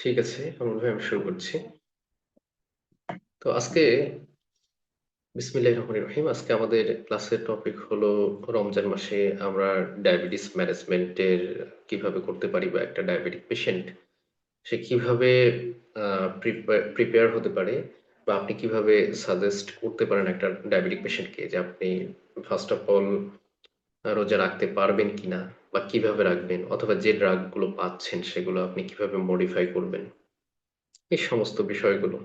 ঠিক আছে, আমি শুরু করছি। তো আজকে বিসমিল্লাহির রহমানির রহিম। আজকে আমাদের ক্লাসের টপিক হলো রমজান মাসে আমরা ডায়াবেটিস ম্যানেজমেন্টের কিভাবে করতে পারি, বা একটা ডায়াবেটিক পেশেন্ট সে কিভাবে প্রিপেয়ার হতে পারে, বা আপনি কিভাবে সাজেস্ট করতে পারেন একটা ডায়াবেটিক পেশেন্টকে যে আপনি ফার্স্ট অফ অল রোজা রাখতে পারবেন কিনা, বা কিভাবে রাখবেন, অথবা যে ড্রাগগুলো পাচ্ছেন সেগুলো আপনি কিভাবে মডিফাই করবেন, এই সমস্ত বিষয়গুলো।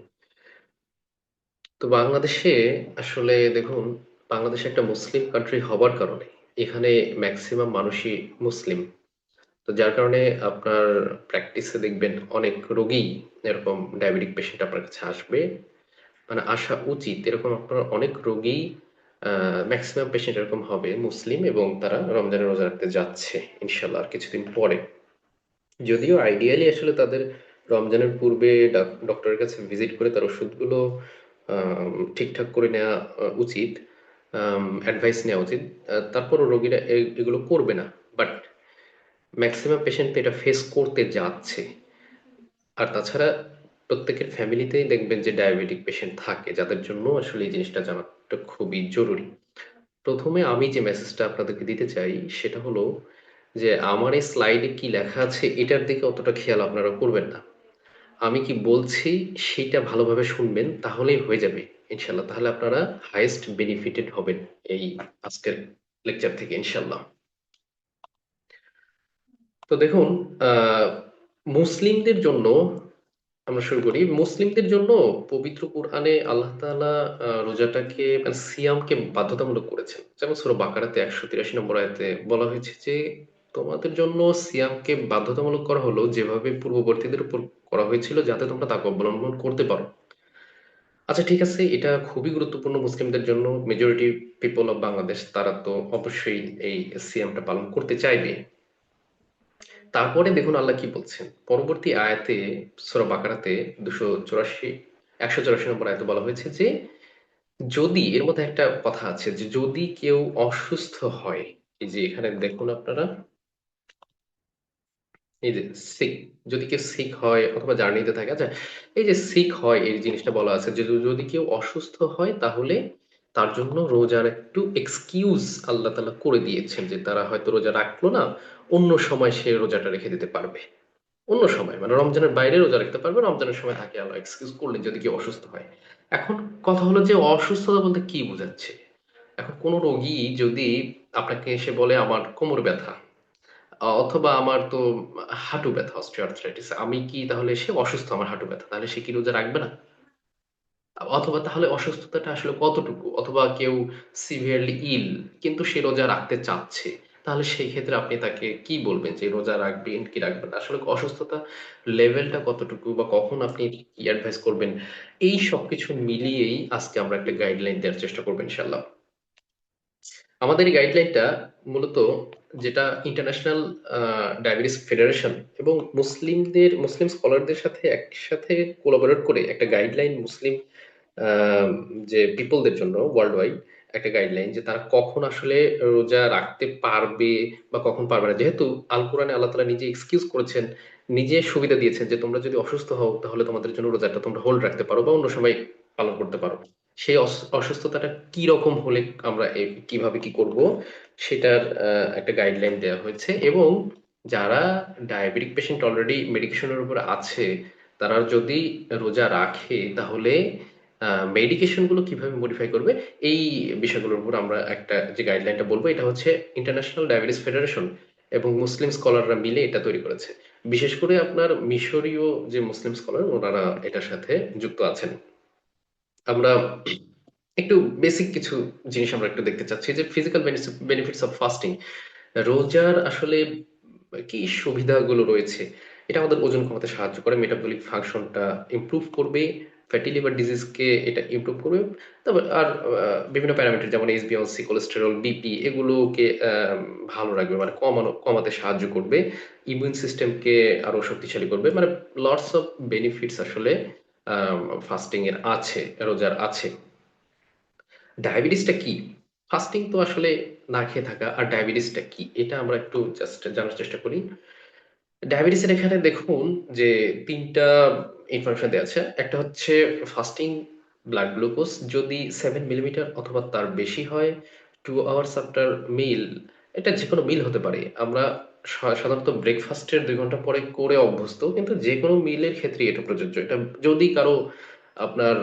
তো বাংলাদেশে আসলে দেখুন, বাংলাদেশ একটা মুসলিম কান্ট্রি হবার কারণে এখানে ম্যাক্সিমাম মানুষই মুসলিম। তো যার কারণে আপনার প্র্যাকটিসে দেখবেন অনেক রোগী এরকম ডায়াবেটিক পেশেন্ট আপনার কাছে আসবে, মানে আসা উচিত এরকম আপনার অনেক রোগী। ম্যাক্সিমাম পেশেন্ট এরকম হবে মুসলিম, এবং তারা রমজানের রোজা রাখতে যাচ্ছে ইনশাল্লাহ আর কিছুদিন পরে। যদিও আইডিয়ালি আসলে তাদের রমজানের পূর্বে ডক্টরের কাছে ভিজিট করে তার ওষুধগুলো ঠিকঠাক করে নেওয়া উচিত, অ্যাডভাইস নেওয়া উচিত। তারপরও রোগীরা এগুলো করবে না, বাট ম্যাক্সিমাম পেশেন্ট তো এটা ফেস করতে যাচ্ছে। আর তাছাড়া প্রত্যেকের ফ্যামিলিতেই দেখবেন যে ডায়াবেটিক পেশেন্ট থাকে, যাদের জন্য আসলে এই জিনিসটা জানাটা খুবই জরুরি। প্রথমে আমি যে মেসেজটা আপনাদেরকে দিতে চাই সেটা হলো যে আমার এই স্লাইডে কি লেখা আছে এটার দিকে অতটা খেয়াল আপনারা করবেন না। আমি কি বলছি সেইটা ভালোভাবে শুনবেন, তাহলেই হয়ে যাবে ইনশাল্লাহ। তাহলে আপনারা হাইয়েস্ট বেনিফিটেড হবেন এই আজকের লেকচার থেকে ইনশাল্লাহ। তো দেখুন, আহ মুসলিমদের জন্য আমরা শুরু করি। মুসলিমদের জন্য পবিত্র কুরআনে আল্লাহ তাআলা রোজাটাকে মানে সিয়ামকে বাধ্যতামূলক করেছেন। যেমন সূরা বাকারাতে 183 নম্বর আয়াতে বলা হয়েছে যে তোমাদের জন্য সিয়ামকে বাধ্যতামূলক করা হলো যেভাবে পূর্ববর্তীদের উপর করা হয়েছিল, যাতে তোমরা তাকে অবলম্বন করতে পারো। আচ্ছা, ঠিক আছে, এটা খুবই গুরুত্বপূর্ণ মুসলিমদের জন্য। মেজরিটি পিপল অফ বাংলাদেশ তারা তো অবশ্যই এই সিয়ামটা পালন করতে চাইবে। তারপরে দেখুন আল্লাহ কি বলছেন পরবর্তী আয়াতে, সূরা বাকারাতে 184 নম্বর আয়াতে বলা হয়েছে যে যদি, এর মধ্যে একটা কথা আছে যে যদি কেউ অসুস্থ হয়, এই যে এখানে দেখুন আপনারা, এই যে সিক, যদি কেউ সিক হয় অথবা জার্নিতে থাকে, আচ্ছা, এই যে সিক হয় এই জিনিসটা বলা আছে যে যদি কেউ অসুস্থ হয় তাহলে তার জন্য রোজার একটু এক্সকিউজ আল্লাহ তাআলা করে দিয়েছেন, যে তারা হয়তো রোজা রাখলো না, অন্য সময় সে রোজাটা রেখে দিতে পারবে। অন্য সময় মানে রমজানের বাইরে রোজা রাখতে পারবে, রমজানের সময় তাকে আল্লাহ এক্সকিউজ করলেন যদি কেউ অসুস্থ হয়। এখন কথা হলো যে অসুস্থতা বলতে কি বোঝাচ্ছে। এখন কোনো রোগী যদি আপনাকে এসে বলে আমার কোমর ব্যথা, অথবা আমার তো হাঁটু ব্যথা, অস্টিওআর্থ্রাইটিস, আমি কি তাহলে সে অসুস্থ, আমার হাঁটু ব্যথা, তাহলে সে কি রোজা রাখবে না? অথবা তাহলে অসুস্থতাটা আসলে কতটুকু? অথবা কেউ সিভিয়ারলি ইল কিন্তু সে রোজা রাখতে চাচ্ছে, তাহলে সেই ক্ষেত্রে আপনি তাকে কি বলবেন যে রোজা রাখবেন কি রাখবেন না? আসলে অসুস্থতা লেভেলটা কতটুকু, বা কখন আপনি কি অ্যাডভাইস করবেন, এই সবকিছু মিলিয়েই আজকে আমরা একটা গাইডলাইন দেওয়ার চেষ্টা করবো ইনশাল্লাহ। আমাদের এই গাইডলাইনটা মূলত, যেটা ইন্টারন্যাশনাল ডায়াবেটিস ফেডারেশন এবং মুসলিম স্কলারদের সাথে একসাথে কোলাবোরেট করে একটা গাইডলাইন, মুসলিম আহ, যে পিপলদের জন্য ওয়ার্ল্ড ওয়াইড একটা গাইডলাইন, যে তারা কখন আসলে রোজা রাখতে পারবে বা কখন পারবে না। যেহেতু আল কোরআনে আল্লাহ তাআলা নিজে এক্সকিউজ করেছেন, নিজে সুবিধা দিয়েছেন যে তোমরা যদি অসুস্থ হও তাহলে তোমাদের জন্য রোজাটা তোমরা হোল্ড রাখতে পারো বা অন্য সময় পালন করতে পারো। সেই অসুস্থতাটা কি রকম হলে আমরা কিভাবে কি করব সেটার একটা গাইডলাইন দেওয়া হয়েছে। এবং যারা ডায়াবেটিক পেশেন্ট অলরেডি মেডিকেশনের উপর আছে, তারা যদি রোজা রাখে তাহলে মেডিকেশন গুলো কিভাবে মডিফাই করবে, এই বিষয়গুলোর উপর আমরা একটা যে গাইডলাইনটা বলবো, এটা হচ্ছে ইন্টারন্যাশনাল ডায়াবেটিস ফেডারেশন এবং মুসলিম স্কলাররা মিলে এটা তৈরি করেছে। বিশেষ করে আপনার মিশরীয় যে মুসলিম স্কলার, ওনারা এটার সাথে যুক্ত আছেন। আমরা একটু বেসিক কিছু জিনিস আমরা একটু দেখতে চাচ্ছি, যে ফিজিক্যাল বেনিফিটস অফ ফাস্টিং। রোজার আসলে কি সুবিধাগুলো রয়েছে। এটা আমাদের ওজন কমাতে সাহায্য করে, মেটাবলিক ফাংশনটা ইমপ্রুভ করবে, ফ্যাটি লিভার ডিজিজকে এটা ইমপ্রুভ করবে। তবে আর বিভিন্ন প্যারামিটার যেমন এইচবিএনসি, কোলেস্টেরল, বিপি, এগুলোকে ভালো রাখবে, মানে কমাতে সাহায্য করবে। ইমিউন সিস্টেমকে আরো শক্তিশালী করবে, মানে লটস অফ বেনিফিটস আসলে ফাস্টিং এর আছে, রোজার আছে। ডায়াবেটিসটা কি? ফাস্টিং তো আসলে না খেয়ে থাকা, আর ডায়াবেটিসটা কি এটা আমরা একটু জাস্ট জানার চেষ্টা করি। ডায়াবেটিসের এখানে দেখুন যে ৩ টা ইনফরমেশন দেয়া আছে। একটা হচ্ছে ফাস্টিং ব্লাড গ্লুকোজ যদি 7 মিলিমিটার অথবা তার বেশি হয় 2 আওয়ার্স আফটার মিল, এটা যেকোনো মিল হতে পারে। আমরা সাধারণত ব্রেকফাস্টের ২ ঘন্টা পরে করে অভ্যস্ত। কিন্তু যেকোনো মিলের ক্ষেত্রেই এটা প্রযোজ্য। এটা যদি কারো আপনার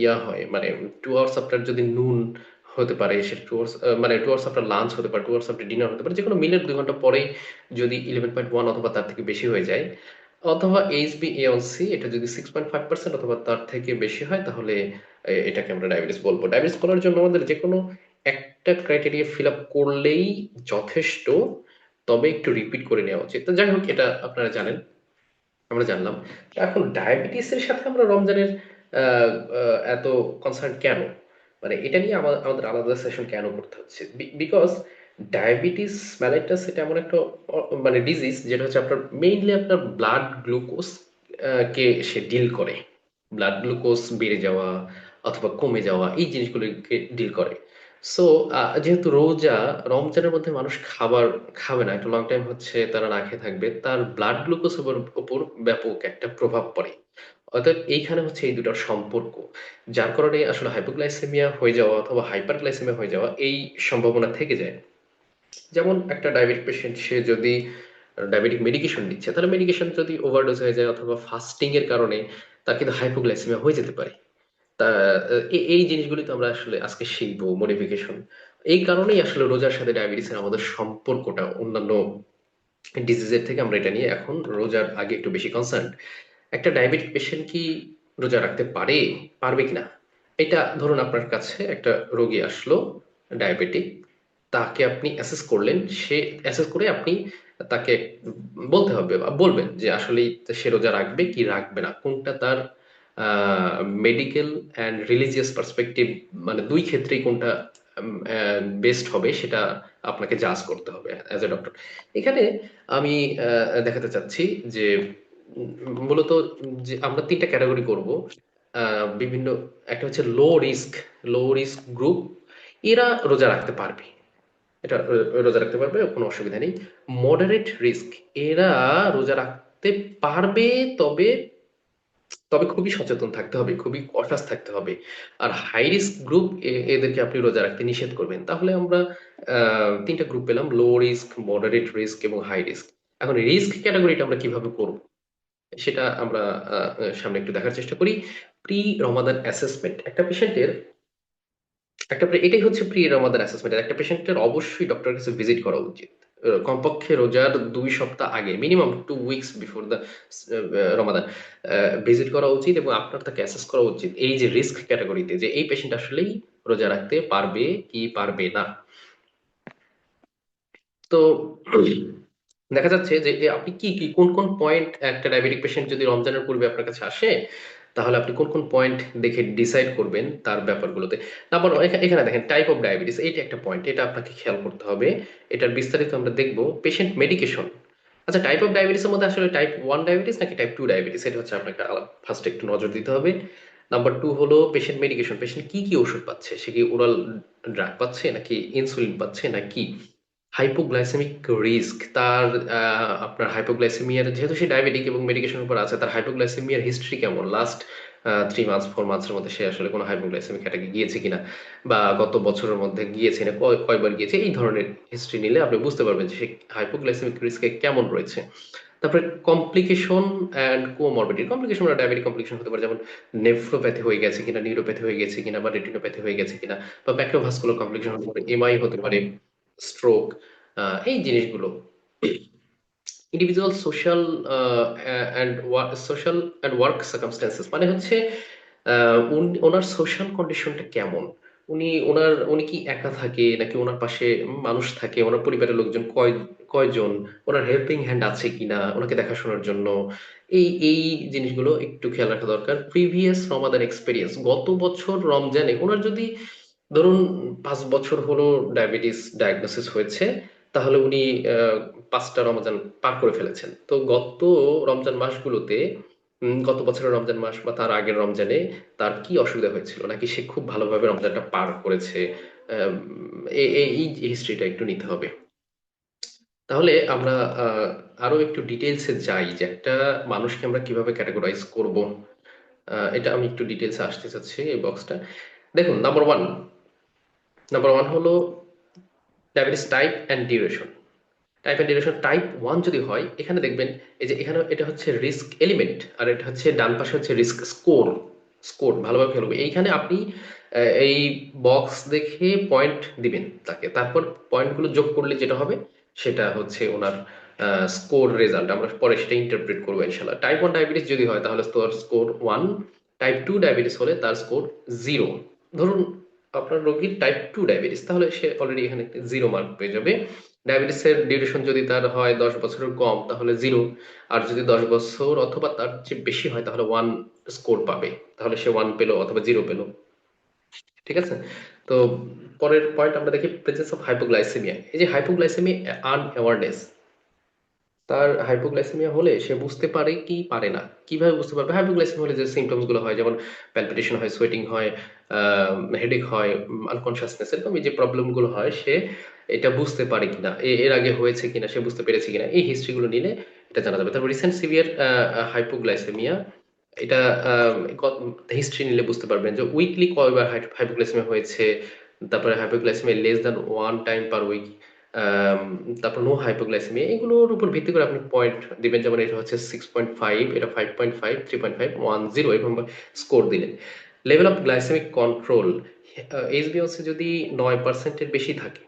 ইয়া হয় মানে 2 আওয়ার্স আফটার যদি নুন হতে পারে, সেটা 2 আওয়ার্স মানে 2 আওয়ার্স আফটার লাঞ্চ হতে পারে, 2 আওয়ার্স আফটার ডিনার হতে পারে। যেকোনো মিলের ২ ঘন্টা পরেই যদি 11.1 অথবা তার থেকে বেশি হয়ে যায়, অথবা HbA1c এটা যদি 6.5% অথবা তার থেকে বেশি হয়, তাহলে এটাকে আমরা ডায়াবেটিস বলবো। ডায়াবেটিস বলার জন্য আমাদের যে কোনো একটা ক্রাইটেরিয়া ফিল আপ করলেই যথেষ্ট, তবে একটু রিপিট করে নেওয়া উচিত। তো যাই হোক, এটা আপনারা জানেন, আমরা জানলাম। এখন ডায়াবেটিসের সাথে আমরা রমজানের এত কনসার্ন কেন, মানে এটা নিয়ে আমাদের আলাদা সেশন কেন করতে হচ্ছে? বিকজ ডায়াবেটিস মেলাইটাস এটা এমন একটা মানে ডিজিজ যেটা হচ্ছে আপনার মেইনলি আপনার ব্লাড গ্লুকোজ কে সে ডিল করে। ব্লাড গ্লুকোজ বেড়ে যাওয়া অথবা কমে যাওয়া এই জিনিসগুলোকে ডিল করে। সো যেহেতু রমজানের মধ্যে মানুষ খাবার খাবে না, একটা লং টাইম হচ্ছে তারা না খেয়ে থাকবে, তার ব্লাড গ্লুকোজ উপর ব্যাপক একটা প্রভাব পড়ে। অর্থাৎ এইখানে হচ্ছে এই দুটার সম্পর্ক, যার কারণে আসলে হাইপোগ্লাইসেমিয়া হয়ে যাওয়া অথবা হাইপারগ্লাইসেমিয়া হয়ে যাওয়া এই সম্ভাবনা থেকে যায়। যেমন একটা ডায়াবেটিক পেশেন্ট, সে যদি ডায়াবেটিক মেডিকেশন নিচ্ছে, তাহলে মেডিকেশন যদি ওভারডোজ হয়ে যায় অথবা ফাস্টিং এর কারণে তার কিন্তু হাইপোগ্লাইসেমিয়া হয়ে যেতে পারে। তা এই জিনিসগুলি তো আমরা আসলে আজকে শিখবো, মডিফিকেশন। এই কারণেই আসলে রোজার সাথে ডায়াবেটিসের আমাদের সম্পর্কটা অন্যান্য ডিজিজের থেকে আমরা এটা নিয়ে এখন রোজার আগে একটু বেশি কনসার্ন। একটা ডায়াবেটিক পেশেন্ট কি রোজা রাখতে পারবে কিনা, এটা ধরুন আপনার কাছে একটা রোগী আসলো ডায়াবেটিক, তাকে আপনি অ্যাসেস করলেন, সে অ্যাসেস করে আপনি তাকে বলতে হবে বা বলবেন যে আসলে সে রোজা রাখবে কি রাখবে না, কোনটা তার মেডিকেল অ্যান্ড রিলিজিয়াস পার্সপেক্টিভ, মানে দুই ক্ষেত্রেই কোনটা বেস্ট হবে সেটা আপনাকে জাজ করতে হবে অ্যাজ এ ডক্টর। এখানে আমি দেখাতে চাচ্ছি যে মূলত যে আমরা ৩ টা ক্যাটাগরি করব। বিভিন্ন, একটা হচ্ছে লো রিস্ক গ্রুপ, এরা রোজা রাখতে পারবে, এটা রোজা রাখতে পারবে, কোনো অসুবিধা নেই। মডারেট রিস্ক, এরা রোজা রাখতে পারবে, তবে তবে খুবই সচেতন থাকতে হবে, খুবই কশাস থাকতে হবে। আর হাই রিস্ক গ্রুপ, এদেরকে আপনি রোজা রাখতে নিষেধ করবেন। তাহলে আমরা ৩ টা গ্রুপ পেলাম: লো রিস্ক, মডারেট রিস্ক এবং হাই রিস্ক। এখন রিস্ক ক্যাটাগরিটা আমরা কিভাবে করব, সেটা আমরা সামনে একটু দেখার চেষ্টা করি। প্রি রমাদান অ্যাসেসমেন্ট, এটাই হচ্ছে প্রি রমাদান অ্যাসেসমেন্ট। একটা পেশেন্টের অবশ্যই ডক্টরের কাছে ভিজিট করা উচিত কমপক্ষে রোজার ২ সপ্তাহ আগে, minimum 2 weeks before the Ramadan visit করা উচিত, এবং আপনার তাকে অ্যাসেস করা উচিত এই যে রিস্ক ক্যাটাগরিতে, যে এই পেশেন্ট আসলেই রোজা রাখতে পারবে কি পারবে না। তো দেখা যাচ্ছে যে আপনি কি কোন পয়েন্ট, একটা ডায়াবেটিক পেশেন্ট যদি রমজানের পূর্বে আপনার কাছে আসে, তাহলে আপনি কোন পয়েন্ট দেখে ডিসাইড করবেন তার ব্যাপারগুলোতে। তারপর এখানে দেখেন টাইপ অফ ডায়াবেটিস, এইটা একটা পয়েন্ট, এটা আপনাকে খেয়াল করতে হবে। এটার বিস্তারিত আমরা দেখব। পেশেন্ট মেডিকেশন, আচ্ছা, টাইপ অফ ডায়াবেটিসের মধ্যে আসলে টাইপ 1 ডায়াবেটিস নাকি টাইপ 2 ডায়াবেটিস, এটা হচ্ছে আপনাকে ফার্স্ট একটু নজর দিতে হবে। নাম্বার 2 হলো পেশেন্ট মেডিকেশন, পেশেন্ট কি ওষুধ পাচ্ছে, সে কি ওরাল ড্রাগ পাচ্ছে নাকি ইনসুলিন পাচ্ছে নাকি। হাইপোগ্লাইসেমিক রিস্ক, তার আপনার হাইপোগ্লাইসেমিয়ার, যেহেতু সে ডায়াবেটিক এবং মেডিকেশনের উপর আছে, তার হাইপোগ্লাইসেমিয়ার হিস্ট্রি কেমন, লাস্ট 3 মান্থস 4 মান্থসের মধ্যে সে আসলে কোনো হাইপোগ্লাইসেমিক অ্যাটাকে গিয়েছে কিনা, বা গত বছরের মধ্যে গিয়েছে না, কয়বার গিয়েছে, এই ধরনের হিস্ট্রি নিলে আপনি বুঝতে পারবেন যে সে হাইপোগ্লাইসেমিক রিস্কে কেমন রয়েছে। তারপরে কমপ্লিকেশন অ্যান্ড কোমরবিডিটি, কমপ্লিকেশন মানে ডায়াবেটিক কমপ্লিকেশন হতে পারে, যেমন নেফ্রোপ্যাথি হয়ে গেছে কিনা, নিউরোপ্যাথি হয়ে গেছে কিনা, বা রেটিনোপ্যাথি হয়ে গেছে কিনা, বা ব্যাক্টোভাস্কুলার কমপ্লিকেশন হতে পারে, এমআই হতে পারে, স্ট্রোক, এই জিনিসগুলো। Individual social and work circumstances, মানে হচ্ছে ওনার সোশ্যাল কন্ডিশনটা কেমন, উনি কি একা থাকে নাকি ওনার পাশে মানুষ থাকে, ওনার পরিবারের লোকজন কয়জন, ওনার হেল্পিং হ্যান্ড আছে কিনা ওনাকে দেখাশোনার জন্য। এই জিনিসগুলো একটু খেয়াল রাখা দরকার। প্রিভিয়াস রমাদান এক্সপেরিয়েন্স, গত বছর রমজানে ওনার যদি ধরুন ৫ বছর হলো ডায়াবেটিস ডায়াগনোসিস হয়েছে, তাহলে উনি ৫টা রমজান পার করে ফেলেছেন। তো গত রমজান মাসগুলোতে, গত বছরের রমজান মাস বা তার আগের রমজানে তার কি অসুবিধা হয়েছিল, নাকি সে খুব ভালোভাবে রমজানটা পার করেছে, এই হিস্ট্রিটা একটু নিতে হবে। তাহলে আমরা আরো একটু ডিটেলসে যাই যে একটা মানুষকে আমরা কিভাবে ক্যাটাগরাইজ করব। এটা আমি একটু ডিটেলসে আসতে চাচ্ছি এই বক্সটা। দেখুন, নাম্বার ওয়ান হলো diabetes type and duration. Type and duration type one যদি হয়, এখানে দেখবেন এই যে এখানে এটা হচ্ছে রিস্ক এলিমেন্ট, আর এটা হচ্ছে ডান পাশে হচ্ছে রিস্ক স্কোর। স্কোর ভালোভাবে খেলবে, এইখানে আপনি এই বক্স দেখে পয়েন্ট দিবেন তাকে, তারপর পয়েন্টগুলো যোগ করলে যেটা হবে সেটা হচ্ছে ওনার স্কোর রেজাল্ট। আমরা পরে সেটা ইন্টারপ্রেট করবো ইনশাল্লাহ। টাইপ ওয়ান ডায়াবেটিস যদি হয় তাহলে তার score one, type two diabetes হলে তার স্কোর জিরো। ধরুন আপনার রোগীর টাইপ টু ডায়াবেটিস, তাহলে সে অলরেডি এখানে জিরো মার্ক পেয়ে যাবে। ডায়াবেটিসের ডিউরেশন যদি তার হয় 10 বছরের কম তাহলে জিরো, আর যদি 10 বছর অথবা তার চেয়ে বেশি হয় তাহলে ওয়ান স্কোর পাবে। তাহলে সে ওয়ান পেলো অথবা জিরো পেলো। ঠিক আছে? তো পরের পয়েন্ট আমরা দেখি প্রেজেন্স অফ হাইপোগ্লাইসেমিয়া। এই যে হাইপোগ্লাইসেমিয়া আনঅ্যাওয়ারনেস, তার হাইপোগ্লাইসেমিয়া হলে সে বুঝতে পারে কি পারে না। কিভাবে বুঝতে পারবে? হাইপোগ্লাইসেমিয়া হলে যে সিমটমস গুলো হয়, যেমন প্যালপিটেশন হয়, সোয়েটিং হয়, হেডেক হয়, আনকনসিয়াসনেস, এরকম এই যে প্রবলেম গুলো হয়, সে এটা বুঝতে পারে কিনা, এর আগে হয়েছে কিনা, সে বুঝতে পেরেছে কিনা, এই হিস্ট্রি গুলো নিলে এটা জানা যাবে। তারপর রিসেন্ট সিভিয়ার হাইপোগ্লাইসেমিয়া, এটা হিস্ট্রি নিলে বুঝতে পারবেন যে উইকলি কয়বার হাইপোগ্লাইসেমিয়া হয়েছে। তারপরে hypoglycaemia less than one time per week, um, তারপর নো হাইপোগ্লাইসেমিয়া, এগুলোর উপর ভিত্তি করে আপনি পয়েন্ট দিবেন। যেমন এটা হচ্ছে 6.5, এটা 5.5, 3.5, 1, 0, এরকম স্কোর দিলেন। লেভেল অফ গ্লাইসেমিক কন্ট্রোল, এইচবিএসি যদি 9%-এর বেশি থাকে,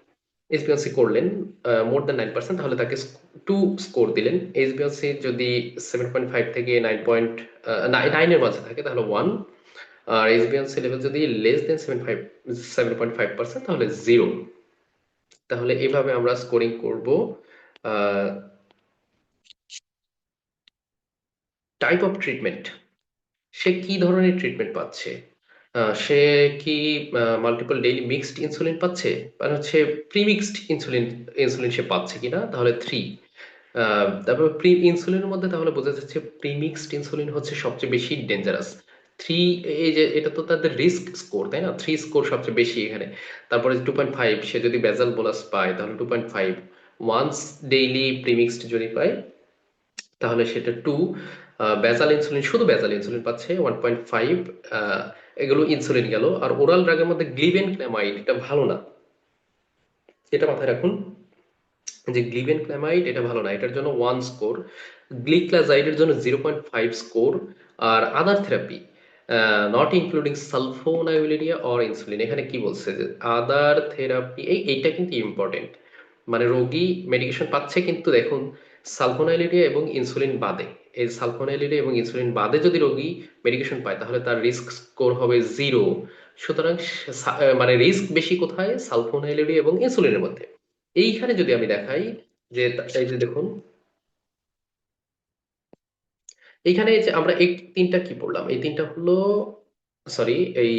এইচবিএসি করলেন মোর দ্যান 9%, তাহলে তাকে টু স্কোর দিলেন। এইচবিএসি যদি 7.5 থেকে 9 এর মাঝে থাকে তাহলে ওয়ান, আর এইচবিএসি লেভেল যদি লেস দেন 7.5% তাহলে জিরো। তাহলে এভাবে আমরা স্কোরিং করব। টাইপ অফ ট্রিটমেন্ট, সে কি ধরনের ট্রিটমেন্ট পাচ্ছে। সে কি মাল্টিপল ডেইলি মিক্সড ইনসুলিন পাচ্ছে, মানে হচ্ছে প্রিমিক্সড ইনসুলিন সে পাচ্ছে কিনা, তাহলে থ্রি। তারপর প্রি ইনসুলিনের মধ্যে তাহলে বোঝা যাচ্ছে প্রিমিক্সড ইনসুলিন হচ্ছে সবচেয়ে বেশি ডেঞ্জারাস। থ্রি, এই যে এটা তো তাদের রিস্ক স্কোর তাই না, থ্রি স্কোর সবচেয়ে বেশি এখানে। তারপরে 2.5, সে যদি বেজাল বোলাস পায় তাহলে 2.5, ওয়ান্স ডেইলি প্রিমিক্সড যদি পায় তাহলে সেটা টু। বেজাল ইনসুলিন, শুধু বেজাল ইনসুলিন পাচ্ছে 1.5। এগুলো ইনসুলিন গেল। আর ওরাল ড্রাগের মধ্যে গ্লিবেন ক্লামাইড, এটা ভালো না, এটা মাথায় রাখুন যে গ্লিবেন ক্লামাইড এটা ভালো না, এটার জন্য ওয়ান স্কোর। গ্লিক্লাজাইডের জন্য 0.5 স্কোর। আর other therapy not including sulfonylurea or insulin, এখানে কি বলছে যে আদার থেরাপি, এইটা কিন্তু ইম্পর্টেন্ট। মানে রোগী মেডিকেশন পাচ্ছে কিন্তু দেখুন সালফোনাইলুরিয়া এবং ইনসুলিন বাদে, এই সালফোনাইলুরিয়া এবং ইনসুলিন বাদে যদি রোগী মেডিকেশন পায় তাহলে তার রিস্ক স্কোর হবে জিরো। সুতরাং মানে রিস্ক বেশি কোথায়, সালফোনাইলুরিয়া এবং ইনসুলিনের মধ্যে। এইখানে যদি আমি দেখাই যে এই যে দেখুন, এইখানে যে আমরা এই তিনটা কি পড়লাম, এই তিনটা হলো, সরি, এই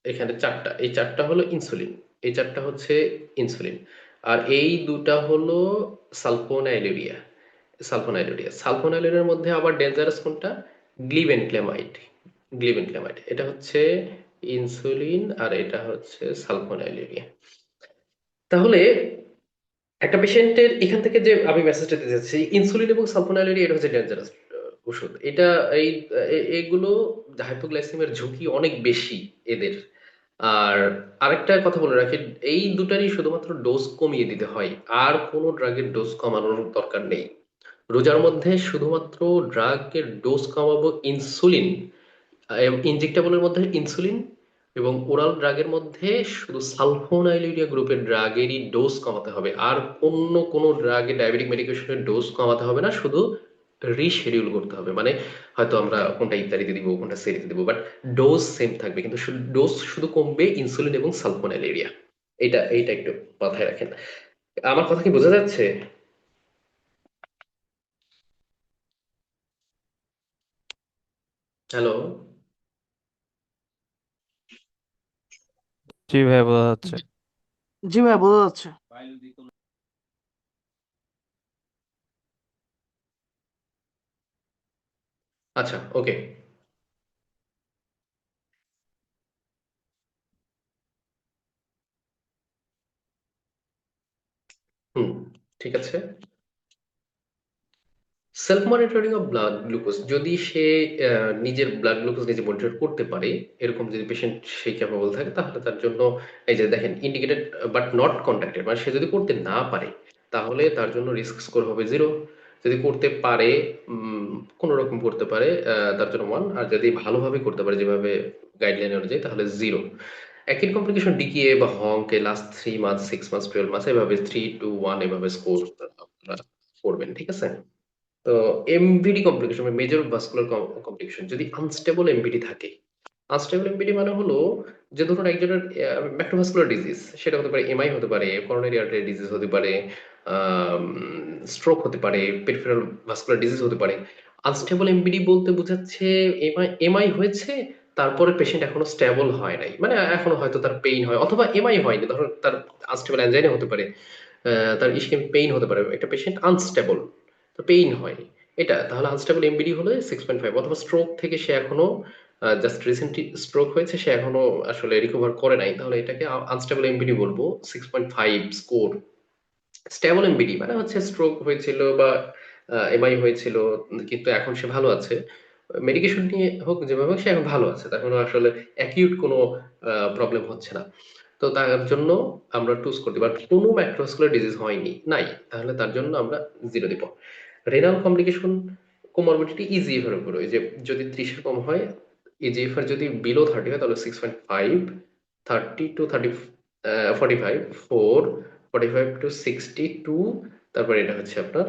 এখানে চারটা, এই চারটা হলো ইনসুলিন, এই চারটা হচ্ছে ইনসুলিন। আর এই দুটা হলো সালফোনাইলুরিয়া। সালফোনাইলুরিয়ার মধ্যে আবার ডেঞ্জারাস কোনটা, গ্লিবেনক্লেমাইড। গ্লিবেনক্লেমাইড এটা হচ্ছে ইনসুলিন, আর এটা হচ্ছে সালফোনাইলুরিয়া। তাহলে একটা পেশেন্টের এখান থেকে যে আমি মেসেজটা দিতে চাচ্ছি, ইনসুলিন এবং সালফোনাইলুরিয়া এটা হচ্ছে ডেঞ্জারাস ওষুধ। এটা এই এগুলো হাইপোগ্লাইসেমিয়ার ঝুঁকি অনেক বেশি এদের। আর আরেকটা কথা বলে রাখি, এই দুটারই শুধুমাত্র ডোজ কমিয়ে দিতে হয়, আর কোনো ড্রাগের ডোজ কমানোর দরকার নেই। রোজার মধ্যে শুধুমাত্র ড্রাগের ডোজ কমাবো ইনসুলিন, ইনজেক্টেবলের মধ্যে ইনসুলিন, এবং ওরাল ড্রাগের মধ্যে শুধু সালফোনাইলুরিয়া গ্রুপের ড্রাগেরই ডোজ কমাতে হবে। আর অন্য কোনো ড্রাগের ডায়াবেটিক মেডিকেশনের ডোজ কমাতে হবে না, শুধু রিশেডিউল করতে হবে। মানে হয়তো আমরা কোনটা ইত্যাদিতে দিব, কোনটা সেরিতে দিব, বাট ডোজ সেম থাকবে, কিন্তু ডোজ শুধু কমবে ইনসুলিন এবং সালফোনাইলুরিয়া। এইটা একটু মাথায় রাখেন। আমার কথা কি বোঝা যাচ্ছে? হ্যালো? জি ভাই, বোঝা যাচ্ছে। জি ভাই, বোঝা যাচ্ছে। আচ্ছা, ওকে। হুম। ঠিক আছে। Self monitoring of blood glucose, যদি সে নিজের ব্লাড গ্লুকোজ নিজে মনিটর করতে পারে, এরকম যদি পেশেন্ট সেই ক্যাপাবল থাকে, তাহলে তার জন্য এই যে দেখেন ইন্ডিকেটেড বাট নট কন্ট্যাক্টেড, মানে সে যদি করতে না পারে তাহলে তার জন্য রিস্ক স্কোর হবে 0। যদি করতে পারে, কোনো রকম করতে পারে, তার জন্য 1। আর যদি ভালোভাবে করতে পারে যেভাবে গাইডলাইন অনুযায়ী, তাহলে 0। অ্যাকিউট কমপ্লিকেশন ডিকিএ বা হংকে লাস্ট 3 মান্থ, 6 মান্থ, 12 মান্থ, এভাবে 3 to 1 এভাবে স্কোর আপনারা করবেন। ঠিক আছে। তো এমভিডি কমপ্লিকেশন, মেজর ভাস্কুলার কমপ্লিকেশন, যদি আনস্টেবল এমভিডি থাকে। আনস্টেবল এমভিডি মানে হলো যে ধরুন একজনের ম্যাক্রোভাস্কুলার ডিজিজ, সেটা হতে পারে এমআই, হতে পারে করোনারি আর্টারি ডিজিজ, হতে পারে স্ট্রোক, হতে পারে পেরিফেরাল ভাস্কুলার ডিজিজ, হতে পারে। আনস্টেবল এমভিডি বলতে বোঝাচ্ছে এমআই এমআই হয়েছে, তারপরে পেশেন্ট এখনো স্টেবল হয় নাই, মানে এখনো হয়তো তার পেইন হয়, অথবা এমআই হয়নি, ধরুন তার আনস্টেবল অ্যানজাইনা হতে পারে, তার ইসকেমিক পেইন হতে পারে, একটা পেশেন্ট আনস্টেবল, তো পেইন হয়, এটা তাহলে আনস্টেবল এমবিডি হলে 6.5। অথবা স্ট্রোক থেকে সে এখনো জাস্ট রিসেন্টলি স্ট্রোক হয়েছে, সে এখনো আসলে রিকভার করে নাই, তাহলে এটাকে আনস্টেবল এমবিডি বলবো। 6.5 স্কোর। স্টেবল এমবিডি মানে হচ্ছে স্ট্রোক হয়েছিল বা এমআই হয়েছিল, কিন্তু এখন সে ভালো আছে, মেডিকেশন নিয়ে হোক যেভাবে হোক, সে এখন ভালো আছে, তখন আসলে অ্যাকিউট কোনো প্রবলেম হচ্ছে না। তো তার জন্য আমরা 2 স্কোর দিব। আর কোনো ম্যাক্রোভাস্কুলার ডিজিজ হয়নি, নাই, তাহলে তার জন্য আমরা 0 দিব। রেনাল কমপ্লিকেশন, কোমরবিডিটি ইজিএফ এর উপর, ওই যে যদি 30 এর কম হয়, ইজিএফ এর যদি বিলো 30 হয় তাহলে 6.5, 30 to 30, 45, 4, 45 to 62, তারপর এটা হচ্ছে আপনার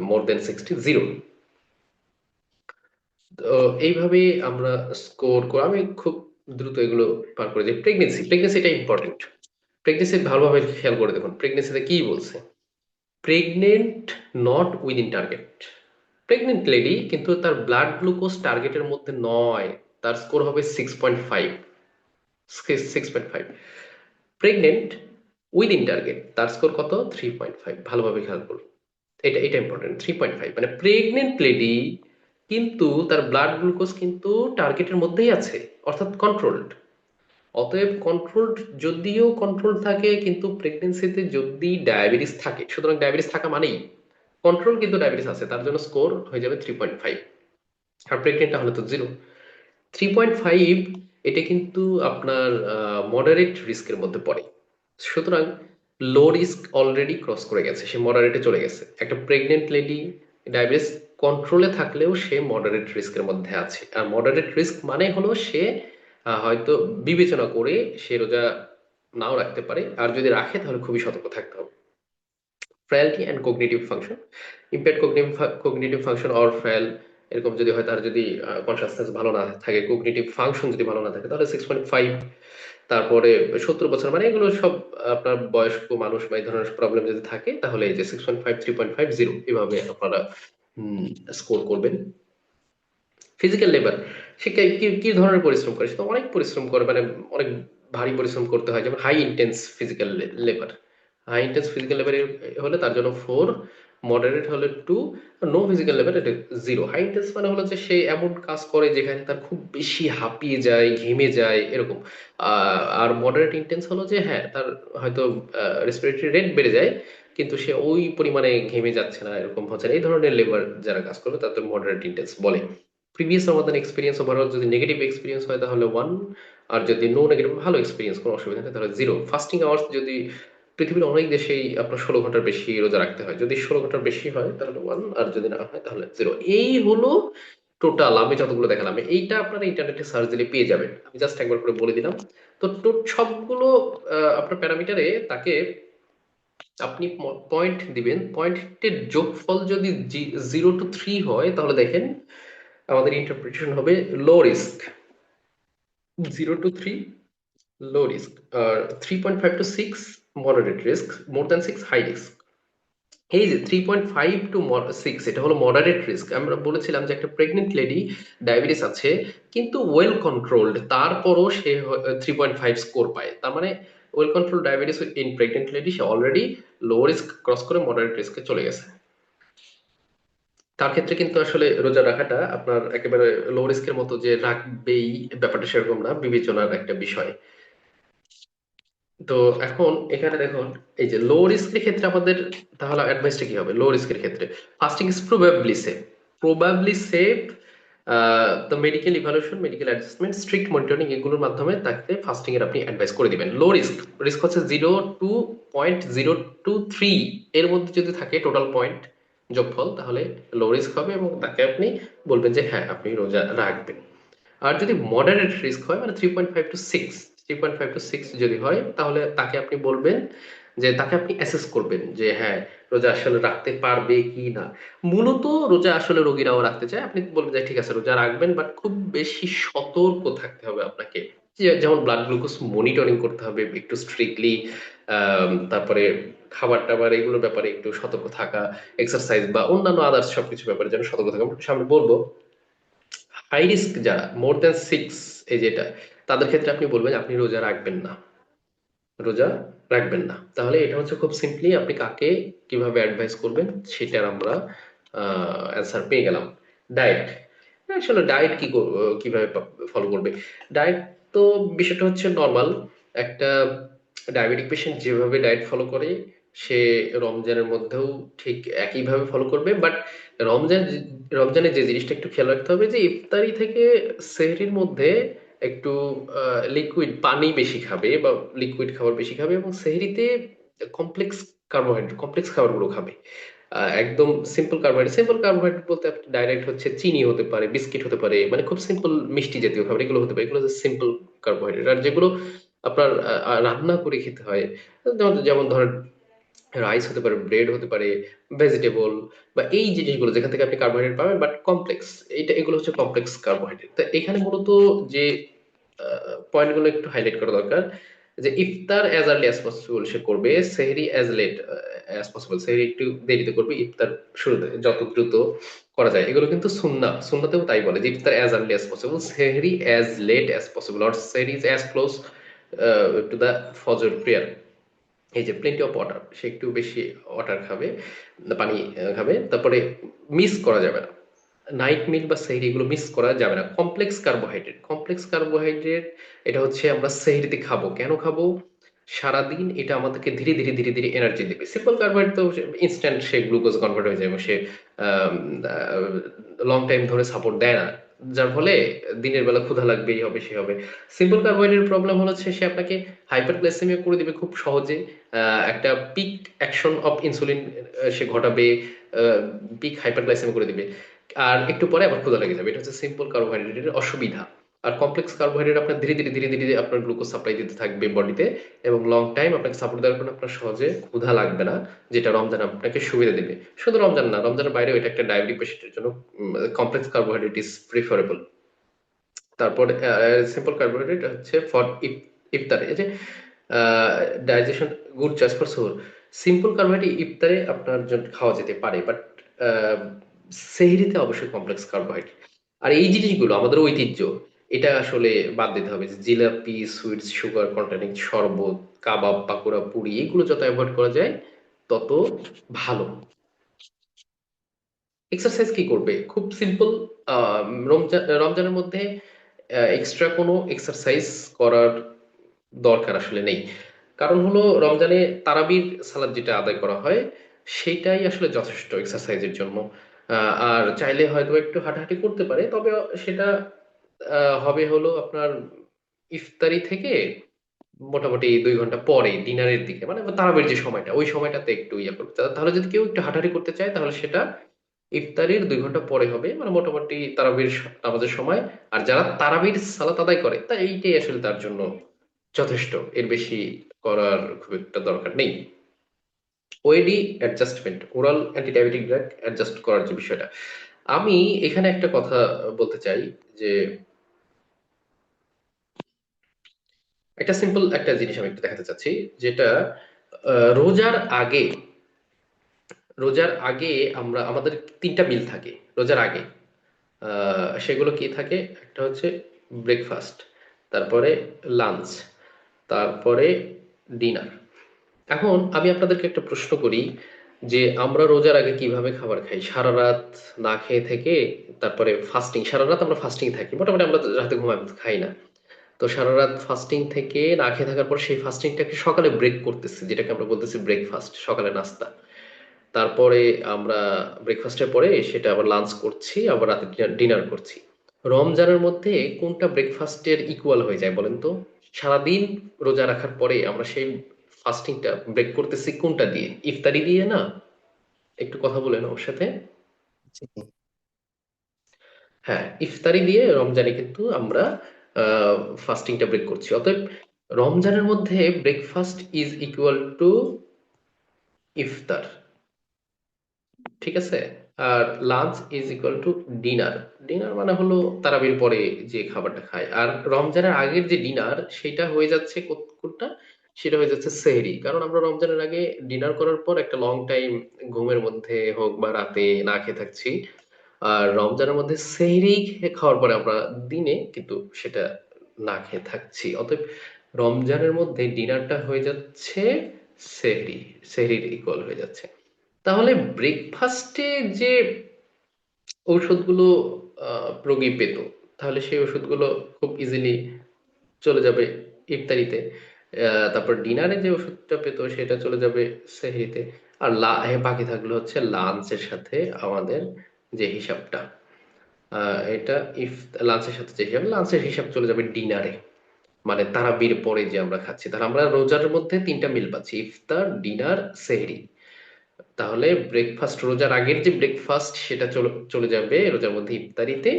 মোর দেন 60, 0। তো এইভাবে আমরা স্কোর করে, আমি খুব দ্রুত এগুলো পার করে যাই। প্রেগনেন্সিটা ইম্পর্টেন্ট। প্রেগনেন্সি ভালোভাবে খেয়াল করে দেখুন, প্রেগনেন্সিতে কি বলছে। Pregnant not within target, pregnant lady কিন্তু তার ব্লাড গ্লুকোজ টার্গেটের মধ্যে নয়, তার স্কোর হবে 6.5। 6.5। প্রেগনেন্ট উইদিন টার্গেট, তার স্কোর কত? 3.5। ভালোভাবে খেয়াল করুন, এটা ইম্পর্টেন্ট। 3.5 মানে প্রেগনেন্ট লেডি কিন্তু তার ব্লাড গ্লুকোজ কিন্তু টার্গেটের মধ্যেই আছে, অর্থাৎ কন্ট্রোলড। অতএব কন্ট্রোলড, যদিও কন্ট্রোল থাকে, কিন্তু প্রেগনেন্সিতে যদি ডায়াবেটিস থাকে, সুতরাং ডায়াবেটিস থাকা মানেই কন্ট্রোল, কিন্তু ডায়াবেটিস আছে, তার জন্য স্কোর হয়ে যাবে 3.5। আর প্রেগনেন্ট হলে তো 0। 3.5 এটা কিন্তু আপনার মডারেট রিস্কের মধ্যে পড়ে, সুতরাং লো রিস্ক অলরেডি ক্রস করে গেছে, সে মডারেটে চলে গেছে। একটা প্রেগনেন্ট লেডি ডায়াবেটিস কন্ট্রোলে থাকলেও সে মডারেট রিস্কের মধ্যে আছে। আর মডারেট রিস্ক মানে হলো সে হয়তো বিবেচনা করে সে রোজা নাও রাখতে পারে, আর যদি রাখে তাহলে খুবই সতর্ক থাকতে হবে। Frailty and cognitive function, impaired cognitive function or frail, এরকম যদি হয়, তার যদি কনসাসনেস ভালো না থাকে, কগনিটিভ ফাংশন যদি ভালো না থাকে, তাহলে 6.5। তারপরে 70 বছর, মানে এগুলো সব আপনার বয়স্ক মানুষ বা এই ধরনের প্রবলেম যদি থাকে, তাহলে এই যে 6.5, 3.5, 0 এভাবে আপনারা স্কোর করবেন। ফিজিক্যাল লেবার, সে কি কি ধরনের পরিশ্রম করে? সে তো অনেক পরিশ্রম করে, মানে অনেক ভারী পরিশ্রম করতে হয়, যেমন high intense physical labour. High intense physical labour হলে তার জন্য 4, মডারেট হলে 2, নো ফিজিক্যাল লেবার এটা 0। হাই ইন্টেন্স মানে হলো যে সে এমন কাজ করে যেখানে তার খুব বেশি হাঁপিয়ে যায়, ঘেমে যায়, এরকম। আর মডারেট ইন্টেন্স হলো যে হ্যাঁ, তার হয়তো রেসপিরেটরি রেট বেড়ে যায়, কিন্তু সে ওই পরিমাণে ঘেমে যাচ্ছে না, এরকম হচ্ছে না। এই ধরনের লেবার যারা কাজ করবে তাদের মডারেট ইন্টেন্স বলে। প্রিভিয়াস রমাদান এক্সপিরিয়েন্স ওভারঅল যদি নেগেটিভ এক্সপিরিয়েন্স হয় তাহলে 1। আর যদি নো নেগেটিভ, ভালো এক্সপিরিয়েন্স, কোনো অসুবিধা নেই, তাহলে 0। ফাস্টিং আওয়ার্স, যদি পৃথিবীর অনেক দেশেই আপনার 16 ঘন্টার বেশি রোজা রাখতে হয়, যদি 16 ঘন্টার বেশি হয় তাহলে 1, আর যদি না হয় তাহলে 0। এই হলো টোটাল আমি যতগুলো দেখালাম, এইটা আপনারা ইন্টারনেটে সার্চ দিলে পেয়ে যাবেন, আমি জাস্ট একবার করে বলে দিলাম। তো সবগুলো আপনার প্যারামিটারে তাকে আপনি পয়েন্ট দিবেন, পয়েন্টের যোগফল যদি 0 to 3 হয়, তাহলে দেখেন আমাদের ইন্টারপ্রিটেশন হবে low risk. 0 to 3 low risk, আর 3.5 to 6 moderate risk, more than 6 high risk. এই যে 3.5 to 6 এটা হলো মডারেট রিস্ক। আমরা বলেছিলাম যে একটা প্রেগনেন্ট লেডি ডায়াবেটিস আছে, কিন্তু ওয়েল কন্ট্রোলড, তারপরও সে 3.5 স্কোর পায়, তার মানে well control diabetes in pregnant lady, say already low risk cross করে মডারেট রিস্কে চলে গেছে। তার ক্ষেত্রে কিন্তু আসলে রোজা রাখাটা আপনার একেবারে লো রিস্কের মতো যে রাখবেই, ব্যাপারটা সেরকম না, বিবেচনার একটা বিষয়। তো এখন এখানে দেখুন, এই যে লো রিস্কের ক্ষেত্রে আমাদের তাহলে অ্যাডভাইসটা কি হবে? লো রিস্কের ক্ষেত্রে fasting is probably safe, probably safe. The medical evaluation, medical adjustment, strict monitoring, এগুলোর মাধ্যমে তাকে ফাস্টিং এর আপনি অ্যাডভাইস করে দিবেন। লো রিস্ক, রিস্ক হচ্ছে 0 to 0.023 এর মধ্যে যদি থাকে টোটাল পয়েন্ট যোগফল, তাহলে লো রিস্ক হবে এবং তাকে আপনি বলবেন যে হ্যাঁ আপনি রোজা রাখবেন। আর যদি মডারেট রিস্ক হয় মানে 3.5 to 6 যদি হয়, তাহলে তাকে আপনি বলবেন যে তাকে আপনি অ্যাসেস করবেন যে হ্যাঁ রোজা আসলে রাখতে পারবে কি না। মূলত রোজা আসলে রোগীরাও রাখতে চায়, আপনি বলবেন যে ঠিক আছে রোজা রাখবেন, বাট খুব বেশি সতর্ক থাকতে হবে আপনাকে। যেমন ব্লাড গ্লুকোজ মনিটরিং করতে হবে একটু স্ট্রিক্টলি, তারপরে খাবার টাবার এগুলোর ব্যাপারে একটু সতর্ক থাকা, এক্সারসাইজ বা অন্যান্য আদার্স সবকিছু ব্যাপারে যেন সতর্ক থাকা। সামনে বলবো হাই রিস্ক যারা more than 6, এই যেটা, তাদের ক্ষেত্রে আপনি বলবেন আপনি রোজা রাখবেন না, রোজা রাখবেন না। তাহলে এটা হচ্ছে খুব সিম্পলি আপনি কাকে কিভাবে অ্যাডভাইস করবেন সেটার আমরা অ্যান্সার পেয়ে গেলাম। ডায়েট, আসলে ডায়েট কিভাবে ফলো করবে? ডায়েট তো বিষয়টা হচ্ছে নর্মাল। একটা ডায়াবেটিক পেশেন্ট যেভাবে ডায়েট ফলো করে সে রমজানের মধ্যেও ঠিক একইভাবে ফলো করবে, বাট রমজান রমজানে যে জিনিসটা একটু খেয়াল রাখতে হবে যে ইফতারি থেকে সেহরির মধ্যে একটু লিকুইড পানি বেশি খাবে বা লিকুইড খাবার বেশি খাবে, এবং সেহরিতে কমপ্লেক্স কার্বোহাইড্রেট, কমপ্লেক্স খাবারগুলো খাবে। একদম সিম্পল কার্বোহাইড্রেট বলতে আপনি ডাইরেক্ট হচ্ছে চিনি হতে পারে, বিস্কিট হতে পারে, মানে খুব সিম্পল মিষ্টি জাতীয় খাবার এগুলো হতে পারে, এগুলো হচ্ছে সিম্পল কার্বোহাইড্রেট। আর যেগুলো আপনার রান্না করে খেতে হয়, যেমন যেমন ধরেন রাইস হতে পারে, ব্রেড হতে পারে, ভেজিটেবল, বা এই জিনিসগুলো যেখান থেকে আপনি কার্বোহাইড্রেট পাবেন বাট কমপ্লেক্স, এগুলো হচ্ছে কমপ্লেক্স কার্বোহাইড্রেট। তো এখানে মূলত যে পয়েন্টগুলো একটু হাইলাইট করা দরকার যে ইফতার অ্যাজ আর্লি অ্যাজ পসিবল সে করবে, সেহরি অ্যাজ লেট অ্যাজ পসিবল, সেহরি একটু দেরিতে করবে, ইফতার শুরুতে যত দ্রুত করা যায়। এগুলো কিন্তু সুন্নাতেও তাই বলে যে ইফতার অ্যাজ আর্লি অ্যাজ পসিবল, সেহরি as late as possible, or সেহরি is as close to the ফজর প্রেয়ার। এই যে প্লেন্টি অফ ওয়াটার, সে একটু বেশি ওয়াটার খাবে, পানি খাবে। তারপরে মিস করা যাবে না নাইট মিল বা সেহরি, এগুলো মিস করা যাবে না। কমপ্লেক্স কার্বোহাইড্রেট এটা হচ্ছে আমরা সেহরিতে খাবো, কেন খাবো? সারাদিন এটা আমাদেরকে ধীরে ধীরে ধীরে ধীরে এনার্জি দেবে। সিম্পল কার্বোহাইড্রেট তো ইনস্ট্যান্ট সে গ্লুকোজ কনভার্ট হয়ে যায় এবং সে লং টাইম ধরে সাপোর্ট দেয় না, যার ফলে দিনের বেলা ক্ষুধা লাগবেই হবে, সে হবে। সিম্পল কার্বোহাইড্রেট প্রবলেম হচ্ছে সে আপনাকে হাইপারগ্লাইসেমিয়া করে দিবে খুব সহজে, একটা পিক অ্যাকশন অফ ইনসুলিন সে ঘটাবে, পিক হাইপারগ্লাইসেমিয়া করে দিবে, আর একটু পরে আবার ক্ষুধা লেগে যাবে। এটা হচ্ছে সিম্পল কার্বোহাইড্রেটের অসুবিধা। আর কমপ্লেক্স কার্বোহাইড্রেট আপনার ধীরে ধীরে ধীরে ধীরে আপনার গ্লুকোজ সাপ্লাই দিতে থাকবে বডিতে, এবং লং টাইম আপনাকে সাপোর্ট দেওয়ার কারণে আপনার সহজে ক্ষুধা লাগবে না, যেটা রমজান আপনাকে সুবিধা দেবে। শুধু রমজান না, রমজানের বাইরেও এটা একটা ডায়াবেটিক পেশেন্টের জন্য কমপ্লেক্স কার্বোহাইড্রেট ইজ প্রিফারেবল। তারপর সিম্পল কার্বোহাইড্রেট হচ্ছে ফর ইফতারে, এই যে ডাইজেশন গুড চয়েস ফর সুহুর। সিম্পল কার্বোহাইড্রেট ইফতারে আপনার জন্য খাওয়া যেতে পারে, বাট সেহরিতে অবশ্যই কমপ্লেক্স কার্বোহাইড্রেট। আর এই জিনিসগুলো আমাদের ঐতিহ্য, এটা আসলে বাদ দিতে হবে। যে জিলাপি, সুইটস, সুগার কন্টেনিং শরবত, কাবাব, পাকোড়া, পুরি, এগুলো যত অ্যাভয়েড করা যায় তত ভালো। এক্সারসাইজ কি করবে? খুব সিম্পল। রমজানের মধ্যে এক্সট্রা কোনো এক্সারসাইজ করার দরকার আসলে নেই। কারণ হলো রমজানে তারাবির সালাত যেটা আদায় করা হয় সেটাই আসলে যথেষ্ট এক্সারসাইজের জন্য। আর চাইলে হয়তো একটু হাঁটাহাঁটি করতে পারে, তবে সেটা হবে হলো আপনার ইফতারি থেকে মোটামুটি 2 ঘন্টা পরে ডিনারের দিকে, মানে তারাবির যে সময়টা ওই সময়টাতে একটু ইয়ে করবে। তাহলে যদি কেউ একটু হাঁটাহাঁটি করতে চায় তাহলে সেটা ইফতারির 2 ঘন্টা পরে হবে, মানে মোটামুটি তারাবির নামাজের সময়। আর যারা তারাবির সালাত আদায় করে তা এইটাই আসলে তার জন্য যথেষ্ট, এর বেশি করার খুব একটা দরকার নেই। OAD adjustment, oral antidiabetic drug adjust করার যে বিষয়টা, আমি এখানে একটা কথা বলতে চাই যে একটা সিম্পল একটা জিনিস আমি একটু দেখাতে চাচ্ছি, যেটা রোজার আগে, রোজার আগে আমরা আমাদের 3টা মিল থাকে রোজার আগে। সেগুলো কি থাকে? একটা হচ্ছে ব্রেকফাস্ট, তারপরে লাঞ্চ, তারপরে ডিনার। এখন আমি আপনাদেরকে একটা প্রশ্ন করি যে আমরা রোজার আগে কিভাবে খাবার খাই? সারা রাত না খেয়ে থেকে তারপরে ফাস্টিং, সারা রাত আমরা ফাস্টিং থাকি, মোটামুটি আমরা রাতে ঘুমাই, খাই না। তো সারা রাত ফাস্টিং থেকে না খেয়ে থাকার পর সেই ফাস্টিংটাকে সকালে ব্রেক করতেছি, যেটাকে আমরা বলতেছি ব্রেকফাস্ট, সকালে নাস্তা। তারপরে আমরা ব্রেকফাস্টের পরে সেটা আবার লাঞ্চ করছি, আবার রাতে ডিনার করছি। রমজানের মধ্যে কোনটা ব্রেকফাস্টের ইকুয়াল হয়ে যায় বলেন তো? সারাদিন রোজা রাখার পরে আমরা সেই ফাস্টিংটা ব্রেক করতেছি কোনটা দিয়ে? ইফতারি দিয়ে না? একটু কথা বলেন ওর সাথে। জি। হ্যাঁ, ইফতারি দিয়ে রমজানে কিন্তু আমরা ফাস্টিংটা ব্রেক করছি। অতএব রমজানের মধ্যে ব্রেকফাস্ট ইজ ইকুয়াল টু ইফতার, ঠিক আছে? আর lunch is equal to dinner. Dinner মানে হলো তারাবির পরে যে খাবারটা খায়। আর রমজানের আগের যে ডিনার, সেটা হয়ে যাচ্ছে কোনটা? সেটা হয়ে যাচ্ছে সেহরি। কারণ আমরা রমজানের আগে ডিনার করার পর একটা লং টাইম ঘুমের মধ্যে হোক বা রাতে না খেয়ে থাকছি। আর রমজানের মধ্যে সেহরি খাওয়ার পরে আমরা দিনে কিন্তু সেটা না খেয়ে থাকছি। অতএব রমজানের মধ্যে ডিনারটা হয়ে যাচ্ছে সেহরি, সেহরির ইকুয়াল হয়ে যাচ্ছে। তাহলে ব্রেকফাস্টে যে ঔষধগুলো রোগী পেত, তাহলে সেই ওষুধগুলো খুব ইজিলি চলে যাবে ইফতারিতে। তারপর ডিনারে যে ওষুধটা পেত সেটা চলে যাবে সেহরিতে। আর বাকি থাকলো হচ্ছে লাঞ্চের সাথে আমাদের যে হিসাবটা, এটা ইফ লাঞ্চের সাথে যে হিসাব, লাঞ্চের হিসাব চলে যাবে ডিনারে। মানে তারাবির পরে যে আমরা খাচ্ছি, তাহলে আমরা রোজার মধ্যে তিনটা মিল পাচ্ছি: ইফতার, ডিনার, সেহরি। তাহলে ব্রেকফাস্ট, রোজার আগের যে ব্রেকফাস্ট সেটা চলে চলে যাবে রোজার মধ্যে ইফতারিতে।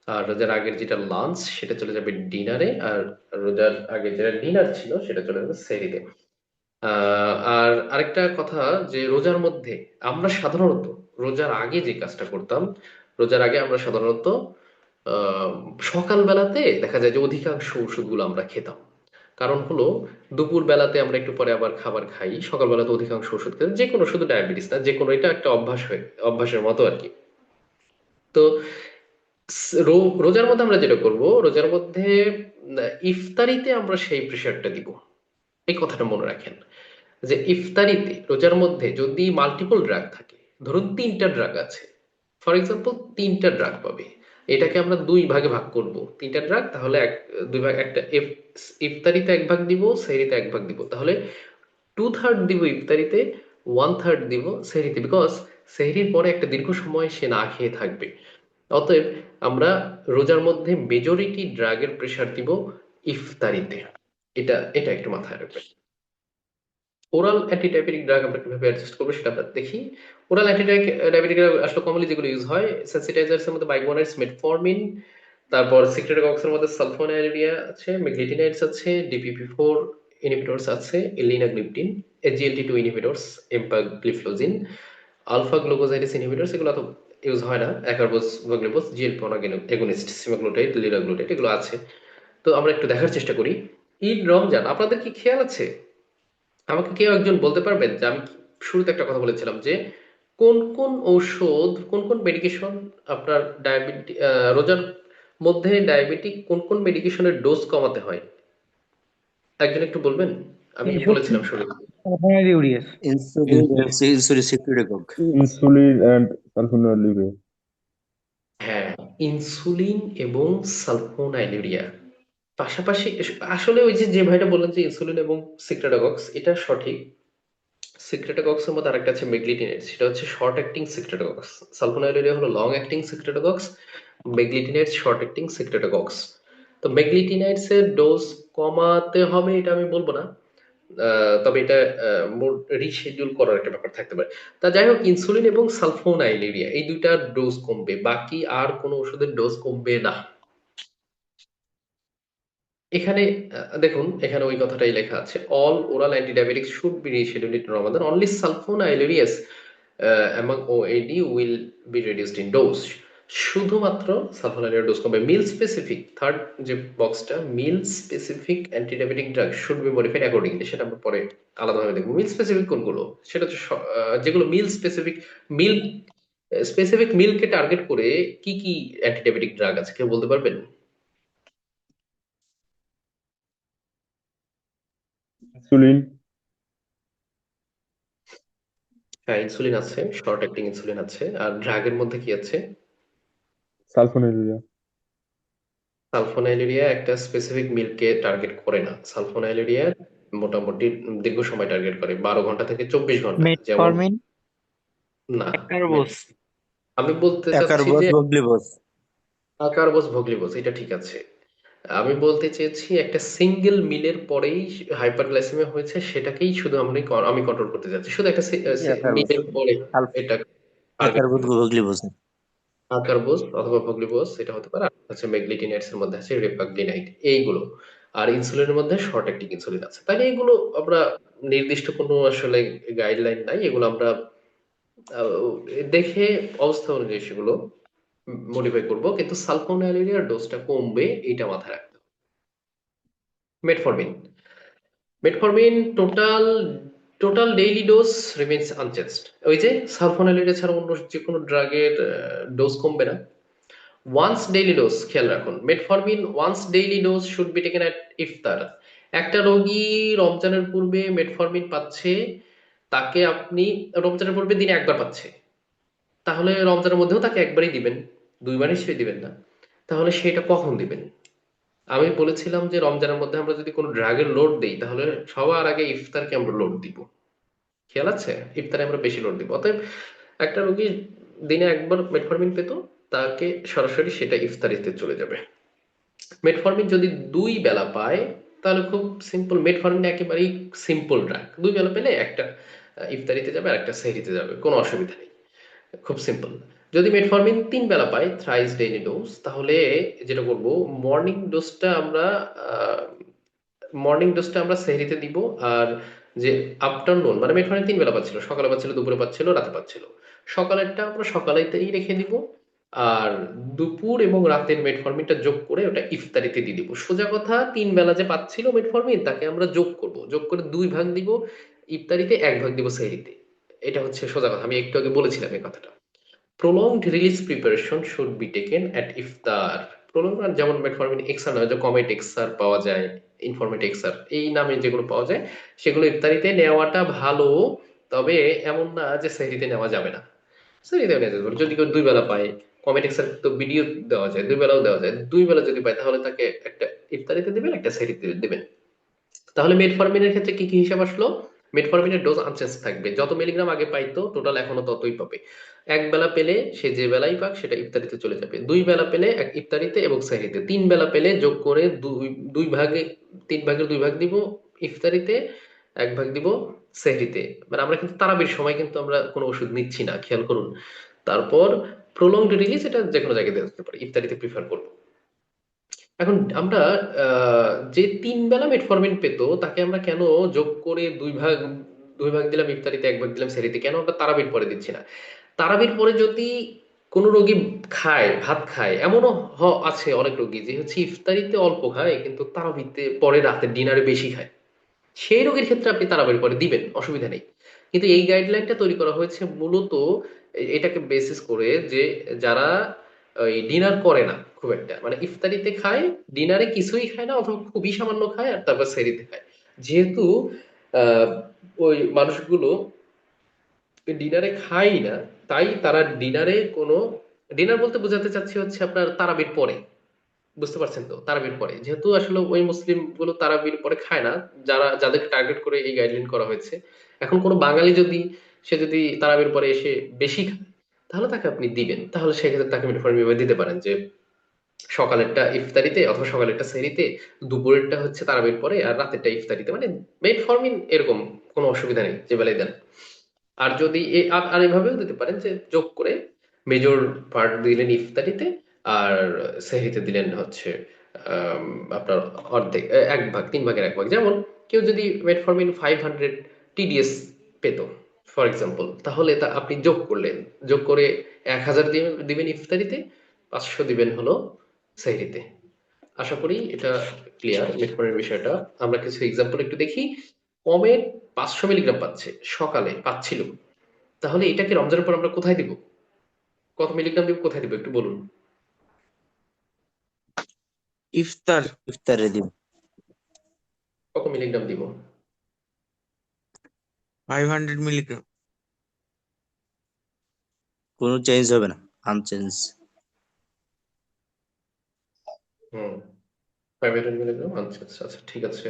আর রোজার আগের যেটা লাঞ্চ সেটা চলে যাবে ডিনারে। আর রোজার আগে যেটা ডিনার ছিল সেটা চলে যাবে সেহরিতে। আর আরেকটা কথা, যে রোজার মধ্যে আমরা সাধারণত রোজার আগে যে কাজটা করতাম, রোজার আগে আমরা সাধারণত আহ সকাল বেলাতে দেখা যায় যে অধিকাংশ ওষুধগুলো আমরা খেতাম। কারণ হলো দুপুর বেলাতে আমরা একটু পরে আবার খাবার খাই, সকাল বেলাতে অধিকাংশ ওষুধ খেতাম, যে কোনো, শুধু ডায়াবেটিস না, যে কোনো, এটা একটা অভ্যাস হয়ে, অভ্যাসের মতো আর কি। তো রোজার মধ্যে আমরা যেটা করব, রোজার মধ্যে ইফতারিতে আমরা সেই প্রেশারটা দিব। এই কথাটা মনে রাখেন, যে ইফতারিতে রোজার মধ্যে যদি মাল্টিপল ড্রাগ থাকে, ধরুন তিনটা ড্রাগ আছে, ফর এক্সাম্পল তিনটা ড্রাগ পাবে, এটাকে আমরা দুই ভাগে ভাগ করব। তিনটা ড্রাগ, তাহলে দুই ভাগ, একটা ইফতারিতে এক ভাগ দিব, সেহরিতে এক ভাগ দিব। তাহলে 2/3 দিব ইফতারিতে, 1/3 দিব সেহরিতে, বিকজ সেহরির পরে একটা দীর্ঘ সময় সে না খেয়ে থাকবে। অতএব আমরা রোজার মধ্যে মেজরিটি ড্রাগের প্রেসার দিব ইফতারিতে। এটা এটা একটু মাথায় রাখবেন। ওরাল অ্যান্টি ডায়াবেটিক ড্রাগ আমরা কিভাবে অ্যাডজাস্ট করবো সেটা আমরা দেখি। ওরাল অ্যান্টি ডায়াবেটিক ড্রাগ আসলে কমনলি যেগুলো ইউজ হয়, সেন্সিটাইজার্স এর মধ্যে বাইগোনাইটস, মেটফর্মিন, তারপর সিক্রেটাকক্স এর মধ্যে সালফোনাইলুরিয়া আছে, মেগলিটিনাইডস আছে, DPP4 ইনহিবিটরস আছে, linagliptin, SGLT2 inhibitors, empagliflozin, alpha glucosidase inhibitors, এগুলো তো ইউজ হয় না, অ্যাকারবোস, ভোগলেবোস, GLP-1 এগোনিস্ট, সিমাগ্লুটাইড, লিরাগ্লুটাইড, এগুলো আছে। তো আমরা একটু দেখার চেষ্টা করি। ঈদ, রমজান, আপনাদের কি খেয়াল আছে? আমাকে কেউ একজন বলতে পারবেন যে আমি শুরুতে একটা কথা বলেছিলাম যে কোন কোন ঔষধ, কোন কোন মেডিকেশন আপনার ডায়াবেটিক, রোজার মধ্যে ডায়াবেটিক কোন কোন মেডিকেশনের ডোজ কমাতে হয়? একজন একটু বলবেন? আমি বলেছিলাম শুরুতে। Iurius. ইনসুলিন, ইনসুলিন সিক্রেটক। insulin and sulfonylurea. হ্যাঁ, ইনসুলিন এবং সালফোনাইলুরিয়া পাশাপাশি। আসলে ওই যে যে ভাইটা বললেন যে ইনসুলিন এবং সিক্রেটাগক্স, এটা সঠিক। সিক্রেটাগক্স এর মধ্যে আরেকটা আছে মেগলিটিনেট, সেটা হচ্ছে শর্ট অ্যাক্টিং সিক্রেটাগক্স। সালফোনাইলুরিয়া হলো লং অ্যাক্টিং সিক্রেটাগক্স, মেগলিটিনেট শর্ট অ্যাক্টিং সিক্রেটাগক্স। তো মেগলিটিনাইটস এর ডোজ কমাতে হবে এটা আমি বলবো না, তবে এটা রিশিডিউল করার একটা ব্যাপার থাকতে পারে। তা যাই হোক, ইনসুলিন এবং সালফোনাইলুরিয়া এই দুইটার ডোজ কমবে, বাকি আর কোনো ওষুধের ডোজ কমবে না। এখানে দেখুন, এখানে ওই কথাটাই লেখা আছে, all oral antidiabetics should be rescheduled in Ramadan, only sulfonylureas among OAD will be reduced in dose। শুধুমাত্র সালফোনাইলুরিয়া ডোজ কমবে। মিল স্পেসিফিক, থার্ড যে বক্সটা, meal specific antidiabetic drug should be modified accordingly, সেটা আমরা পরে আলাদাভাবে দেখবো। মিল স্পেসিফিক কোনগুলো? সেটা হচ্ছে যেগুলো মিল স্পেসিফিক, মিল স্পেসিফিক মিলকে টার্গেট করে কি কি অ্যান্টিডায়াবেটিক ড্রাগ আছে, কেউ বলতে পারবেন? Insulin, হ্যাঁ, ইনসুলিন আছে, শর্ট অ্যাক্টিং ইনসুলিন আছে। আর ড্রাগের মধ্যে কি আছে? sulfonylurea. সালফোনাইলুরিয়া একটা স্পেসিফিক মিল্ককে টার্গেট করে না। সালফোনাইলুরিয়া মোটামুটি দীর্ঘ সময় টার্গেট করে, 12 ঘন্টা থেকে 24 ঘন্টা। যেমন মেটফরমিন, না, অ্যাকারবোস। আমি বলতে চাচ্ছি অ্যাকারবস যে বগলিবস। আকারবোস ভোগলিবোস এটা ঠিক আছে। আমি বলতে চেয়েছি একটা সিঙ্গেল মিলের পরেই হাইপারগ্লাইসেমিয়া হয়েছে, সেটাকেই শুধু আমি কন্ট্রোল করতে চাচ্ছি, শুধু একটা অ্যাকারবস মিলের পরে এটা টার্গেট অ্যাকারবস করব। বগলিবস। আকারবোস অথবা ভোগলিবোস এটা হতে পারে, আর হচ্ছে মেগলিটিনাইটস এর মধ্যে আছে রেপাগলিনাইট, এইগুলো। আর ইনসুলিনের মধ্যে শর্ট অ্যাক্টিং ইনসুলিন আছে। তাহলে এগুলো আমরা নির্দিষ্ট কোনো আসলে গাইডলাইন নাই, এগুলো আমরা আহ, দেখে অবস্থা অনুযায়ী সেগুলো মডিফাই করব, কিন্তু সালফোনাইলুরিয়ার ডোজটা কমবে এটা মাথায় রাখতে হবে। Metformin metformin total daily dose remains unchanged. ওই যে সালফোনাইলুরিয়া ছাড়া অন্য যে কোনো ড্রাগের ডোজ কমবে না। ওয়ান্স ডেইলি ডোজ খেয়াল রাখুন, metformin once daily dose should be taken at ইফতার। একটা রোগী রমজানের পূর্বে মেটফরমিন পাচ্ছে, তাকে আপনি রমজানের পূর্বে দিনে একবার পাচ্ছে, তাহলে রমজানের মধ্যেও তাকে একবারই দিবেন, দুইবার নিশ্চয়ই দিবেন না। তাহলে সেটা কখন দিবেন? আমি বলেছিলাম যে রমজানের মধ্যে আমরা যদি কোনো ড্রাগের লোড দিই তাহলে সবার আগে ইফতারকে আমরা লোড দিব। খেয়াল আছে? ইফতারে আমরা বেশি লোড দিব। অতএব একটা রোগী দিনে একবার মেটফরমিন পেত, তাকে সরাসরি সেটা ইফতারিতে চলে যাবে। মেটফরমিন যদি 2 বেলা পায় তাহলে খুব সিম্পল, মেটফরমিন একেবারেই সিম্পল ড্রাগ। 2 বেলা পেলে একটা ইফতারিতে যাবে আর একটা সেহরিতে যাবে, কোনো অসুবিধা নেই, খুব সিম্পল। যদি মেটফরমিন 3 বেলা পাই, থ্রাইস ডেইলি ডোজ, তাহলে যেটা করব, মর্নিং ডোজটা আমরা মর্নিং ডোজটা আমরা সেহরিতে দিব। আর যে আফটারনুন মানে মেটফরমিন 3 বেলা পাচ্ছিল, সকালে পাচ্ছিল, দুপুরে পাচ্ছিল, রাতে পাচ্ছিল, সকালেরটা আমরা সকালেতেই রেখে দিব। আর দুপুর এবং রাতের মেটফরমিনটা যোগ করে ওটা ইফতারিতে দিয়ে দিব। সোজা কথা, 3 বেলা যে পাচ্ছিল মেটফরমিন তাকে আমরা যোগ করব, যোগ করে 2 ভাগ দিব ইফতারিতে, 1 ভাগ দিব সেহরিতে। এটা হচ্ছে সোজা কথা, আমি একটু আগে বলেছিলাম এই কথাটা। prolonged release preparation should be taken at iftar. prolonged মানে যেমন মেটফরমিন এক্সআর নয়, যে কমেট এক্সআর পাওয়া যায়, ইনফরমেট এক্সআর, এই নামে যেগুলো পাওয়া যায় সেগুলো ইফতারিতে নেওয়াটা ভালো। তবে এমন না যে সেহরিতে নেওয়া যাবে না, সেহরিতে নেওয়া যেতে পারে যদি কেউ 2 বেলা পায়। কমেট এক্সআর তো ভিডিও দেওয়া যায়, 2 বেলাও দেওয়া যায়। 2 বেলা যদি পায় তাহলে তাকে একটা ইফতারিতে দিবেন, একটা সেহরিতে দিবেন। তাহলে মেটফরমিনের ক্ষেত্রে কি কি হিসাব আসলো? মেটফরমিনের ডোজ আনচেঞ্জ থাকবে, যত মিলিগ্রাম আগে পাইতো টোটাল এখনো ততই পাবে। 1 বেলা পেলে সে যে বেলাই পাক সেটা ইফতারিতে চলে যাবে, 2 বেলা পেলে এক ইফতারিতে এবং সেহরিতে, 3 বেলা পেলে যোগ করে দুই দুই ভাগে 3 ভাগের 2 ভাগ দিব ইফতারিতে, 1 ভাগ দিব সেহরিতে। মানে আমরা কিন্তু তারাবির সময় কিন্তু আমরা কোনো ওষুধ নিচ্ছি না, খেয়াল করুন। তারপর প্রলংড রিলিজ, এটা যে কোনো জায়গায় দেওয়া যেতে পারে, ইফতারিতে প্রিফার করবো। এখন আমরা যে 3 বেলা মেটফরমিন পেত তাকে আমরা কেন যোগ করে 2 ভাগ দিলাম ইফতারিতে, 1 ভাগ দিলাম সেহরিতে, কেন আমরা তারাবির পরে দিচ্ছি না? তারাবির পরে যদি কোনো রোগী খায়, ভাত খায়, এমনও আছে অনেক রোগী যে হচ্ছে ইফতারিতে অল্প খায় কিন্তু তারাবিতে পরে রাতে ডিনারে বেশি খায়, সেই রোগীর ক্ষেত্রে আপনি তারাবির পরে দিবেন, অসুবিধা নেই। কিন্তু এই গাইডলাইনটা তৈরি করা হয়েছে মূলত এটাকে বেসিস করে যে যারা ওই ডিনার করে না খুব একটা, মানে ইফতারিতে খায়, ডিনারে কিছুই খায় না অথবা খুবই সামান্য খায়, আর তারপর সেহরিতে খায়। যেহেতু আহ ওই মানুষগুলো ডিনারে খায় না, তাই তারা ডিনারে কোনো, ডিনার বলতে বোঝাতে চাচ্ছি হচ্ছে আপনার তারাবির পরে, বুঝতে পারছেন তো? তারাবির পরে, যেহেতু আসলে ওই মুসলিম গুলো তারাবির পরে খায় না, যাদেরকে টার্গেট করে এই গাইডলাইন করা হয়েছে। এখন কোনো বাঙালি যদি, সে যদি তারাবির পরে এসে বেশি খায় তাহলে তাকে আপনি দিবেন, তাহলে সেক্ষেত্রে তাকে মেটফরমিন এভাবে দিতে পারেন যে সকালেরটা ইফতারিতে অথবা সকালেরটা সেহরিতে, দুপুরেরটা হচ্ছে তারাবির পরে, আর রাতেরটা ইফতারিতে, মানে মেটফরমিন এরকম কোনো অসুবিধা নেই যে বেলায় দেন। আর যদি আর এভাবেও দিতে পারেন যে যোগ করে মেজর পার্ট দিলেন ইফতারিতে আর সেহরিতে দিলেন হচ্ছে আম, আপনার অর্ধেক, 1 ভাগ, 3 ভাগের 1 ভাগ। যেমন কেউ যদি মেটফরমিন 500 TDS পেত ফর এক্সাম্পল, তাহলে তা আপনি যোগ করলেন, যোগ করে 1000 দিবেন ইফতারিতে, 500 দিবেন হলো সেহরিতে। আশা করি এটা ক্লিয়ার মেটফরমিনের বিষয়টা। আমরা কিছু এক্সাম্পল একটু দেখি। কমেট 500 মিলিগ্রাম পাচ্ছে, সকালে পাচ্ছিল, তাহলে এটাকে রমজানের পর আমরা কোথায় দিব? কত মিলিগ্রাম দিব, কোথায় দিব একটু বলুন। ইফতার ইফতারে দিব। কত মিলিগ্রাম দিব? 500 মিলিগ্রাম। কোনো চেঞ্জ হবে না, আনচেঞ্জ। হুম 500 মিলিগ্রাম, আচ্ছা আচ্ছা আচ্ছা, ঠিক আছে।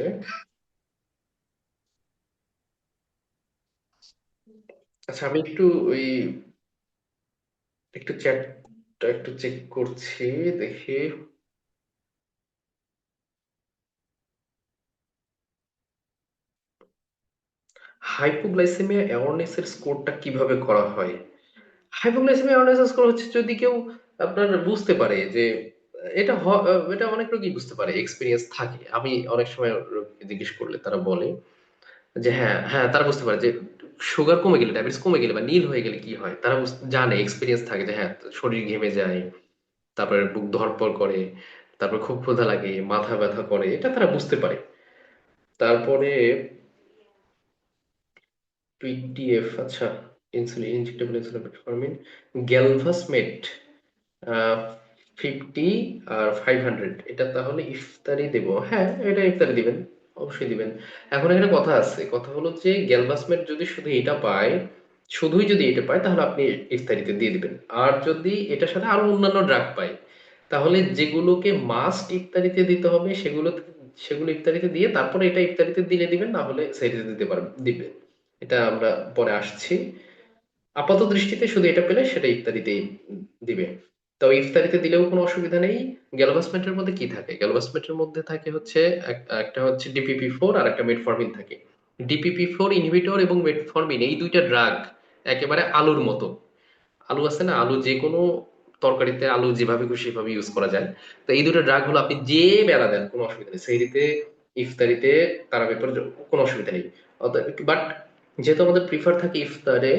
আচ্ছা, আমি একটু ওই একটু চ্যাটটা একটু চেক করছি, দেখি। হাইপোগ্লাইসেমিয়া অ্যাওয়ারনেস এর স্কোরটা কিভাবে করা হয়? হাইপোগ্লাইসেমিয়া অ্যাওয়ারনেস স্কোর হচ্ছে যদি কেউ আপনার বুঝতে পারে যে এটা অনেক রোগী বুঝতে পারে, এক্সপেরিয়েন্স থাকে। আমি অনেক সময় রোগীকে জিজ্ঞেস করলে তারা বলে যে হ্যাঁ হ্যাঁ, তারা বুঝতে পারে যে সুগার কমে গেলে, ডায়াবেটিস কমে গেলে বা নীল হয়ে গেলে কি হয়। তারা জানে, এক্সপেরিয়েন্স থাকে যে হ্যাঁ, শরীর ঘেমে যায়, তারপরে বুক ধড়ফড় করে, তারপর খুব ক্ষুধা লাগে, মাথা ব্যথা করে, এটা তারা বুঝতে পারে। তারপরে পিডিএফ, আচ্ছা, ইনসুলিন, ইনজেক্টেবল ইনসুলিন মেটফর্মিন, গ্যালভাসমেট 50 আর 500, এটা তাহলে ইফতারি দেব? হ্যাঁ, এটা ইফতারি দিবেন, অবশ্যই দিবেন। এখন একটা কথা আছে, কথা হলো যে গ্যালভাসমেট যদি শুধু এটা পায়, শুধুই যদি এটা পায় তাহলে আপনি ইফতারিতে দিয়ে দিবেন। আর যদি এটার সাথে আরো অন্যান্য ড্রাগ পায়, তাহলে যেগুলোকে মাস্ট ইফতারিতে দিতে হবে সেগুলো সেগুলো ইফতারিতে দিয়ে তারপরে এটা ইফতারিতে দিলে দিবেন, না হলে সেহরিতে দিতে পারবেন, দিবেন। এটা আমরা পরে আসছি। আপাত দৃষ্টিতে শুধু এটা পেলে সেটা ইফতারিতেই দিবে। তো ইফতারিতে দিলেও কোনো অসুবিধা নেই। গ্যালভাসমেন্টের মধ্যে কি থাকে? গ্যালভাসমেন্টের মধ্যে থাকে হচ্ছে একটা হচ্ছে ডিপিপি-4 আর একটা মেটফরমিন থাকে। ডিপিপি-4 ইনহিবিটর এবং মেটফরমিন এই দুইটা ড্রাগ একেবারে আলুর মতো। আলু আছে না, আলু যে কোনো তরকারিতে আলু যেভাবে খুশি সেভাবে ইউজ করা যায়। তো এই দুটো ড্রাগ হলো, আপনি যে বেলা দেন কোনো অসুবিধা নেই, সেহরিতে, ইফতারিতে, তারাবির পরে কোনো অসুবিধা নেই। বাট যেহেতু আমাদের প্রিফার থাকে ইফতারে,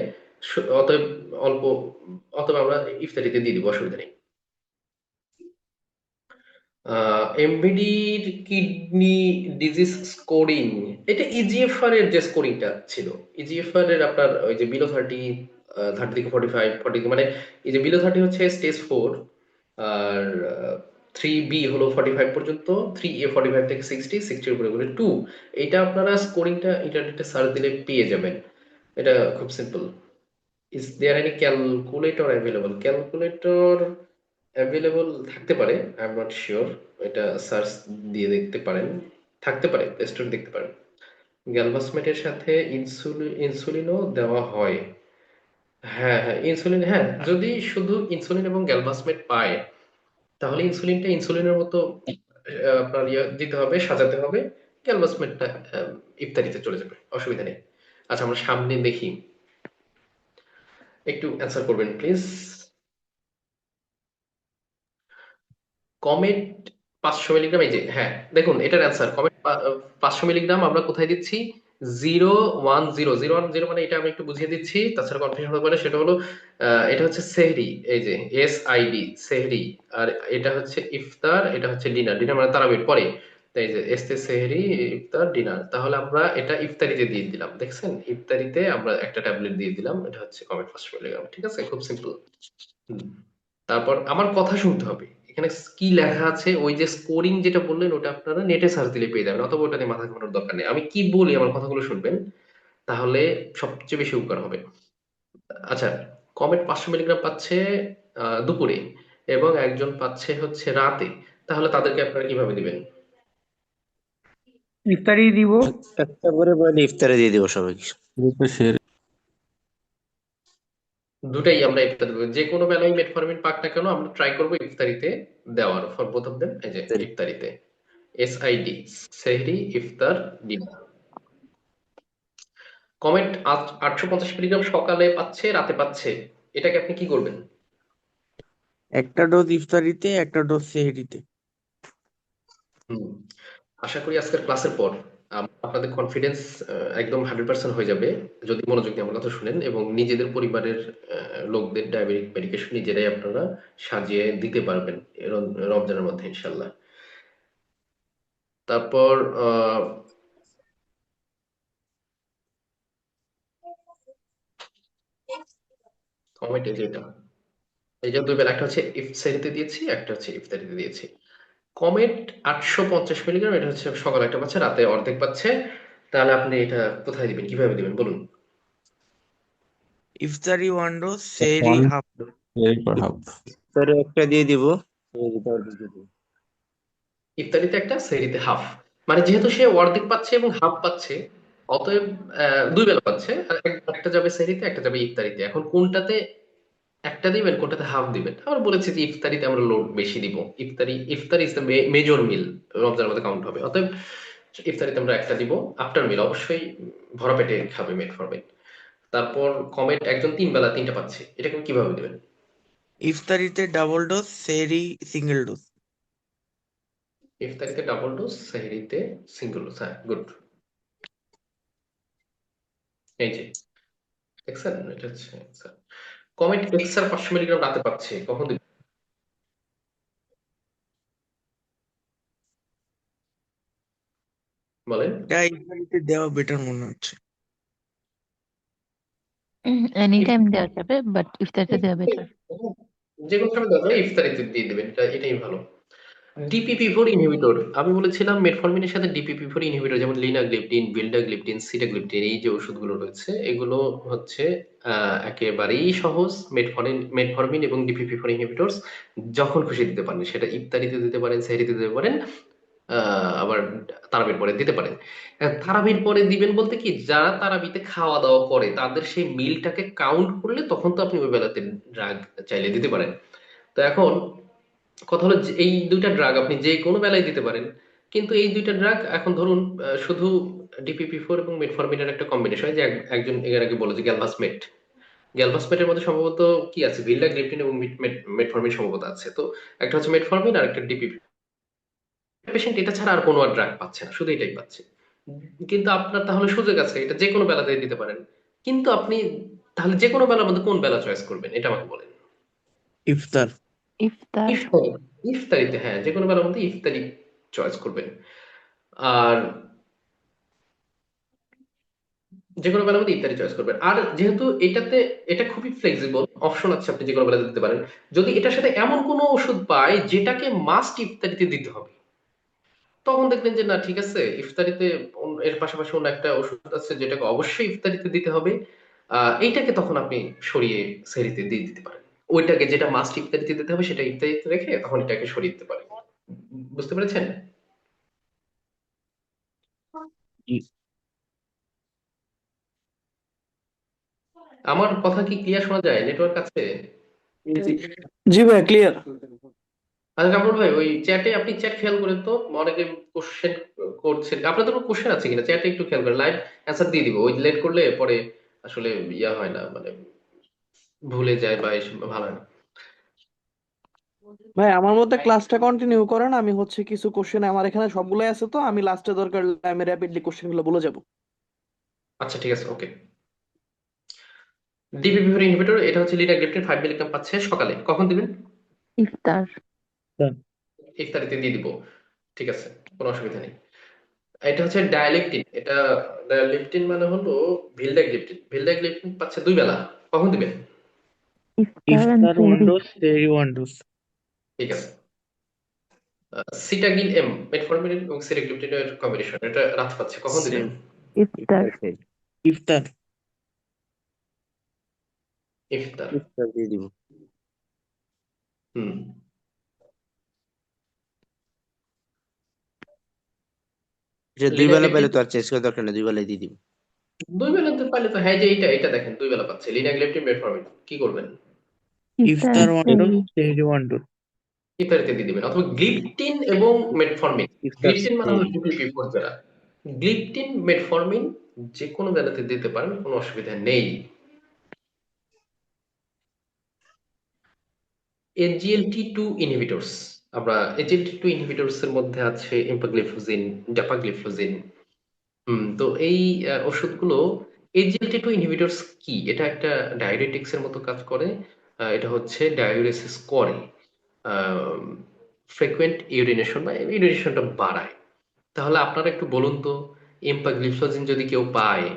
অতএব অল্প, অতএব আমরা ইফতারিতে দিয়ে দিব, অসুবিধা নেই। এমভিডির কিডনি ডিজিজ স্কোরিং, এটা ইজিএফআর এর যে স্কোরিংটা ছিল, ইজিএফআর এর আপনার ওই যে বিলো 30, 30 থেকে 45, 40, মানে এই যে বিলো 30 হচ্ছে স্টেজ 4, আর 3B হলো 45 পর্যন্ত, 3A 45 থেকে 60, 60 উপরে করে 2। এটা আপনারা স্কোরিংটা ইন্টারনেটে সার্চ দিলে পেয়ে যাবেন। এটা খুব simple. Is there any calculator available? Calculator available থাকতে পারে, আই এম নট শিওর। এটা সার্চ দিয়ে দেখতে পারেন, থাকতে পারে, প্লে স্টোরে দেখতে পারেন। গ্যালভাসমেটের সাথে ইনসুলিনও দেওয়া হয়। হ্যাঁ হ্যাঁ, ইনসুলিন, হ্যাঁ, যদি শুধু ইনসুলিন এবং গ্যালভাসমেট পায় তাহলে ইনসুলিনটা ইনসুলিনের মতো আপনার দিতে হবে, সাজাতে হবে। গ্যালভাসমেটটা ইফতারিতে চলে যাবে, অসুবিধা নেই। আচ্ছা, আমরা সামনে দেখি, একটু অ্যান্সার করবেন প্লিজ। কমেট 500 মিলিগ্রাম, এই যে হ্যাঁ, দেখুন এটার অ্যান্সার। কমেট 500 মিলিগ্রাম আমরা কোথায় দিচ্ছি? 010, 010 মানে এটা আমি একটু বুঝিয়ে দিচ্ছি, তাছাড়া কনফিউশন হতে পারে। সেটা হলো এটা হচ্ছে সেহরি, এই যে SID, সেহরি। আর এটা হচ্ছে ইফতার, এটা হচ্ছে ডিনার। ডিনার মানে তারাবির পরে। তাই যে এস্তে সেহরি, ইফতার, ডিনার। তাহলে আমরা এটা ইফতারিতে দিয়ে দিলাম, দেখছেন, ইফতারিতে আমরা একটা ট্যাবলেট দিয়ে দিলাম। এটা হচ্ছে কমেট 500 মিলিগ্রাম, ঠিক আছে, খুব সিম্পল। তারপর আমার কথা শুনতে হবে, এখানে কি লেখা আছে, ওই যে স্কোরিং যেটা বললেন ওটা আপনারা নেটে সার্চ দিলে পেয়ে যাবেন, অথবা ওটা নিয়ে মাথা ঘামানোর দরকার নেই। আমি কি বলি আমার কথাগুলো শুনবেন, তাহলে সবচেয়ে বেশি উপকার হবে। আচ্ছা, কমেট 500 মিলিগ্রাম পাচ্ছে দুপুরে, এবং একজন পাচ্ছে হচ্ছে রাতে। তাহলে তাদেরকে আপনারা কিভাবে দিবেন? ইফতারি দিব। একটা করে বলে ইফতারে দিয়ে দিব সবাইকে। গ্রুপে শেয়ার। দুটাই আমরা ইফতার দেবো, যে কোনো বেলায় মেটফরমিন পাক না কেন আমরা ট্রাই করবো ইফতারিতে দেওয়ার, ফর বোথ অফ দেম। এই যে ইফতারিতে, SID, সেহরি, ইফতার, ডিনার। কমেট 850 মিলিগ্রাম সকালে পাচ্ছে, রাতে পাচ্ছে, এটাকে আপনি কি করবেন? একটা ডোজ ইফতারিতে, একটা ডোজ সেহরিতে। হুম, আশা করি আজকের ক্লাসের পর আপনাদের কনফিডেন্স একদম 100% হয়ে যাবে, যদি মনোযোগ দিয়ে আমার কথা শুনেন এবং নিজেদের পরিবারের লোকদের ডায়াবেটিক মেডিকেশন নিজেরাই আপনারা সাজিয়ে দিতে পারবেন রমজানের মধ্যে ইনশাল্লাহ। তারপর কমেট, এই যে এটা, এই যে দুই বেলা, একটা হচ্ছে ইফতারিতে দিয়েছি, একটা হচ্ছে ইফতারিতে দিয়েছি। কমেট 850 মিলিগ্রাম, এটা হচ্ছে সকালে একটা পাচ্ছে, রাতে অর্ধেক পাচ্ছে। তাহলে আপনি এটা কোথায় দিবেন, কিভাবে দিবেন বলুন? ইফতারি 1 ডোজ, সেহরি One 1/2 dose. share per half. ইফতারে একটা দিয়ে দিব, সেহরিতে অর্ধেক দিয়ে দিব। ইফতারিতে একটা, সেহরিতে হাফ। মানে যেহেতু সে অর্ধেক পাচ্ছে এবং হাফ পাচ্ছে, অতএব দুই বেলা পাচ্ছে। আর একটা যাবে সেহরিতে, একটা যাবে ইফতারিতে। এখন কোনটাতে একটা দিবেন, কোনটাতে হাফ দিবেন? আমরা বলেছি যে ইফতারিতে আমরা লোড বেশি দিব। ইফতারি ইজ দ্য মেজর মিল, রমজানের মধ্যে কাউন্ট হবে। অতএব ইফতারিতে আমরা একটা দিব। আফটার মিল অবশ্যই ভরা পেটে খাবে মেটফর্মিন। তারপর কমেট একজন তিন বেলা তিনটা পাচ্ছে, এটাকে কিভাবে দেবেন? ইফতারিতে ডাবল ডোজ, সেহরি সিঙ্গেল ডোজ। ইফতারিতে ডাবল ডোজ, সেহরিতে সিঙ্গল ডোজ। হ্যাঁ, গুড। এই যে দেখছেন, এটা হচ্ছে answer। কমেট এক্সার 500 মিলিগ্রাম রাতে পাচ্ছে, কখন দিবেন বলেন? এটা ইফতারিতে দেওয়া বেটার মনে হচ্ছে। এনি ইফ- টাইম দেওয়া যাবে, বাট ইফতারিতে দেওয়া বেটার। যে কোনো সময় দরকার ইফতারিতে দিয়ে দেবেন, এটাই ভালো। ডিপিপি4 ইনহিবিটর, আমি বলেছিলাম মেটফর্মিনের সাথে ডিপিপি4 ইনহিবিটর যেমন লিনাগ্লিপটিন, বিল্ডাগ্লিপটিন, সিটাগ্লিপটিন, এই যে ওষুধগুলো রয়েছে এগুলো হচ্ছে একেবারেই সহজ। মেটফর্মিন এবং ডিপিপি4 ইনহিবিটরস যখন খুশি দিতে পারেন, সেটা ইফতারিতে দিতে পারেন, সেহরিতে দিতে পারেন, আবার তারাবির পরে দিতে পারেন। তারাবির পরে দিবেন বলতে কি, যারা তারাবিতে খাওয়া দাওয়া করে তাদের সেই মিলটাকে কাউন্ট করলে তখন তো আপনি ওই বেলাতে ড্রাগ চাইলে দিতে পারেন। তো এখন কথা হলো যে এই দুইটা ড্রাগ আপনি যে কোনো বেলায় দিতে পারেন। কিন্তু এই দুইটা ড্রাগ এখন ধরুন শুধু ডিপিপি4 এবং মেটফর্মিনের একটা কম্বিনেশন হয়, যে একজন এর আগে বলে যে গ্যালভাসমেট। গ্যালভাসমেটের মধ্যে সম্ভবত কি আছে, ভিল্ডাগ্লিপটিন এবং মেটফর্মিন সম্ভবত আছে। তো একটা হচ্ছে মেটফর্মিন আর একটা ডিপিপি। পেশেন্ট এটা ছাড়া আর কোনো ড্রাগ পাচ্ছে না, শুধু এটাই পাচ্ছে। কিন্তু আপনার তাহলে সুযোগ আছে, এটা যে কোনো বেলাতে দিতে পারেন। কিন্তু আপনি তাহলে যে কোনো বেলার মধ্যে কোন বেলা চয়েস করবেন, এটা আমাকে বলেন। ইফতার। ইফতার। ইফতারি, ইফতারিতে, হ্যাঁ, যে কোনো বেলার মধ্যে ইফতারি চয়েস করবেন। আর যে কোনো বেলার মধ্যে ইফতারি চয়েস করবেন। আর যেহেতু এটাতে, এটা খুবই ফ্লেক্সিবল অপশন আছে, আপনি যে কোনো বেলাতে দিতে পারেন। যদি এটার সাথে এমন কোনো ওষুধ পায় যেটাকে মাস্ট ইফতারিতে দিতে হবে, তখন দেখবেন যে না ঠিক আছে, ইফতারিতে এর পাশাপাশি অন্য একটা ওষুধ আছে যেটাকে অবশ্যই ইফতারিতে দিতে হবে। এইটাকে তখন আপনি সরিয়ে সেহরিতে দিয়ে দিতে পারেন। ওইটাকে যেটা মাস্ট ইফতারিতে দিতে হবে সেটা ইফতারিতে রেখে তখন এটাকে সরিয়ে দিতে পারেন। বুঝতে পেরেছেন? জি। আমার কথা কি ক্লিয়ার শোনা যায়? নেটওয়ার্ক আছে? জি ভাই, ক্লিয়ার। আচ্ছা কামরুল ভাই, ওই চ্যাটে আপনি চ্যাট খেয়াল করেন তো, অনেকে কোশ্চেন করছেন। আপনাদের কোনো কোশ্চেন আছে কিনা চ্যাটে একটু খেয়াল করেন, লাইভ অ্যান্সার দিয়ে দিব। ওই লেট করলে পরে আসলে ইয়া হয় না, মানে ভুলে যায় বা এসব ভালো হয় না। ভাই আমার মধ্যে ক্লাসটা কন্টিনিউ করেন, আমি হচ্ছে কিছু কোশ্চেন আমার এখানে সবগুলাই আছে, তো আমি লাস্টে দরকার হলে আমি র্যাপিডলি কোশ্চেন গুলো বলে যাব। আচ্ছা ঠিক আছে, ওকে। ডিপিপি4 ইনহিবিটর, এটা হচ্ছে লিনাগ্লিপটিন 5 মিলিগ্রাম পাচ্ছে সকালে, কখন দিবেন? ইফতার। ইফতারিতে দিয়ে দিব। ঠিক আছে, কোনো অসুবিধা নেই। এটা হচ্ছে ডায়ালেকটিন। এটা ডায়ালেকটিন মানে হলো ভিলডাগ্লিপটিন। ভিলডাগ্লিপটিন পাচ্ছে দুই বেলা, কখন দিবেন? ইফতার এন্ড ইফতার ওয়ান সেহরি। ডোজ, সেহরি ওয়ান ডোজ। ঠিক আছে। সিটাগিল এম, মেটফর্মিন এবং সিটাগ্লিপটিনের কম্বিনেশন, এটা রাত পাচ্ছে, কখন দিবেন? সেম ইফতার। ইফতার। ইফতার। ইফতার দিয়ে দিব। হুম। এটা দুই বেলা লিনাগ্লিপটিন পেলে তো আর চেঞ্জ করার দরকার নেই, দুই বেলায় দিয়ে দিব। দুই বেলা তো পাইলে তো, হ্যাঁ, যে এটা এটা দেখেন দুই বেলা পাচ্ছে লিনাগ্লিপটিন, মেটফর্মিন, কি করবেন? ইফতার ইফতার এন্ড ওয়ান ডোজ, সেহরি। সেহরি ওয়ান ডোজ। ইফতারিতে দিয়ে দিবেন। অথবা গ্লিপটিন এবং মেটফর্মিন। ইফতার গ্লিপটিন মানে হলো সেহরি। ডিপিপি4 যারা, গ্লিপটিন মেটফর্মিন যে কোনো বেলাতে দিতে পারেন, কোনো অসুবিধা নেই। এজিএলটি2 ইনহিবিটরস, আমরা এজিএলটি2 ইনহিবিটরস এর মধ্যে আছে এম্পাগ্লিফ্লোজিন, ড্যাপাগ্লিফ্লোজিন। তো এই ওষুধগুলো, এজিএলটি2 ইনহিবিটরস কি, এটা একটা ডায়োরেটিক্স এর মতো কাজ করে। এটা হচ্ছে ডায়োরেসিস করে, ফ্রিকুয়েন্ট ইউরিনেশন বা ইউরিনেশনটা বাড়ায়। তাহলে আপনারা একটু বলুন তো, এম্পাগ্লিফ্লোজিন যদি কেউ পায়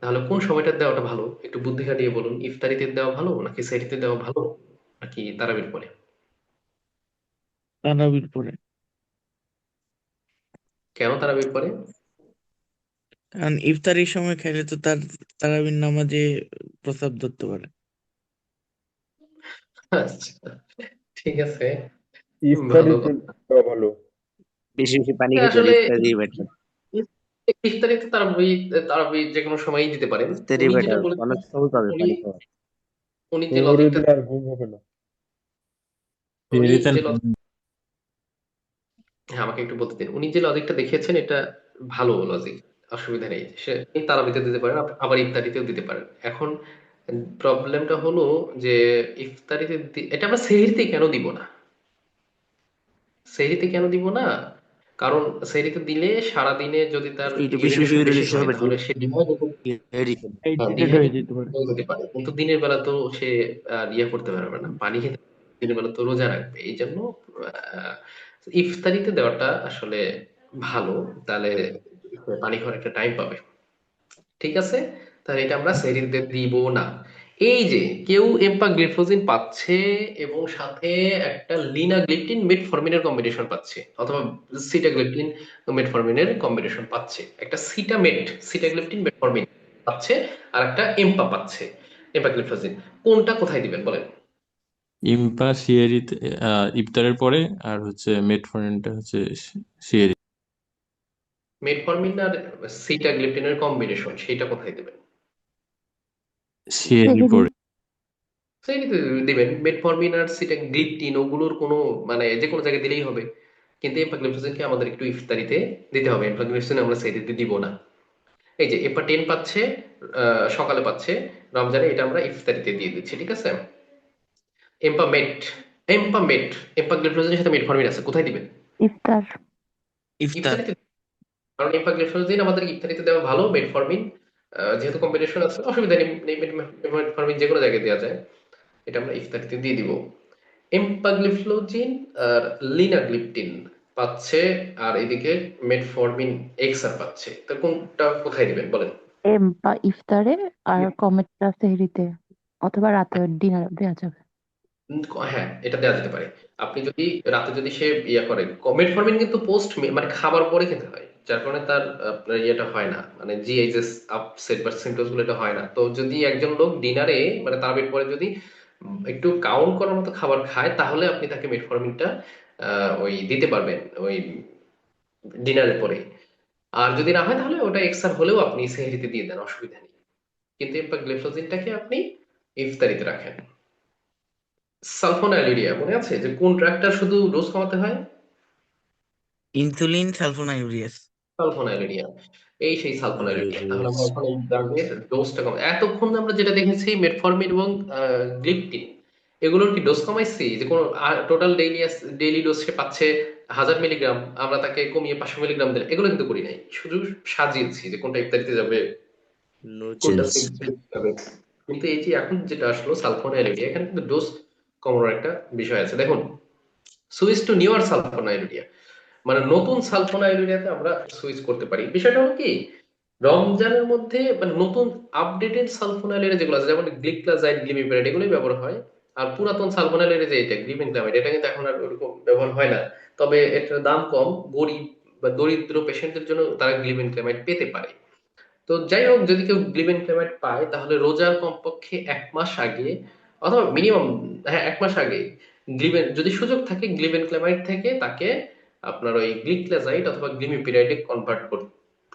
তাহলে কোন সময়টা দেওয়াটা ভালো? একটু বুদ্ধি খাটিয়ে বলুন। ইফতারিতে দেওয়া ভালো নাকি সেহরিতে দেওয়া ভালো নাকি তারাবির পরে? তারাবির পরে। কেন তারাবির পরে? কারণ ইফতারির সময় খেলে তো তার তারাবির নামাজে প্রসাব ধরতে পারে। আচ্ছা, ঠিক আছে, ভালো ইফতারিতে কথা। দেওয়া ভালো। বেশি বেশি পানি খেতে হবে, আসলে ইফতারি বেটার। ইফতারিতে তারাবি যে কোনো সময়ই দিতে পারেন। ইফতারি উনি যেটা বেটার, বলেছেন, অনেক সহজ হবে উনি পানি খাওয়া। উনি যে সেহরি লজিকটা দিলে আর ঘুম হবে না। উনি সেহরিতে যে হ্যাঁ, আমাকে একটু বলতে দিন। উনি যে লজিকটা দেখিয়েছেন এটা ভালো লজিক, অসুবিধা নেই। সে তারাবিতে দিতে পারেন, আবার ইফতারিতেও দিতে পারেন। এখন প্রবলেমটা হলো যে ইফতারিতে এটা আমরা সেহরিতে কেন দিব না? সেহরিতে কেন দিব না? কারণ সেহরিতে দিলে সারাদিনে যদি তার একটু বেশি বেশি ইউরিনেশন করে বেশি নিতে হয় হবে, তাহলে সে ডিহাইড্রেট, হাইড্রেটেড হয়ে যেতে পারে। ডিহাইড্রেট হতে পারে, কিন্তু দিনের বেলা তো সে আর ইয়ে করতে পারবে না, পানি খেতে পারবে না। দিনের বেলা তো রোজা রাখবে, এই জন্য আহ, ইফতারিতে দেওয়াটা আসলে ভালো। তাহলে পানি খাওয়ার একটা টাইম পাবে। ঠিক আছে, তাহলে এটা আমরা সেহরিতে দিব না। এই যে কেউ এম্পাগ্লিফ্লোজিন পাচ্ছে এবং সাথে একটা লিনাগ্লিপটিন মেটফর্মিনের কম্বিনেশন পাচ্ছে, অথবা সিটাগ্লিপটিন মেটফর্মিনের কম্বিনেশন পাচ্ছে, একটা সিটাগ্লিপটিন মেটফর্মিন পাচ্ছে, আর একটা এম্পা পাচ্ছে, এম্পাগ্লিফ্লোজিন। কোনটা কোথায় দিবেন বলেন? ইম্পা সিয়েরিতে, ইফতারের পরে, আর হচ্ছে মেটফর্মিনটা হচ্ছে সিয়েরি। মেটফর্মিন আর সিটাগ্লিপটিনের কম্বিনেশন সেটা কোথায় দেবেন? সিয়েরির সেহরি পরে। সেটাতে দিবেন। মেটফর্মিন আর সিটাগ্লিপটিন ওগুলোর কোনো মানে যে কোনো জায়গায় দিলেই হবে, কিন্তু এম্পাগ্লিফ্লোজিনকে আমাদের একটু ইফতারিতে দিতে হবে। এম্পাগ্লিফ্লোজিন আমরা সেহরিতে দিব না। এই যে এম্পা 10 পাচ্ছে, সকালে পাচ্ছে রমজানে, এটা আমরা ইফতারিতে দিয়ে দিচ্ছি। ঠিক আছে, এম্পামেট এম্পামেট এম্পাগ্লিফ্লোজিনের সাথে মেটফর্মিন আছে, কোথায় দিবেন? ইফতার ইফতার। ইফতারিতে। কারণ এম্পাগ্লিফ্লোজিন আমাদের ইফতারিতে দেওয়া ভালো, মেটফর্মিন যেহেতু কম্বিনেশন আছে অসুবিধা নেই, মেটফর্মিন যে কোনো জায়গায় দেওয়া যায়, এটা আমরা ইফতারিতে দিয়ে দিব। এম্পাগ্লিফ্লোজিন আর লিনাগ্লিপটিন পাচ্ছে, আর এদিকে মেটফর্মিন এক্সআর পাচ্ছে, তো কোনটা কোথায় দিবেন বলেন? বা ইফতারে আর কমেটটা সেহরিতে অথবা রাতে ডিনার দেওয়া যাবে। হ্যাঁ, এটা দেওয়া যেতে পারে। আপনি যদি রাতে যদি সে ইয়া করে, মেটফর্মিন কিন্তু পোস্ট মানে খাবার পরে খেতে হয়, যার কারণে তার আপনার ইয়েটা হয় না, মানে জিআইএস আপসেট বা সিমটমস গুলো এটা হয় না। তো যদি একজন লোক ডিনারে মানে তারাবির পরে যদি একটু কাউন্ট করার মতো খাবার খায়, তাহলে আপনি তাকে মেটফর্মিনটা ওই দিতে পারবেন ওই ডিনারের পরে। আর যদি না হয় তাহলে ওটা এক্সট্রা হলেও আপনি সেহরিতে দিয়ে দেন, অসুবিধা নেই। কিন্তু গ্লিফোজিনটাকে আপনি ইফতারিতে রাখেন। সালফোনাইলুরিয়া মনে আছে যে কোন ড্রাগটা শুধু ডোজ কমাতে হয়? Insulin sulfonylureas. সালফোনাইলুরিয়া, এই সেই সালফোনাইলুরিয়া। তাহলে আমরা এখন এই ড্রাগের ডোজটা কম, এতক্ষণ আমরা যেটা দেখেছি মেটফর্মিন এবং গ্লিপটিন, এগুলোর কি ডোজ কমাইছি? যে কোনো টোটাল ডেইলি ডোজ সে পাচ্ছে 1000 মিলিগ্রাম, আমরা তাকে কমিয়ে 500 মিলিগ্রাম দিলাম, এগুলো কিন্তু করি নাই। শুধু সাজিয়েছি যে কোনটা ইফতারিতে যাবে, নো কোনটা চেঞ্জ। সেহরিতে যাবে। কিন্তু এই যে এখন যেটা আসলো সালফোনাইলুরিয়া, এখানে কিন্তু ডোজ কমানোর একটা বিষয় আছে। দেখুন, সুইচ টু নিউয়ার সালফোনাইলুরিয়া, মানে নতুন সালফোনাইলুরিয়াতে আমরা সুইচ করতে পারি। বিষয়টা হলো কি, রমজানের মধ্যে মানে নতুন আপডেটেড সালফোনাইলুরিয়া যেগুলো আছে, যেমন গ্লিক্লাজাইড, গ্লিমিপ্যারাইড, এগুলোই ব্যবহার হয়। আর পুরাতন সালফোনাইলুরিয়া যে এটা গ্লিবেনক্লামাইড, এটা কিন্তু এখন আর ওরকম ব্যবহার হয় না। তবে এটার দাম কম, গরিব বা দরিদ্র পেশেন্টদের জন্য তারা গ্লিবেনক্লামাইড পেতে পারে। তো যাই হোক, যদি কেউ গ্লিবেনক্লামাইড পায় তাহলে রোজার কমপক্ষে 1 মাস আগে, অথবা মিনিমাম, হ্যাঁ 1 মাস আগে, যদি সুযোগ থাকে গ্লিবেনক্লামাইড থেকে তাকে আপনার ওই গ্লিক্লাজাইড অথবা গ্লিমিপিরাইডে কনভার্ট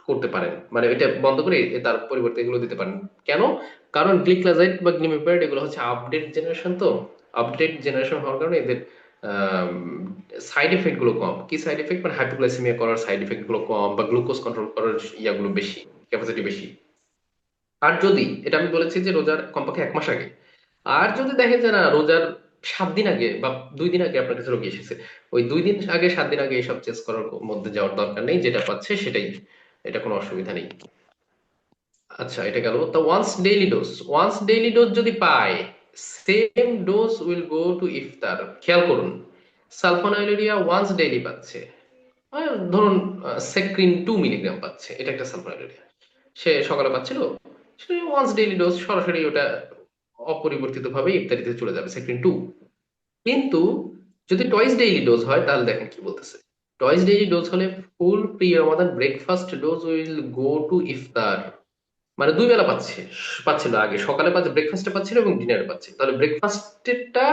করতে পারেন, মানে এটা বন্ধ করে তার পরিবর্তে এগুলো দিতে পারেন। কেন? কারণ গ্লিক্লাজাইড বা গ্লিমিপিরাইড এগুলো হচ্ছে আপডেট জেনারেশন, তো আপডেট জেনারেশন হওয়ার কারণে এদের সাইড এফেক্ট গুলো কম। কি সাইড এফেক্ট? মানে হাইপোগ্লাইসেমিয়া করার সাইড এফেক্ট গুলো কম, বা গ্লুকোজ কন্ট্রোল করার ইয়াগুলো বেশি, ক্যাপাসিটি বেশি। আর যদি, এটা আমি বলেছি যে রোজার কমপক্ষে 1 মাস আগে, আর যদি দেখেন যে না রোজার 7 দিন আগে বা 2 দিন আগে আপনার কাছে রোগী এসেছে, ওই 2 দিন আগে 7 দিন আগে এইসব চেস করার মধ্যে যাওয়ার দরকার নেই, যেটা পাচ্ছে সেটাই, এটা কোনো অসুবিধা নেই। আচ্ছা, এটা গেল। তো ওয়ান্স ডেইলি ডোজ যদি পায়, same dose will go to ইফতার। খেয়াল করুন, সালফোনাইলুরিয়া ওয়ান্স ডেইলি পাচ্ছে, ধরুন সেক্রিন 2 মিলিগ্রাম পাচ্ছে, এটা একটা সালফোনাইলুরিয়া, সে সকালে পাচ্ছিল, সে ওয়ান্স ডেইলি ডোজ সরাসরি ওটা অপরিবর্তিত ভাবে ইফতারিতে চলে যাবে সেক্রিন 2। কিন্তু যদি টয়েস ডেইলি ডোজ হয় তাহলে দেখেন কি বলতেছে। টয়েস ডেইলি ডোজ হলে full pre Ramadan breakfast dose will go to ইফতার, মানে 2 বেলা পাচ্ছিল আগে, সকালে পাচ্ছে, ব্রেকফাস্টে পাচ্ছিল এবং ডিনারে পাচ্ছে। তাহলে ব্রেকফাস্টেরটা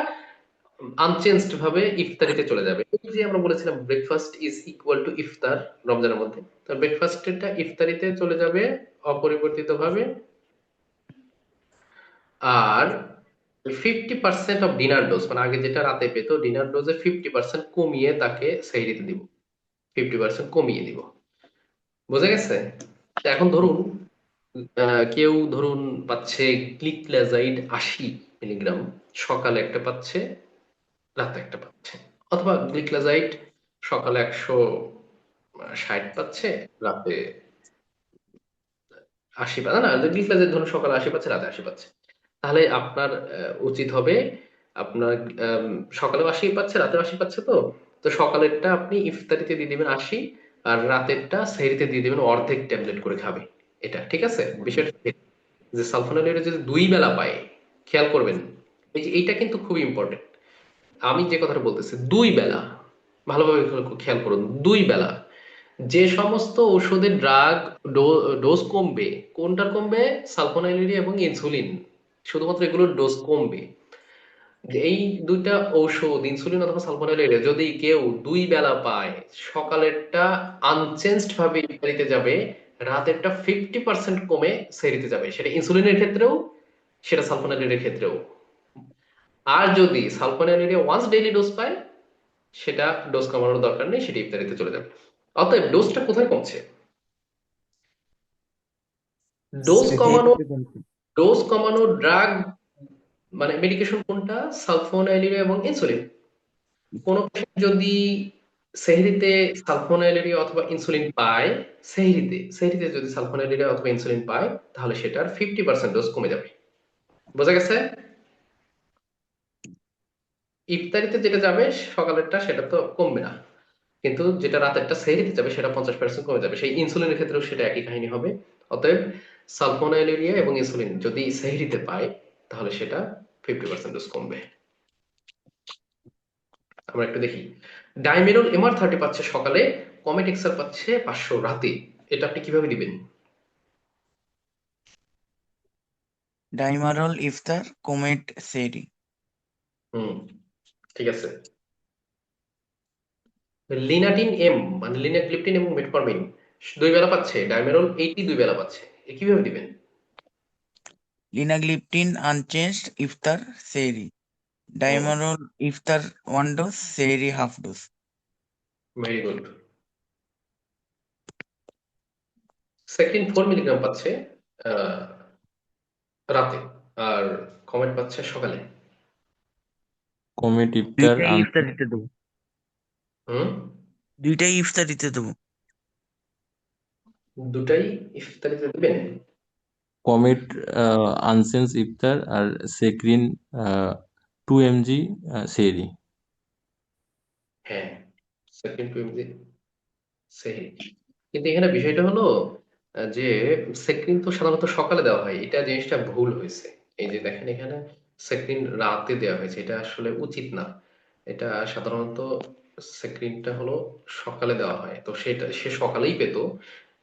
আনচেঞ্জড ভাবে ইফতারিতে চলে যাবে। এই যে আমরা বলেছিলাম ব্রেকফাস্ট ইজ ইকুয়াল টু ইফতার রমজানের মধ্যে, তো ব্রেকফাস্টটা ইফতারিতে চলে যাবে অপরিবর্তিত ভাবে। আর 50% অফ ডিনার ডোজ, মানে আগে যেটা রাতে পেতো ডিনার ডোজে 50% কমিয়ে তাকে সেহরিতে দিব, 50% কমিয়ে দিব। বোঝা গেছে? তো এখন ধরুন কেউ ধরুন পাচ্ছে গ্লিক্লাজাইড 80 মিলিগ্রাম, সকালে একটা পাচ্ছে, রাতে একটা পাচ্ছে। অথবা গ্লিক্লাজাইড সকালে 160 পাচ্ছে, রাতে 80 পাচ্ছে না, গ্লিক্লাজাইড ধরুন সকালে 80 পাচ্ছে, রাতে 80 পাচ্ছে। তাহলে আপনার উচিত হবে আপনার আম, সকালেও 80 পাচ্ছে, রাতেও 80 পাচ্ছে। তো তো সকালেরটা আপনি ইফতারিতে দিয়ে দিবেন 80, আর রাতেরটা সেহরিতে দিয়ে দিবেন অর্ধেক ট্যাবলেট করে খাবে। এটা ঠিক আছে বিষয়টা? যে সালফোনালের যদি 2 বেলা পায়, খেয়াল করবেন, এই যে এইটা কিন্তু খুব ইম্পর্টেন্ট। আমি যে কথাটা বলতেছি 2 বেলা, ভালোভাবে খেয়াল করুন, 2 বেলা। যে সমস্ত ওষুধের ড্রাগ ডোজ কমবে, কোনটার কমবে? সালফোনাইলেরি এবং ইনসুলিন, শুধুমাত্র এগুলোর ডোজ কমবে। যে এই দুইটা ঔষধ ইনসুলিন অথবা সালফোনাইলেরি যদি কেউ 2 বেলা পায়, সকালেরটা আনচেঞ্জড ভাবে ইফতারিতে যাবে, রাতেরটা 50% কমে সেহরিতে যাবে, সেটা ইনসুলিনের ক্ষেত্রেও, সেটা সালফোনাইলেরির ক্ষেত্রেও। আর যদি সালফোনাইলেরি ওয়ান্স ডেইলি ডোজ পায়, সেটা ডোজ কমানোর দরকার নেই, সেটা ইফতারিতে চলে যাবে। অতএব ডোজটা কোথায় কমছে? ডোজ কমানো, সেহরিতে কমছে। ডোজ কমানো ড্রাগ মানে মেডিকেশন কোনটা? সালফোনাইলেরি এবং ইনসুলিন। কোন patient যদি সেহরিতে সালফোনাইলেরি অথবা ইনসুলিন পায়, সেহরিতে যদি সালফোনাইলেরি অথবা ইনসুলিন পায়, তাহলে সেটার 50% ডোজ কমে যাবে। বোঝা গেছে? ইফতারিতে যেটা যাবে সকালেরটা, সেটা তো কমবে না, কিন্তু যেটা রাতেরটা সেহরিতে যাবে সেটা 50% কমে যাবে। সেই ইনসুলিনের ক্ষেত্রেও সেটা একই কাহিনী হবে। অতএব সালফোনাইলেরিয়া এবং ইনসুলিন যদি সেহরিতে পায়, তাহলে সেটা 50% ডোজ কমবে। আমরা একটু দেখি। ডাইমেরল MR30 পাচ্ছে সকালে, কমেটেক্সার পাচ্ছে 500 রাতে। এটা আপনি কিভাবে দিবেন? ডাইমারল ইফতার, কোমেট সেহরি। হুম, ঠিক আছে। লিনাটিন এম মানে লিনাগ্লিপটিন এবং মেটফরমিন 2 বেলা পাচ্ছে, ডাইমেরল 80 2 বেলা পাচ্ছে। এ কিভাবে দিবেন? লিনাগ্লিপটিন আনচেঞ্জড ইফতার সেহরি। ডাইমারল ইফতার 1 ডোজ, সেহরি হাফ ডোজ। Very good. সেকটিন 4 মিলিগ্রাম পাচ্ছে আহ, রাতে, আর কমেট পাচ্ছে সকালে। কমেট ইফতার দুইটাই ইফতারিতে দেবো, হুম, দুইটাই ইফতারিতে দেবো। দুটাই ইফতারিতে দিবেন। কমেট আনসেন্স ইফতার, আর সেক্রিন 2 mg সেহরি। হ্যাঁ, সেকটিন 2 mg সেহরি। কিন্তু এখানে বিষয়টা হলো যে সেকটিন তো সাধারণত সকালে দেওয়া হয়, এটা জিনিসটা ভুল হয়েছে। এই যে দেখেন এখানে সেকটিন রাতে দেওয়া হয়েছে, এটা আসলে উচিত না। এটা সাধারণত সেকটিনটা হলো সকালে দেওয়া হয়, তো সেটা সে সকালেই পেতো,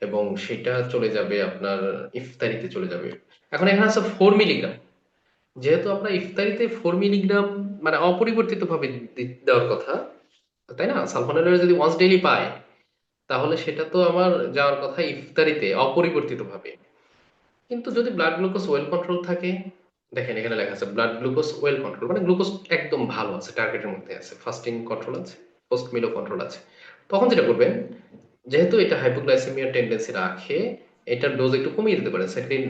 এবং সেটা চলে যাবে আপনার ইফতারিতে চলে যাবে। এখন এখানে আছে 4 মিলিগ্রাম, যেহেতু আপনার ইফতারিতে 4 মিলিগ্রাম মানে অপরিবর্তিত ভাবে দেওয়ার কথা, তাই না? সালফোনাইলের যদি ওয়ান্স ডেইলি পায়, তাহলে সেটা তো আমার যাওয়ার কথা ইফতারিতে অপরিবর্তিত ভাবে। কিন্তু যদি ব্লাড গ্লুকোজ ওয়েল কন্ট্রোল থাকে, দেখেন এখানে লেখা আছে ব্লাড গ্লুকোজ ওয়েল কন্ট্রোল, মানে গ্লুকোজ একদম ভালো আছে, টার্গেটের মধ্যে আছে, ফাস্টিং কন্ট্রোল আছে, পোস্ট মিলও কন্ট্রোল আছে, তখন যেটা করবেন, যেহেতু এটা হাইপোগ্লাইসেমিয়ার টেন্ডেন্সি রাখে, এটার ডোজ একটু কমিয়ে দিতে পারেন, সেক্রিন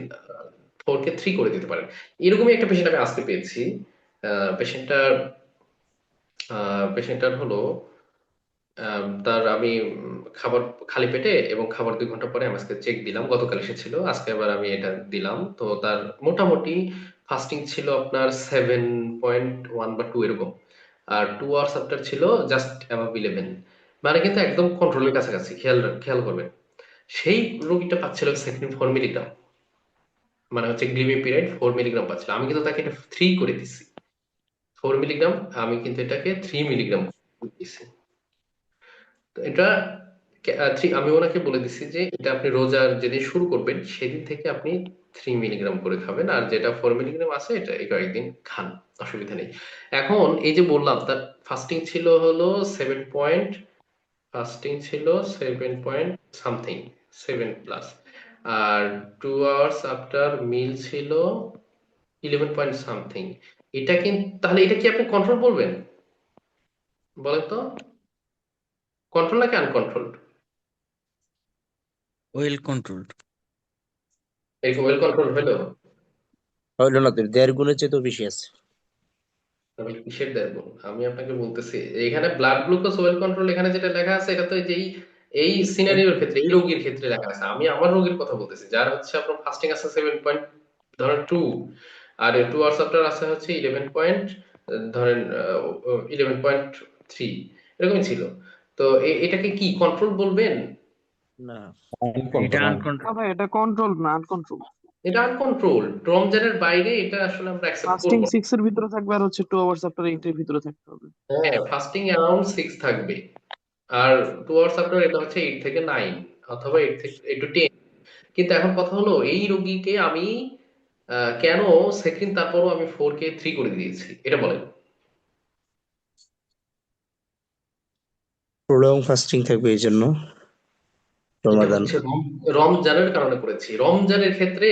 4 কে 3 করে দিতে পারেন। এরকমই একটা পেশেন্ট আমি আজকে পেয়েছি। পেশেন্টটার পেশেন্টটার হলো তার আমি খাবার খালি পেটে এবং খাবার 2 ঘন্টা পরে আমি আজকে চেক দিলাম, গতকাল এসেছিল, আজকে আবার আমি এটা দিলাম। তো তার মোটামুটি ফাস্টিং ছিল আপনার 7.1 বা 2 এরকম, আর 2 আওয়ার্স আফটার ছিল জাস্ট অ্যাবাভ 11, মানে কিন্তু একদম কন্ট্রোলের কাছাকাছি। খেয়াল খেয়াল করবেন, সেই রোগীটা পাচ্ছিল সেকটিন 4 মিলিগ্রাম, মানে হচ্ছে গ্লিমিপিরাইড 4 মিলিগ্রাম পাচ্ছিল। আমি কিন্তু তাকে এটা 3 করে দিছি, 4 মিলিগ্রাম, আমি কিন্তু এটাকে 3 মিলিগ্রাম দিছি। তো এটা আমি ওনাকে বলে দিছি যে এটা আপনি রোজার যেদিন শুরু করবেন সেদিন থেকে আপনি 3 মিলিগ্রাম করে খাবেন, আর যেটা 4 মিলিগ্রাম আছে এটা এই কয়েকদিন খান, অসুবিধা নেই। এখন এই যে বললাম তার ফাস্টিং ছিল হলো 7 পয়েন্ট, ফাস্টিং ছিল 7 পয়েন্ট সামথিং, 7+, আর 2 আওয়ার্স আফটার মিল ছিল 11 পয়েন্ট সামথিং। এটা কিন্তু তাহলে এটা কি আপনি কন্ট্রোল বলবেন, বলেন তো? কন্ট্রোল নাকি আনকন্ট্রোল? Well controlled. এই ওয়েল কন্ট্রোল হলো? হইলো না তো, 1.5 গুণের চেয়ে তো বেশি আছে। তবে কিসের দেখবো আমি আপনাকে বলতেছি, এখানে ব্লাড গ্লুকোজ ওয়েল কন্ট্রোল এখানে যেটা লেখা আছে এটা তো এই যে এই সিনারিওর ক্ষেত্রে, এই রোগীর ক্ষেত্রে লেখা আছে। আমি আমার রোগীর কথা বলতেছি যার হচ্ছে আপনার ফাস্টিং আছে 7 পয়েন্ট ধরেন 2, আর 2 আওয়ার্স আফটার আছে হচ্ছে 11 পয়েন্ট ধরেন 11.3, এরকমই ছিল। তো এটাকে কি কন্ট্রোল বলবেন? না, এটা Uncontrolled. আনকন্ট্রোল। ভাই এটা কন্ট্রোল না, আনকন্ট্রোল। এটা আনকন্ট্রোল, রমজানের বাইরে এটা আসলে আমরা অ্যাকসেপ্ট ফাস্টিং করবো না। 6 এর ভিতরে থাকবে আর হচ্ছে 2 আওয়ার্স আফটার 8 এর ভিতরে থাকতে হবে। হ্যাঁ, ফাস্টিং অ্যারাউন্ড 6 থাকবে, আর 2 আওয়ার্স আফটার এটা হচ্ছে 8 থেকে 9 অথবা 8 to 10। কিন্তু এখন কথা হলো এই রোগীকে আমি কেন সেকেন্ড তারপরও আমি 4 কে 3 করে দিয়েছি, এটা বলেন। প্রলং ফাস্টিং থাকবে এই জন্য এটা রমাদান। হচ্ছে রমজানের কারণে করেছি। রমজানের ক্ষেত্রে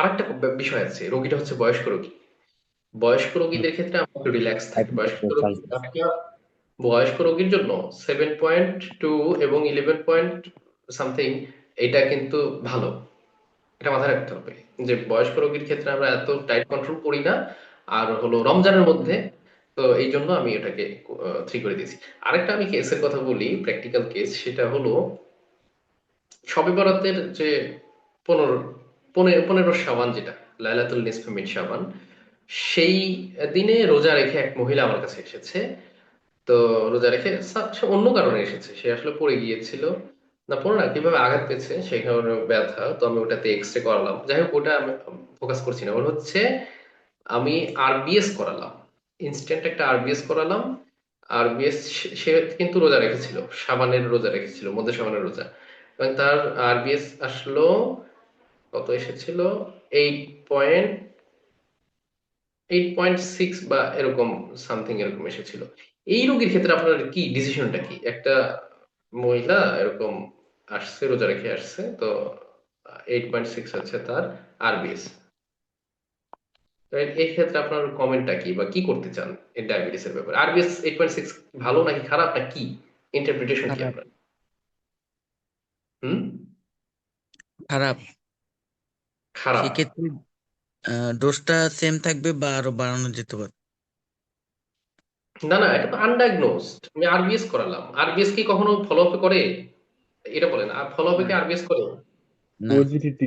আরেকটা বিষয় আছে, রোগীটা হচ্ছে বয়স্ক রোগী। বয়স্ক রোগীদের ক্ষেত্রে আমার একটু রিল্যাক্স থাকে। বয়স্ক রোগীর জন্য 7.2 এবং 11 পয়েন্ট সামথিং এটা কিন্তু ভালো, এটা মাথায় রাখতে হবে যে বয়স্ক রোগীর ক্ষেত্রে আমরা এত টাইট কন্ট্রোল করি না, আর হলো রমজানের মধ্যে। তো এই জন্য আমি এটাকে 3 করে দিয়েছি। আরেকটা আমি কেসের কথা বলি, প্র্যাকটিক্যাল কেস, সেটা হলো শবে বরাতের যে 15 শাবান, যেটা লাইলাতুল নিসফে মিন শাবান, সেই দিনে রোজা রেখে এক মহিলা আমার কাছে এসেছে। তো রোজা রেখে সে অন্য কারণে এসেছে, সে আসলে পড়ে গিয়েছিল, না পড়ে না, কিভাবে আঘাত পেয়েছে সেই কারণে ব্যথা। তো আমি ওটাতে এক্সরে করালাম, যাই হোক ওটা আমি ফোকাস করছি না। ওর হচ্ছে আমি আরবিএস করালাম, ইনস্ট্যান্ট একটা আরবিএস করালাম। আরবিএস, সে কিন্তু রোজা রেখেছিল, সাবানের রোজা রেখেছিল, মধ্যে সাবানের রোজা, এবং তার আরবিএস আসলো কত এসেছিল, 8 8.6 বা এরকম সামথিং এরকম এসেছিল। এই রোগীর ক্ষেত্রে আপনার কি ডিসিশনটা কি? একটা মহিলা এরকম আসছে, রোজা রেখে আসছে, তো 8.6 হচ্ছে তার আরবিএস। এই ক্ষেত্রে আপনার কমেন্টটা কি বা কি করতে চান এই ডায়াবেটিস এর ব্যাপারে? আরবিএস 8.6 ভালো নাকি খারাপ, না কি ইন্টারপ্রিটেশন কি খারাপ। আপনার? হুম, খারাপ। খারাপ। সেক্ষেত্রে ডোজটা সেম থাকবে বা আরো বাড়ানো যেতে পারে। না না, এটা তো আনডায়াগনোজড। আমি আরবিএস করালাম, আরবিএস কি কখনো ফলো আপ করে? এটা বলেন, আর ফলো আপে কি না, আরবিএস করে? না, OGTT.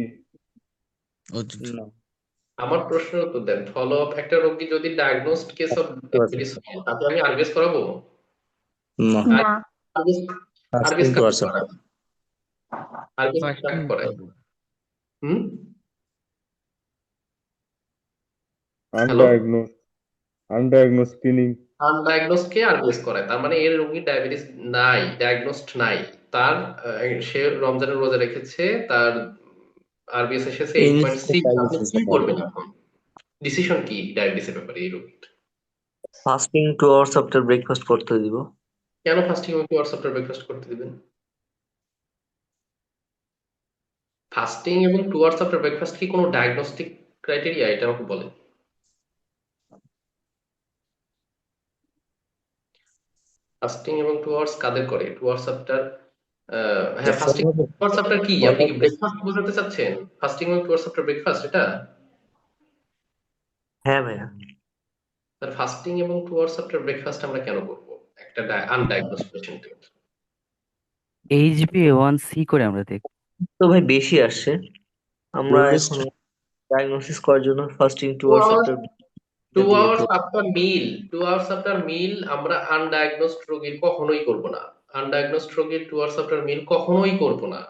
না, আমার প্রশ্নের উত্তর দেন। ফলো আপ, একটা রোগী যদি ডায়াগনোসড কেস অফ তো আছে। ডায়াবেটিস হয় তাতে আমি আরবিএস করাবো? না, না। আরবিএস, ফাস্টিং টু আওয়ার্স করায়, আরবিএস ফাস্টিং কাকে করায়? হুম, hello, Undiagnosed. Undiagnosed screening. Undiagnosed কে আরবিএস করায়, তার মানে এর রোগীর ডায়াবেটিস নাই, ডায়াগনোসড নাই। তার সে রমজানের রোজা রেখেছে, তার আরবিএস এসেছে 8.6। আপনি কি করবেন এখন? ডিসিশন কি ডায়াবেটিসের ব্যাপারে এই রোগীর? ফাস্টিং 2 আওয়ার্স আফটার ব্রেকফাস্ট করতে দিব। কেন ফাস্টিং এবং 2 আওয়ার্স আফটার ব্রেকফাস্ট করতে দিবেন? ফাস্টিং এবং 2 আওয়ার্স আফটার ব্রেকফাস্ট কি কোনো ডায়াগনস্টিক ক্রাইটেরিয়া, এটা আমাকে বলেন। ফাস্টিং এবং 2 আওয়ার্স কাদের করে? 2 আওয়ার্স আফটার, হ্যাঁ, ফাস্টিং 2 আওয়ার্স আফটার কি আপনি কি ব্রেকফাস্ট বোঝাতে চাচ্ছেন? ফাস্টিং এবং 2 আওয়ার্স আফটার ব্রেকফাস্ট এটা? হ্যাঁ ভাইয়া, তার ফাস্টিং এবং 2 আওয়ার্স আফটার ব্রেকফাস্ট আমরা কেন করব একটা আনডায়াগনোজড পেশেন্টের? HbA1c করে আমরা দেখি। তো ভাই বেশি আসছে, আমরা এখন ডায়াগনোসিস করার জন্য fasting 2 hours after 2 hours after মিল, 2 আওয়ার্স আফটার মিল আমরা আনডায়াগনোজড রোগীর কখনোই করব না। আনডায়াগনোজড রোগীর 2 আওয়ার্স আফটার মিল কখনোই করব না।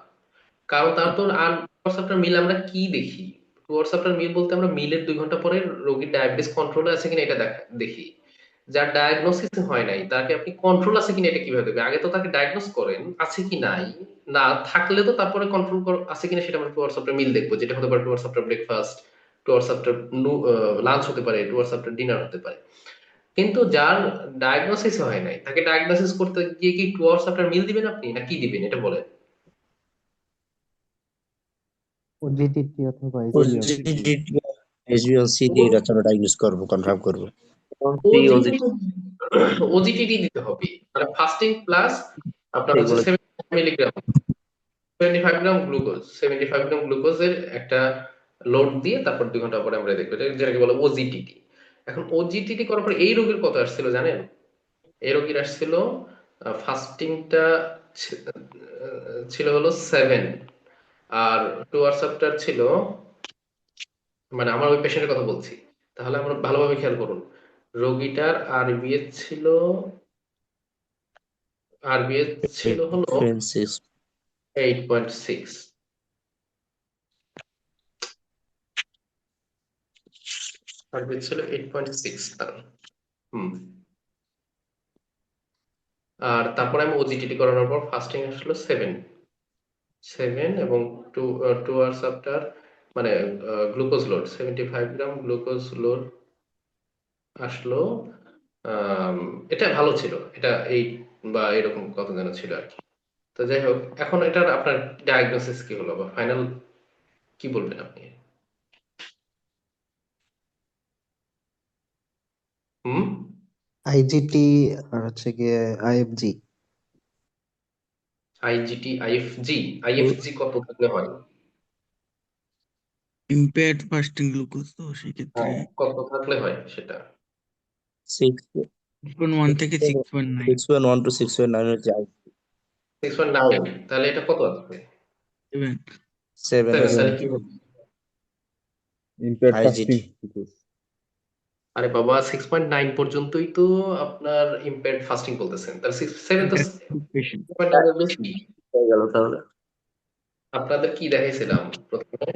কারণ তার তো 2 আওয়ার্স আফটার মিল আমরা কি দেখি? 2 আওয়ার্স আফটার মিল বলতে আমরা মিলের 2 ঘন্টা পরে রোগীর ডায়াবেটিস কন্ট্রোলে আছে কিনা এটা দেখি। যার ডায়াগনোসিস হয় নাই তাকে আপনি কন্ট্রোল আছে কিনা এটা কিভাবে দেবেন? আগে তো তাকে ডায়াগনোস করেন আছে কি নাই, না থাকলে তো তারপরে কন্ট্রোল আছে কিনা সেটা আমরা টুয়ার্ডস আফটার মিল দেখবো, যেটা হতে পারে towards after breakfast, towards after lunch হতে পারে, টুয়ার্ডস আফটার ডিনার হতে পারে। কিন্তু যার ডায়াগনোসিস হয় নাই তাকে ডায়াগনোসিস করতে গিয়ে কি টুয়ার্ডস আফটার মিল দিবেন আপনি না কি দিবেন এটা বলেন। ওজিটিটি অথবা ওজিটি এইচবিএল-সি দিয়ে এটা আমরা ডায়াগনোস করবো, কনফার্ম করবো। ওজিটি ওজিটিডি দিতে হবে, মানে ফাস্টিং প্লাস আপনার ঠিক হচ্ছে বলেছেন। 75 মিলিগ্রাম 75 গ্রাম গ্লুকোজ, 75 গ্রাম গ্লুকোজের একটা লোড দিয়ে তারপর 2 ঘন্টা পরে আমরা দেখবো, যেটাকে বলে ওজিটিটি। এখন ওজিটিটি করার পর এই রোগীর কত আসছিল জানেন? এই রোগীর আসছিল ফাস্টিংটা ছিল হলো 7, আর টুয়ার্ডস আফটার ছিল, মানে আমার ওই পেশেন্টের কথা বলছি, তাহলে আমরা ভালোভাবে খেয়াল করুন। রোগীটার আরবিএস ছিল হলো 8.6 8.6, আরবিএস ছিল 8.6 তার। হুম। আর তারপরে আমি ওজিটিটি করানোর পর ফাস্টিং আসলো 7 এবং টু আওয়ার্স আফটার, মানে গ্লুকোজ লোড 75 গ্রাম গ্লুকোজ লোড আসলো। আম, এটা ভালো ছিল, এটা 8 বা এরকম কত যেন ছিল আর কি। তো যাই হোক, এখন এটার আপনার ডায়াগনোসিস কি হলো বা ফাইনাল কি বলবেন আপনি? হুম। আইজিটি আর হচ্ছে গিয়ে আইএফজি। আইজিটি, আইএফজি কত থাকলে হয়? ইম্পেয়ার্ড ফাস্টিং গ্লুকোজ, তো সেক্ষেত্রে হ্যাঁ, কত থাকলে হয় সেটা? 6.1 থেকে 6.9। 6.1 to 6.9 হচ্ছে 6.9, তাহলে এটা কত আসবে? 7। 7 7, আছে তাহলে কি হবে? impaired IGT. fasting. আরে বাবা, 6.9 পর্যন্তই তো আপনার ইম্পেয়ার্ড ফাস্টিং বলতেছেন, তাহলে 7 তো পেশেন্ট 6.9 এর বেশি। হয়ে গেল তাহলে। আপনাদের কি দেখাইছিলাম প্রথমে?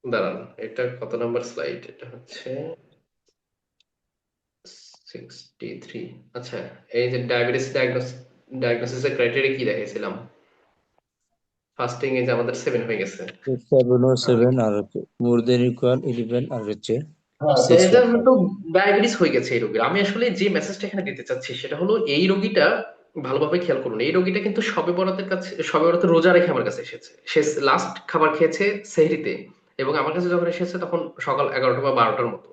দাঁড়ান, এটা কত নাম্বার স্লাইড? এটা হচ্ছে 63। আচ্ছা, এই যে ডায়াগনোসিসের ক্রাইটেরিয়া কি দেখাইছিলাম? ফাস্টিং এ যে আমাদের 7 হয়ে গেছে। 7 আর হচ্ছে মোর দেন ইকুয়াল 11 আর হচ্ছে হ্যাঁ, তো এটা 6.5। তো ডায়াবেটিস হয়ে গেছে এই রোগীর। আমি আসলে যে মেসেজটা এখানে দিতে চাচ্ছি সেটা হলো, এই রোগীটা ভালোভাবে খেয়াল করুন, এই রোগীটা কিন্তু সবে বরাতের রোজা রেখে আমার কাছে এসেছে। সে লাস্ট খাবার খেয়েছে সেহরিতে, এবং আমার কাছে যখন এসেছে তখন সকাল 11টা বা 12টার মতো।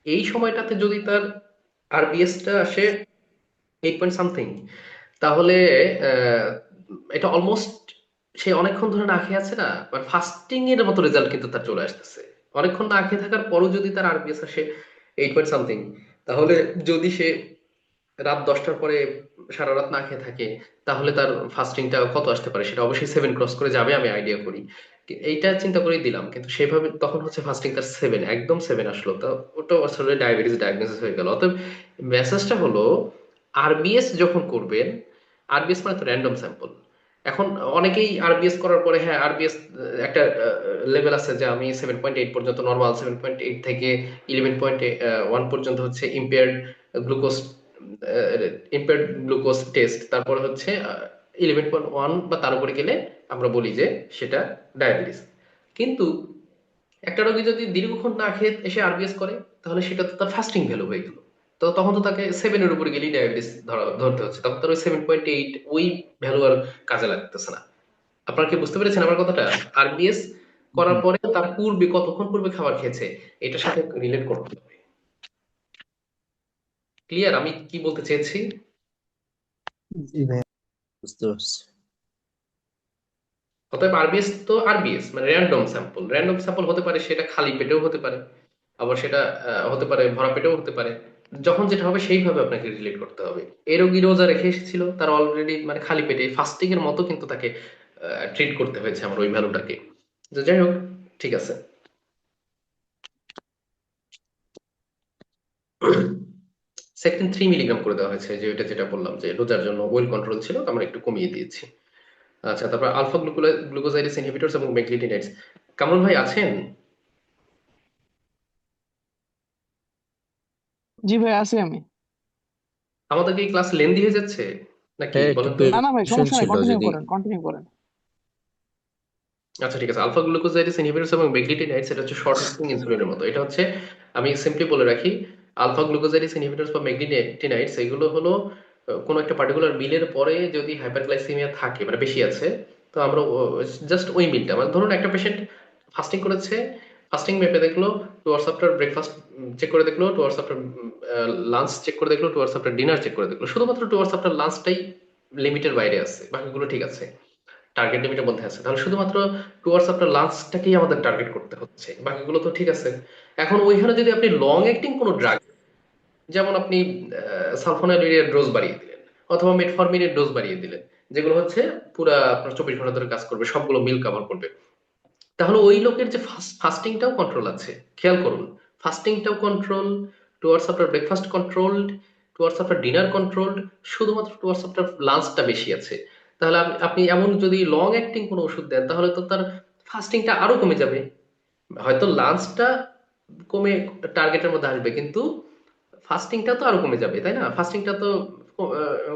এই সময়টাতে যদি তার আরবিএসটা আসে 8 পয়েন্ট সামথিং, তাহলে আহ, এটা অলমোস্ট সে অনেকক্ষণ ধরে না খেয়ে আছে না, মানে ফাস্টিং এর মতো রেজাল্ট কিন্তু তার চলে আসতেছে। অনেকক্ষণ না খেয়ে থাকার পরও যদি তার আরবিএস আসে 8 পয়েন্ট সামথিং, তাহলে যদি সে রাত 10টার পরে সারা রাত না খেয়ে থাকে, তাহলে তার ফাস্টিংটা কত আসতে পারে? সেটা অবশ্যই 7 ক্রস করে যাবে, আমি আইডিয়া করি। এইটা চিন্তা করেই দিলাম, কিন্তু সেভাবে তখন হচ্ছে ফাস্টিং তার 7, একদম 7 আসলো, তো ওটা আসলে ডায়াবেটিস ডায়াগনোসিস হয়ে গেল। অতএব মেসেজটা হলো, আরবিএস যখন করবেন, আরবিএস মানে তো র্যান্ডম স্যাম্পল। এখন অনেকেই আরবিএস করার পরে, হ্যাঁ আরবিএস একটা লেভেল আছে যে আমি 7.8 পর্যন্ত নর্মাল, 7.8 থেকে 11.1 পর্যন্ত হচ্ছে গ্লুকোজ ইম্পেয়ার্ড গ্লুকোজ টেস্ট, তারপরে হচ্ছে 11.1 বা তার উপরে গেলে আমরা বলি যে সেটা ডায়াবেটিস। কিন্তু একটা রোগী যদি দীর্ঘক্ষণ না খেয়ে এসে আরবিএস করে, তাহলে সেটা তো তার ফাস্টিং ভ্যালু হয়ে গেল। তো তখন তো তাকে 7 এর উপরে গেলেই ডায়াবেটিস ধরতে হচ্ছে, তখন তার ওই 7.8 ওই ভ্যালু আর কাজে লাগতেছে না। আপনারা কি বুঝতে পেরেছেন আমার কথাটা? আরবিএস করার পরে তার পূর্বে কতক্ষণ পূর্বে খাবার খেয়েছে এটার সাথে রিলেট করতে হবে। ক্লিয়ার আমি কি বলতে চেয়েছি? জি ভাই। বুঝতে পারছি। অতএব আরবিএস তো আরবিএস মানে র্যান্ডম স্যাম্পল। র্যান্ডম স্যাম্পল হতে পারে সেটা খালি পেটেও হতে পারে, আবার সেটা হতে পারে ভরা পেটেও হতে পারে। যখন যেটা হবে সেইভাবে আপনাকে রিলেট করতে হবে। এই রোগী রোজা রেখে এসেছিল, তার অলরেডি মানে খালি পেটে ফাস্টিং এর মতো কিন্তু তাকে ট্রিট করতে হয়েছে আমার ওই ভ্যালুটাকে। তো যাই হোক, ঠিক আছে। সেকটিন 3 মিলিগ্রাম করে দেওয়া হয়েছে, যে ওইটা যেটা বললাম যে রোজার জন্য ওয়েল কন্ট্রোল ছিল, তো আমরা একটু কমিয়ে দিয়েছি। আচ্ছা, তারপর আলফা গ্লুকোজাইডেস ইনহিবিটরস এবং মেগলিটিনাইডস। কামরুল ভাই আছেন? জি ভাই, আছি আমি। আমাদের কি ক্লাস লেন্দি হয়ে যাচ্ছে নাকি হ্যাঁ, একটু বলেন তো? না না ভাই, কোয়েশ্চেন সমস্যা নাই, ছিল কন্টিনিউ যদি করেন, কন্টিনিউ করেন। আচ্ছা ঠিক আছে, আলফা গ্লুকোজাইডেস ইনহিবিটরস এবং মেগলিটিনাইডস এটা হচ্ছে শর্ট অ্যাক্টিং ইনসুলিনের মতো। এটা হচ্ছে, আমি সিম্পলি বলে রাখি, আলফা গ্লুকোজাইডেস ইনহিবিটরস বা মেগলিটিনাইডস এগুলো হলো কোনো একটা পার্টিকুলার মিলের পরে যদি হাইপারগ্লাইসেমিয়া থাকে, মানে বেশি আছে, তো আমরা জাস্ট ওই মিলটা, মানে ধরুন একটা পেশেন্ট ফাস্টিং করেছে, ফাস্টিং মেপে দেখলো, টুয়ার্ডস আফটার ব্রেকফাস্ট চেক করে দেখলো, টুয়ার্ডস আফটার লাঞ্চ চেক করে দেখলো, টুয়ার্ডস আফটার ডিনার চেক করে দেখলো, শুধুমাত্র টুয়ার্ডস আফটার লাঞ্চটাই লিমিটের বাইরে আছে, বাকিগুলো ঠিক আছে, টার্গেট লিমিটের মধ্যে আছে, তাহলে শুধুমাত্র টুয়ার্ডস আফটার লাঞ্চটাকেই আমাদের টার্গেট করতে হচ্ছে, বাকিগুলো তো ঠিক আছে। এখন ওইখানে যদি আপনি লং অ্যাক্টিং কোনো ড্রাগ, যেমন আপনি সালফোনাইলুরিয়ার ডোজ বাড়িয়ে দিলেন অথবা মেটফরমিনের ডোজ বাড়িয়ে দিলেন, যেগুলো হচ্ছে পুরা আপনার 24 ঘন্টা ধরে কাজ করবে, সবগুলো মিল কভার করবে, তাহলে ওই লোকের যে ফাস্টিংটাও কন্ট্রোল আছে, খেয়াল করুন, ফাস্টিংটাও control, towards after breakfast controlled, towards after dinner controlled, শুধুমাত্র টুয়ার্ডস আফটার লাঞ্চটা বেশি আছে। তাহলে আপনি এমন যদি লং অ্যাক্টিং কোনো ওষুধ দেন, তাহলে তো তার ফাস্টিংটা আরো কমে যাবে, হয়তো লাঞ্চটা কমে টার্গেটের মধ্যে আসবে, কিন্তু ফাস্টিংটা তো আরো কমে যাবে, তাই না? ফাস্টিংটা তো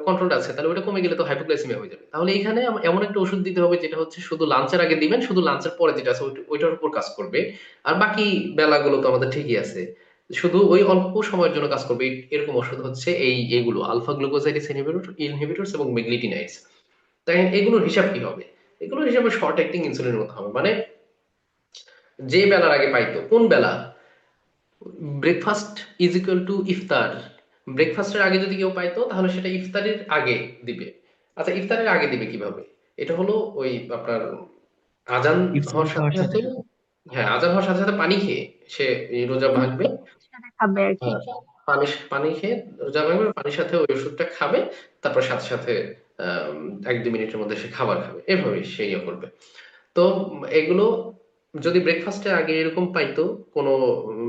কন্ট্রোল আছে, তাহলে ওটা কমে গেলে তো হাইপোগ্লাইসেমিয়া হয়ে যাবে। তাহলে এখানে এমন একটা ওষুধ দিতে হবে যেটা হচ্ছে শুধু লাঞ্চের আগে দিবেন, শুধু লাঞ্চের পরে যেটা আছে ওইটার উপর কাজ করবে, আর বাকি বেলাগুলো তো আমাদের ঠিকই আছে, শুধু ওই অল্প সময়ের জন্য কাজ করবে। এরকম ওষুধ হচ্ছে এইগুলো আলফা গ্লুকোসাইডেস ইনহিবিটরস এবং মেগলিটিনাইডস। তাই এগুলোর হিসাব কি হবে? এগুলোর হিসাবে শর্ট অ্যাক্টিং ইনসুলিনের মতো হবে, মানে যে বেলার আগে পাইতো, কোন বেলা, ব্রেকফাস্ট ইজ ইকুয়াল টু ইফতার, ব্রেকফাস্টের আগে যদি কেউ পাইতো তাহলে সেটা ইফতারের আগে দিবে। আচ্ছা, ইফতারের আগে দিবে কিভাবে? এটা হলো ওই আপনার আজান ইফতারি হওয়ার সাথে খাওয়ার সাথে সাথে, সাথে। হ্যাঁ আজান হওয়ার সাথে সাথে পানি খেয়ে সে এই রোজা ভাঙবে। সাথে খাবে আর কি। হ্যাঁ, পানি পানি খেয়ে রোজা ভাঙবে, পানির সাথে ওই ওষুধটা খাবে, তারপর সাথে সাথে 1-2 মিনিটের মধ্যে সে খাবার খাবে, এভাবে সে ইয়ে করবে। তো এগুলো যদি ব্রেকফাস্টের আগে এরকম পাইতো, কোনো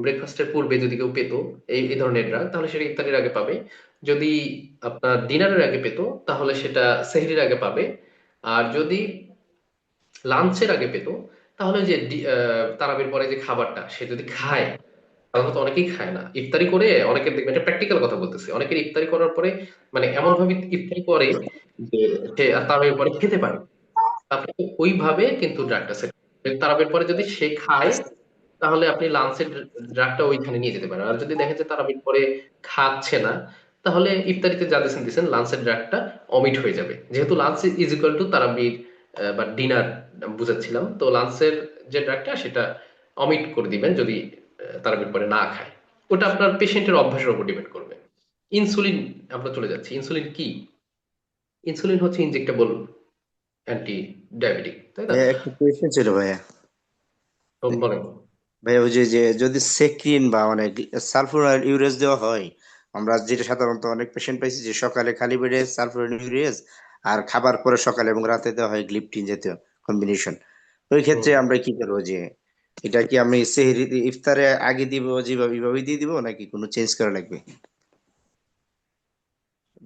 ব্রেকফাস্টের পূর্বে যদি কেউ পেতো এই ধরনের ড্রাগ, তাহলে সেটা ইফতারের আগে পাবে। যদি আপনার ডিনারের আগে পেতো তাহলে সেটা সেহরির আগে পাবে। আর যদি লাঞ্চের আগে পেতো তাহলে যে তারাবির পরে যে খাবারটা সে যদি খায়, সাধারণত অনেকেই খায় না ইফতারি করে, অনেকের দেখবেন, এটা প্র্যাকটিক্যাল কথা বলতেছি, অনেকের ইফতারি করার পরে মানে এমন ভাবে ইফতারি করে যে সে আর তারাবির পরে খেতে পারে, আপনি ওইভাবে কিন্তু ড্রাগটা সেট, তারাবির পরে যদি সে খায় তাহলে আপনি লাঞ্চের ড্রাগটা ওইখানে নিয়ে যেতে পারেন। আর যদি দেখেন যে তারাবির পরে খাচ্ছে না, তাহলে ইফতারিতে যা দিচ্ছেন দিচ্ছেন, লাঞ্চের ড্রাগটা অমিট হয়ে যাবে, যেহেতু লাঞ্চ ইজ ইকুয়াল টু তারাবির বা ডিনার বুঝাচ্ছিলাম, তো লাঞ্চের যে ড্রাগটা সেটা অমিট করে দিবেন যদি তারাবির পরে না খায়। ওটা আপনার পেশেন্টের অভ্যাসের উপর ডিপেন্ড করবে। ইনসুলিন, আমরা চলে যাচ্ছি, ইনসুলিন কি? ইনসুলিন হচ্ছে ইনজেক্টেবল অ্যান্টি ডায়াবেটিক, তাই না? ভাইয়া একটু কোয়েশ্চেন ছিল ভাইয়া। তো বলেন। ভাইয়া ওই যে যদি সেক্রিন বা মানে সালফোনাইল ইউরেজ দেওয়া হয়, আমরা যেটা সাধারণত অনেক পেশেন্ট পাইছি যে সকালে খালি পেটে সালফোনাইল ইউরেজ আর খাবার পরে সকালে এবং রাতে দেওয়া হয় গ্লিপটিন জাতীয় কম্বিনেশন, ওই ক্ষেত্রে হুম। আমরা কি করবো? যে এটা কি আমি সেহরি ইফতারে আগে দিব যেভাবে এইভাবে দিয়ে দিব, নাকি কোনো চেঞ্জ করা লাগবে?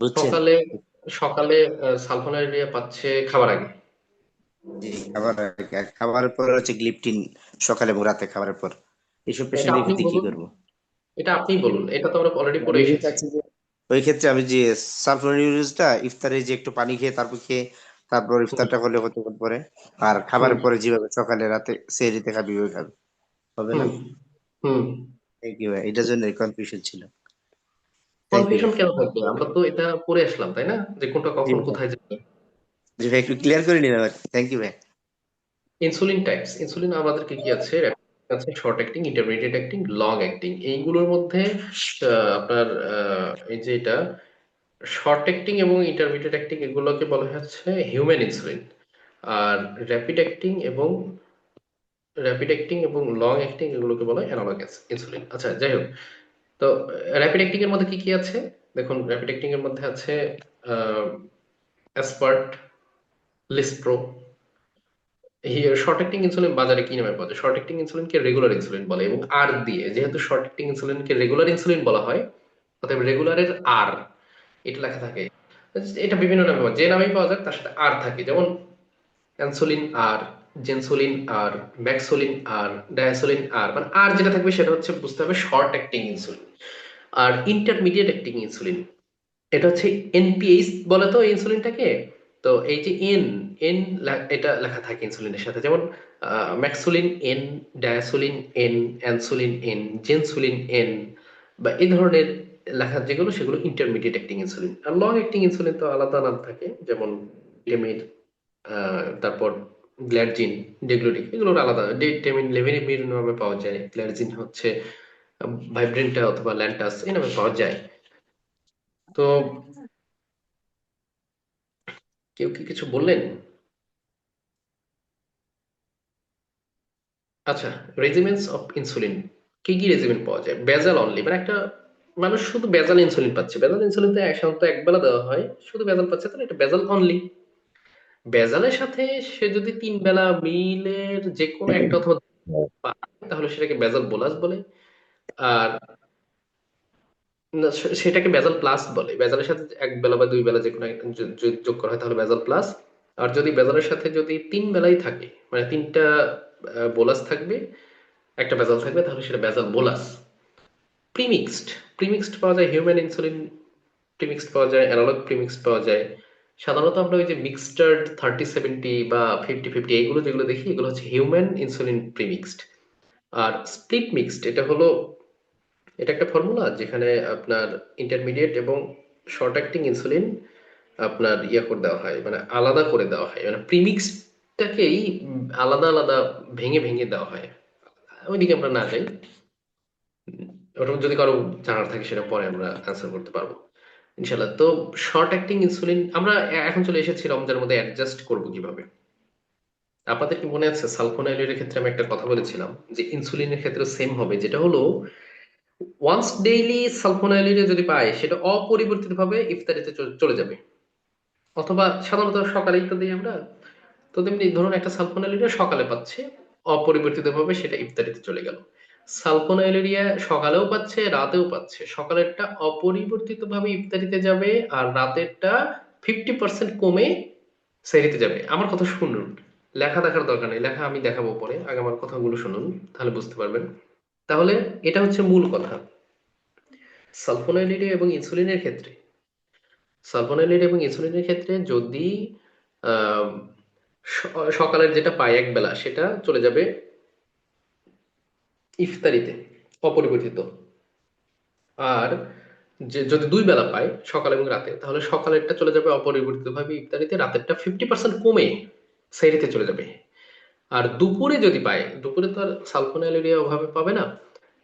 বুঝছেন? সকালে সকালে সালফোনাইল পাচ্ছে খাবার আগে। জি, খাবার আগে, আর খাবারের পর হচ্ছে গ্লিপটিন সকালে এবং রাতে খাবারের পর, এইসব এটা পেশেন্টের আপনি ক্ষেত্রে কি বলুন, করবো? এটা আপনি বলুন, এটা তো আমরা অলরেডি পড়ে আমি যে এসেছি। চাচ্ছি যে ওই ক্ষেত্রে আমি যে সালফোনাইল ইউরেজটা ইফতারে যে একটু পানি খেয়ে তারপর হুম ইফতারটা হলে হতে পারে, আর হুম খাবারের পরে যেভাবে সকালে রাতে সেহরিতে খাবি ওই খাবে, হবে না? হুম হুম। থ্যাংক ইউ ভাই, এটার জন্য কনফিউশন ছিল। থ্যাংক ইউ কনফিউশন ভাই। কেন থাকবে? আমরা তো এটা পড়ে আসলাম, তাই না, যে কোনটা জি কখন ভাই, কোথায় যাবে। জি ভাই একটু ক্লিয়ার করে নিন আমার, থ্যাংক ইউ ভাই। ইনসুলিন টাইপস, ইনসুলিন আমাদের কি কি আছে? Rapid আছে, short acting, intermediate acting, long acting. এইগুলোর মধ্যে আপনার এই যে এটা শর্ট অ্যাক্টিং এবং ইন্টারমিডিয়েট অ্যাক্টিং, এগুলোকে বলা হচ্ছে হিউম্যান ইনসুলিন। আর র্যাপিড অ্যাক্টিং এবং লং অ্যাক্টিং এগুলোকে বলা হয় অ্যানালগাস ইনসুলিন। আচ্ছা যাই হোক, তো র্যাপিড অ্যাক্টিং এর মধ্যে কি কি আছে? দেখুন, র্যাপিড অ্যাক্টিং এর মধ্যে আছে Asphalt, lispro. Short acting insulin বাজারে কি নামে পাওয়া যায়? শর্ট অ্যাক্টিং ইনসুলিনকে রেগুলার ইনসুলিন বলে, এবং আর দিয়ে, যেহেতু শর্ট অ্যাক্টিং ইনসুলিনকে রেগুলার ইনসুলিন বলা হয়, অতএব রেগুলারের আর এটা লেখা থাকে। এটা বিভিন্ন নামে পাওয়া যায়, যে নামেই পাওয়া যায় তার সাথে আর থাকে, যেমন অ্যানসোলিন আর, জেনসোলিন আর, ম্যাক্সোলিন আর, ডায়াসোলিন আর, মানে আর যেটা থাকবে সেটা হচ্ছে বুঝতে হবে শর্ট অ্যাক্টিং ইনসুলিন। আর ইন্টারমিডিয়েট অ্যাক্টিং ইনসুলিন, এটা হচ্ছে এনপিএইচ বলে তো ইনসুলিনটাকে। তো এই যে এন এন এটা লেখা থাকে ইনসুলিনের সাথে, যেমন ম্যাক্সুলিন এন, ডায়াসুলিন এন, অ্যানসুলিন এন, জেনসুলিন এন, বা এই ধরনের লেখা যেগুলো সেগুলো ইন্টারমিডিয়েট অ্যাক্টিং ইনসুলিন। আর লং অ্যাক্টিং ইনসুলিন তো আলাদা নাম থাকে, যেমন টেমির, তারপর গ্ল্যাডজিন, ডেগ্লুডিক, এগুলোর আলাদা। টেমিন লেভেনিমির নামে পাওয়া যায়, গ্ল্যাডজিন হচ্ছে ভাইব্রেন্টা অথবা ল্যান্টাস এই নামে পাওয়া যায়। তো কেউ কি কিছু বললেন? আচ্ছা, রেজিমেন্টস অফ ইনসুলিন, কি কি রেজিমেন্ট পাওয়া যায়? বেজাল অনলি, মানে একটা মানুষ শুধু বেজাল ইনসুলিন পাচ্ছে, বেজাল ইনসুলিন তো সাধারণত একবেলা দেওয়া হয়, শুধু বেজাল পাচ্ছে, তাহলে এটা বেজাল অনলি। বেজালের সাথে সে যদি 3 বেলা মিলের যে কোনো একটা অথবা পায়, তাহলে সেটাকে বেজাল বোলাস বলে। আর না, সেটাকে বেজাল প্লাস বলে। বেজালের সাথে 1 বেলা বা 2 বেলা যে কোনো একটা যোগ করা হয় তাহলে বেজাল প্লাস। আর যদি বেজালের সাথে যদি 3 বেলাই থাকে, মানে 3টা বোলাস থাকবে, একটা বেজাল থাকবে, তাহলে সেটা বেজাল বোলাস। প্রিমিক্সড, প্রিমিক্সড পাওয়া যায়, হিউম্যান ইনসুলিন প্রিমিক্সড পাওয়া যায়, অ্যানালগ প্রিমিক্সড পাওয়া যায়। সাধারণত আমরা ওই যে মিক্সটার্ড 30-70 বা 50-50 এইগুলো যেগুলো দেখি, এগুলো হচ্ছে হিউম্যান ইনসুলিন প্রিমিক্সড। আর স্প্লিট মিক্সড, এটা একটা ফর্মুলা যেখানে আপনার ইন্টারমিডিয়েট এবং শর্ট অ্যাক্টিং ইনসুলিন আপনার ইয়ে করে দেওয়া হয়, মানে আলাদা করে দেওয়া হয়, মানে প্রিমিক্সটাকেই আলাদা আলাদা ভেঙে ভেঙে দেওয়া হয়। ওইদিকে আমরা না যাই, ওটা যদি কারো জানার থাকে সেটা পরে আমরা অ্যান্সার করতে পারবো ইনশাল্লাহ। তো শর্ট অ্যাক্টিং ইনসুলিন আমরা এখন চলে এসেছি রমজানের মধ্যে অ্যাডজাস্ট করব কিভাবে। আপনাদের কি মনে আছে সালফোনাইলের ক্ষেত্রে আমি একটা কথা বলেছিলাম যে ইনসুলিনের ক্ষেত্রে সেম হবে, যেটা হলো ওয়ান্স ডেইলি সালফোনাইলিনে যদি পায় সেটা অপরিবর্তিতভাবে ইফতারিতে চলে যাবে, অথবা সাধারণত সকালেই তো দিই আমরা। তো তেমনি ধরুন একটা সালফোনাইলিনিয়া সকালে পাচ্ছে, অপরিবর্তিতভাবে সেটা ইফতারিতে চলে গেল। সালফোনাইলেরিয়া সকালেও পাচ্ছে, রাতেও পাচ্ছে, সকালেরটা অপরিবর্তিতভাবে ইফতারিতে যাবে, আর রাতেরটা 50% কমে সেহরিতে যাবে। আমার কথা শুনুন, লেখা দেখার দরকার নেই, লেখা আমি দেখাবো পরে, আগে আমার কথাগুলো শুনুন, তাহলে বুঝতে পারবেন। তাহলে এটা হচ্ছে মূল কথা। সালফোনাইলিডে এবং ইনসুলিনের ক্ষেত্রে, সালফোনাইলিড এবং ইনসুলিনের ক্ষেত্রে যদি আহ সকালের যেটা পায় 1 বেলা, সেটা চলে যাবে ইফতারিতে অপরিবর্তিত। আর যদি 2 বেলা পায় সকাল এবং রাতে, তাহলে সকালেরটা চলে যাবে অপরিবর্তিতভাবে ইফতারিতে, রাতেরটা 50% কমে সেহরিতে চলে যাবে। আর দুপুরে যদি পায়, দুপুরে তো আর সালফোনাইলেরিয়া ওভাবে পাবে না,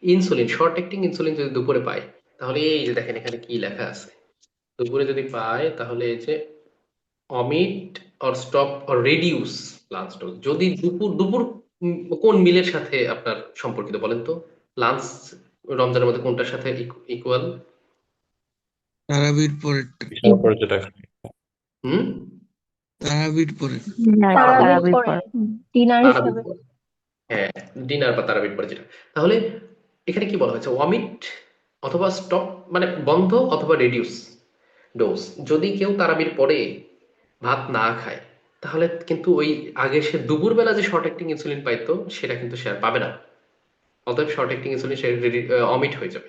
ইনসুলিন শর্ট অ্যাক্টিং ইনসুলিন যদি দুপুরে পায়, তাহলে এই যে দেখেন এখানে কি লেখা আছে, দুপুরে যদি পায় তাহলে এই যে omit or stop or reduce lunch dose. যদি দুপুর দুপুর কোন মিলের সাথে আপনার সম্পর্কিত বলেন তো? লাঞ্চ রমজানের মধ্যে কোনটার সাথে ইকুয়াল? তারাবির পরেরটা, বিছানার পরে যেটা খাই। হুম, তারাবির পরে। তারাবির পর। ডিনার তারাবির হিসাবে। পর, হ্যাঁ, ডিনার বা তারাবির পরে যেটা। তাহলে এখানে কি বলা হয়েছে? ওয়ামিট অথবা স্টপ, মানে বন্ধ অথবা রেডিউস ডোজ। যদি কেউ তারাবির পরে ভাত না খায়, তাহলে কিন্তু ওই আগে সে দুপুরবেলা যে শর্ট অ্যাক্টিং ইনসুলিন পাইতো সেটা কিন্তু সে আর পাবে না। অতএব শর্ট অ্যাক্টিং ইনসুলিন সে অমিট হয়ে যাবে।